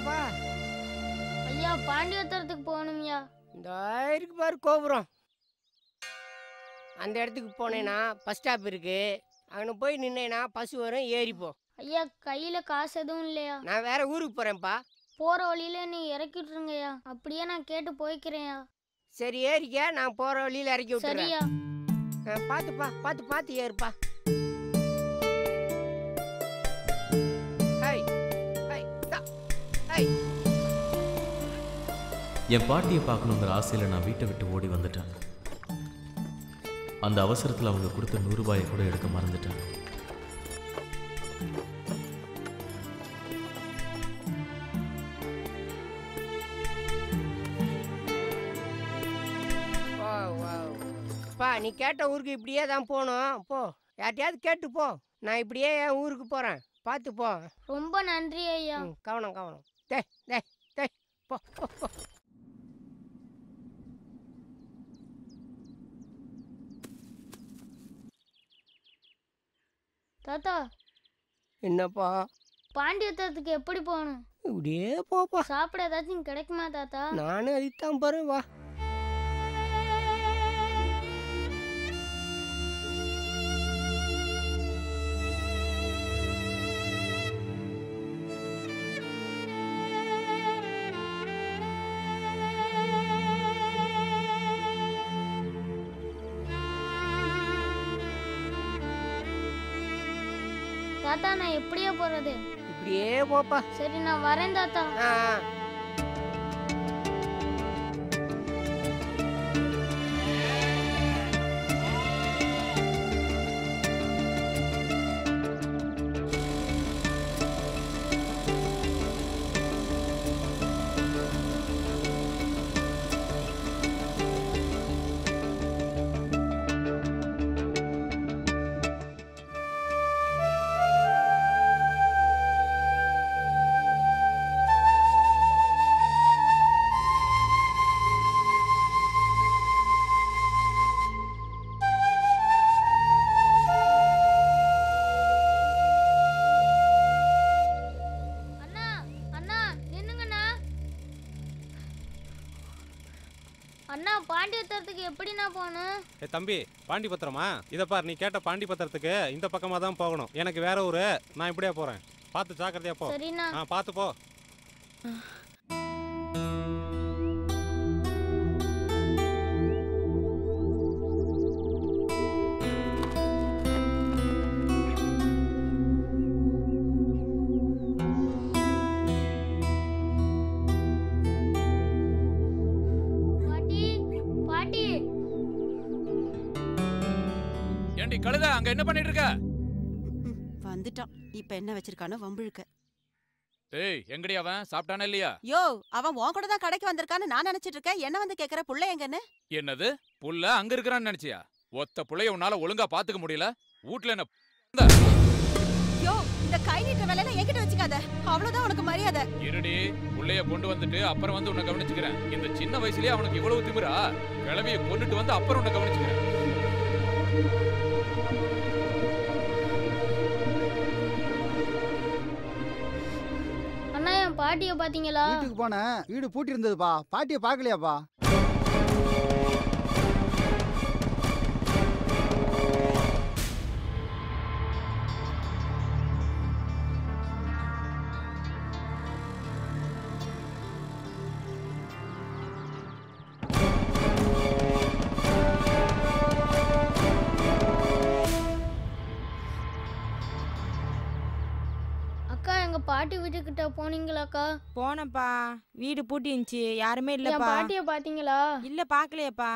எங்கப்பா?
ஐயா பாண்டியத்தரத்துக்கு போகணும்யா.
இந்த இருக்கு பாரு கோபுரம், அந்த இடத்துக்கு போனேன்னா பஸ் ஸ்டாப் இருக்கு, அங்கே போய் நின்னேன்னா பஸ் வரும், ஏறிப்போ.
ஐயா கையில காசு எதுவும் இல்லையா?
நான் வேற ஊருக்கு போறேன்ப்பா.
போற வழியில நீ இறக்கி விட்டுருங்கய்யா, அப்படியே நான் கேட்டு போய்க்கிறேன்யா.
சரி ஏறிக்க, நான் போற வழியில இறக்கி
சரியா?
விட்டுறேன். பாத்துப்பா, பார்த்து ஏறுப்பா.
என் பாட்டியை பார்க்கணுங்கிற ஆசையில் நான் வீட்டை விட்டு ஓடி வந்துட்டேன். அந்த அவசரத்தில் அவங்க கொடுத்த 100 ரூபாயை கூட எடுக்க மறந்துட்டேன்.
பா நீ கேட்ட ஊருக்கு இப்படியே தான் போகணும். போ, யார்ட்டையாவது கேட்டு போ. நான் இப்படியே என் ஊருக்கு போகிறேன், பார்த்து போ.
ரொம்ப நன்றி ஐயா.
கவனம். டேய் போ.
தாத்தா.
என்னப்பா?
பாண்டியத்தரத்துக்கு எப்படி போகணும்?
இப்படியே போப்பா.
சாப்பிட ஏதாச்சும் கிடைக்குமா தாத்தா?
நானும் அதுதான் பாரு, வா.
தாத்தா நான் எப்படியே போறது?
இப்படியே போப்பா.
சரி நான் வரேன் தாத்தா. அண்ணா பாண்டியத்தரத்துக்கு எப்படிண்ணா போகணும்?
தம்பி பாண்டி பத்திரமா? இதை பார், நீ கேட்ட பாண்டி பத்திரத்துக்கு இந்த பக்கமாக தான் போகணும். எனக்கு வேற ஊரு, நான் இப்படியே போகிறேன். பார்த்து ஜாக்கிரதையா போ.
சரிண்ணா.
பார்த்து போ.
ஏண்டி கழுத, அங்க என்ன பண்ணிட்டு இருக்க?
வந்துட்டான். இப்ப என்ன வச்சிருக்கானோ வம்பிழுக்க.
ஏய் எங்கடி அவன்? சாப்பிட்டானே இல்லையா?
யோ, அவன் உன் கூட தான் கடைக்கு வந்திருக்கான்னு நான் நினைச்சிட்டு இருக்கேன். என்ன வந்து கேக்குற? புள்ள எங்கன்னு?
என்னது புள்ள அங்க இருக்கிறான்னு நினைச்சியா? ஒத்த புள்ளைய உன்னால ஒழுங்கா பாத்துக்க முடியல. வீட்ல என்ன?
யோ, இந்த கை நீட்ட வேலையில என்கிட்ட வச்சுக்காத. அவ்வளவுதான் உனக்கு மரியாதை.
இருடி, புள்ளைய கொண்டு வந்துட்டு அப்புறம் வந்து உன்னை கவனிச்சுக்கிறேன். இந்த சின்ன வயசுலயே அவனுக்கு இவ்வளவு திமிரா? கிளவிய கொண்டுட்டு வந்து அப்புறம் உன்னை கவனிச்சுக்கிறேன்.
அண்ணா என் பாட்டியை பாத்தீங்களா?
வீட்டுக்கு போனேன், வீடு பூட்டி இருந்ததுப்பா. பாட்டியை பார்க்கலையாப்பா?
அக்கா எங்க பாட்டி வீட்டுக்கிட்ட போனீங்களாக்கா?
போனப்பா, வீடு பூட்டி இருந்துச்சு, யாருமே
என்
இல்லப்பா.
பாட்டியை பாத்தீங்களா?
இல்ல பாக்கலையப்பா.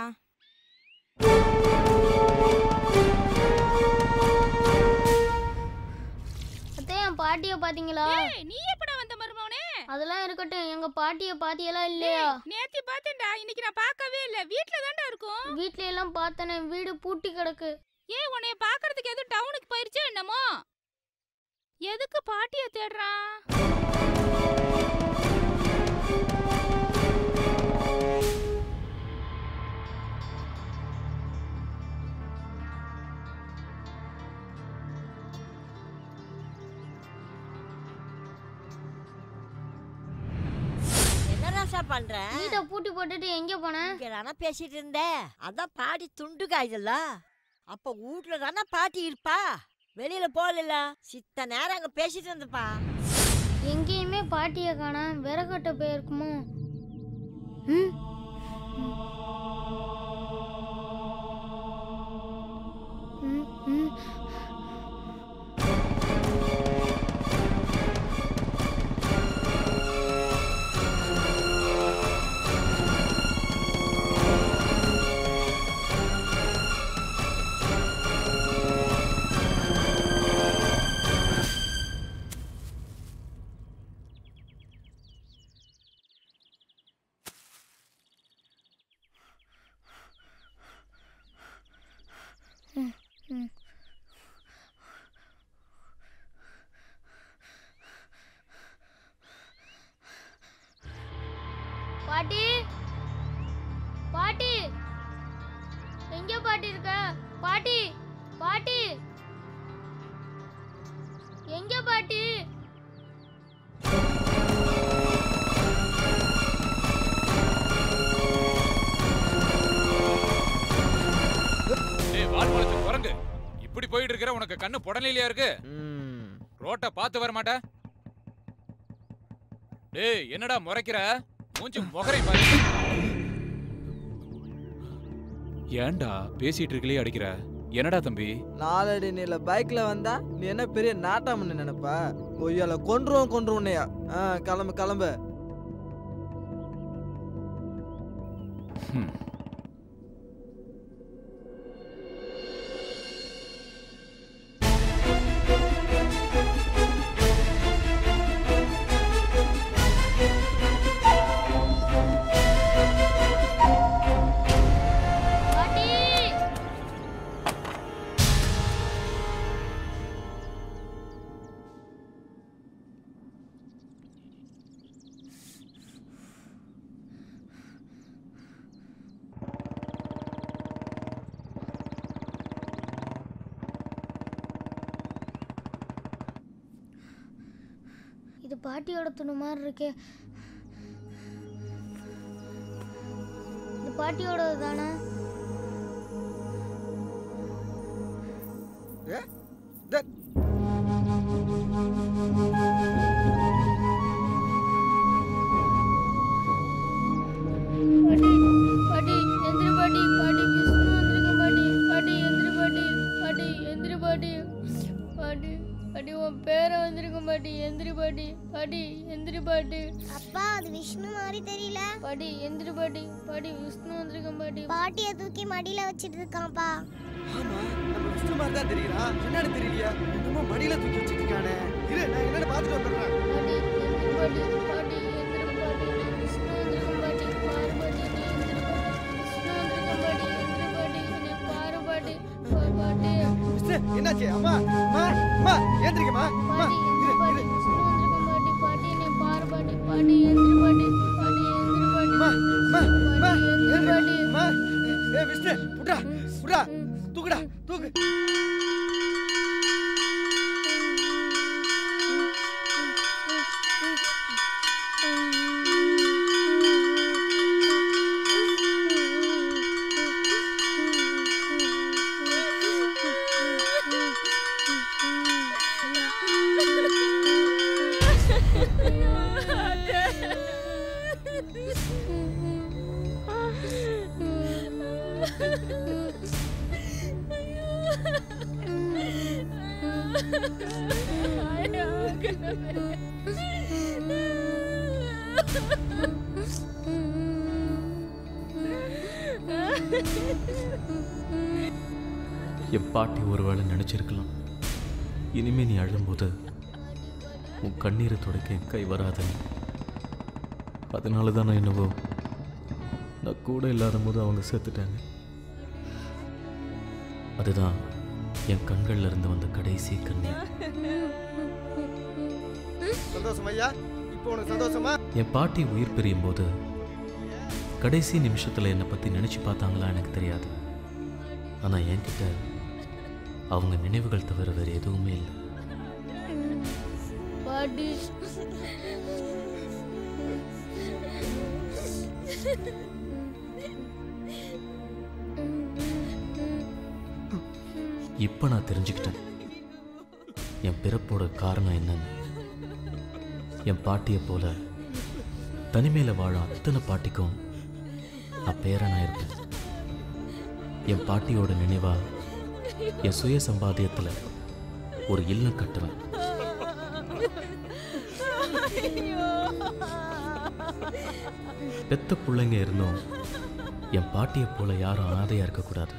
அத்தை என் பாட்டியை பாத்தீங்களா?
நீ எப்படா வந்த மருமவனே?
அதெல்லாம் இருக்கட்டும், எங்க பாட்டியை பாத்தியெல்லாம் இல்லையா?
நேத்தி பார்த்தேன்டா, இன்னைக்கு நான் பார்க்கவே இல்ல. வீட்ல தான்டா இருக்கும்.
வீட்ல எல்லாம் பார்த்தனே, வீடு பூட்டி கிடக்கு.
ஏய் உன்னைய பார்க்கிறதுக்கு எதுவும் டவுனுக்கு போயிருச்சோ என்னமோ? எதுக்கு பாட்டிய தேடுறான்?
சார் பண்ற?
வீட்டை பூட்டி போட்டுட்டு எங்க போன?
இங்க தானே பேசிட்டு இருந்தேன். அதான் பாட்டி துண்டு காய்தல்ல. அப்ப வீட்டுல தானே பாட்டி இருப்பா. வெளியில போகல. சித்த நேரம் அங்க பேசிட்டு இருந்தப்பா.
எங்கேயுமே பாட்டியை காணோம். விறகட்ட போயிருக்குமோ? பாட்டி, பாட்டி, எங்க பாட்டி இருக்க? பாட்டி, பாட்டி, எங்க பாட்டி?
ஏய் வால் முளைச்ச குரங்கு, இப்படி போயிட்டு இருக்கிற உனக்கு கண்ணு புடலையிலயா இருக்கு? ரோட்டை பார்த்து வர மாட்டா? டேய் என்னடா முறைக்கிற? மூஞ்சி முகரை பாரு. ஏன்டா பேசிட்டு இருக்கலையே அடிக்கிற? என்னடா தம்பி?
நாலடி நீல பைக்ல வந்தா நீ என்ன பெரிய நாட்டாமன்னு நினைப்பா? கொய்யால கொன்றுவோன்னையா? கிளம்பு கிளம்பு.
இது பாட்டியோட துணி மாதிரி இருக்கே. இது பாட்டியோடது தானே? பாட்டி, பாட்டி, எந்திரி பாட்டி, பாட்டி, விஷ்ணு வந்திருக்க பாட்டி, பாட்டி, எந்திரி பாட்டி, பாட்டி, எந்திரி பாட்டி, பாட்டி, பாட்டி, உன் பேரை வந்திருக்க பாட்டி, எந்திரி பாட்டி, பாட்டி, எந்திரி பாட்டி.
அப்பா அது விஷ்ணு மாதிரி தெரியல.
பாட்டி, எந்திரி பாட்டி, பாட்டி, விஷ்ணு வந்திருக்க பாட்டி.
பாட்டியை தூக்கி மடியில வச்சிட்டு இருக்கான்ப்பா.
ஆமா, நம்ம விஷ்ணு மாதிரி தான் தெரியறான். என்னன்னு தெரியலையா? என்னமோ மடியில தூக்கி வச்சிட்டு இருக்கானே. இரு, நான் என்னன்னு பார்த்துட்டு வந்துடுறேன்.
பாட்டி, எந்திரி பாட்டி, பாட்டி, எந்திரி பாட்டி, விஷ்ணு வந்திருக்க பாட்டி, பாரு பாட்டி, நீ எந்திரி பாட்டி, விஷ்ணு வந்திருக்க பாட்டி, எந்திரி பாட்டி, நீ பாரு பாட்டி, பாட்டி.
விஷ்ணு, என்னாச்சு? அம்மா, அம்மா, அம்மா, ஏந்திரிக்கம்மா. அம்மா, இரு, இரு.
விஷ்ணு வந்திருக்க பாட்டி, பாட்டி, நீ பாரு பாட்டி, பாட்டி, எந்திரி பாட்டி, பாட்டி, எந்திரி பாட்டி.
அம்மா, அம்மா, அம்மா,
எந்திரி பாட்டி.
அம்மா. ஏய் விஷ்ணு, புடா, புடா, தூக்குடா, தூக்கு.
என் பாட்டி ஒருவேளை நினைச்சிருக்கலாம், இனிமே நீ அழும்போது உன் கண்ணீரை துடைக்க என் கை வராதுன்னு. அதனால தான் நான் என்னவோ நான் கூட இல்லாத போது அவங்க செத்துட்டாங்க. அதுதான் என் கண்கள்ல இருந்து வந்த கடைசி கண்ணீர்.
சந்தோஷம் ஐயா? இப்போ உனக்கு சந்தோஷமா?
என் பாட்டி உயிர் பிரியும் போது கடைசி நிமிஷத்துல என்னை பத்தி நினைச்சு பார்த்தாங்களா எனக்கு தெரியாது. ஆனா என்கிட்ட அவங்க நினைவுகள் தவிர வேற எதுவுமே இல்லை.
பாட்டி,
இப்போ நான் தெரிஞ்சுக்கிட்டேன் என் பிறப்போட காரணம் என்னன்னு. என் பாட்டியை போல தனிமையில் வாழ அத்தனை பாட்டிக்கும் அப்பேரனா இருப்பேன். என் பாட்டியோட நினைவா என் சுய சம்பாத்தியத்தில் ஒரு இல்லம் கட்டுவேன். பெத்த பிள்ளைங்க இருந்தும் என் பாட்டியை போல யாரும் அனாதையா இருக்கக்கூடாது.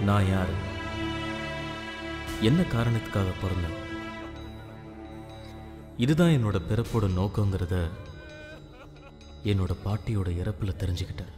நான் யாரு, என்ன காரணத்துக்காக பிறந்தேன், இதுதான் என்னோட பிறப்போட நோக்கங்கிறத என்னோட பாட்டியோட இறப்புல தெரிஞ்சுக்கிட்டேன்.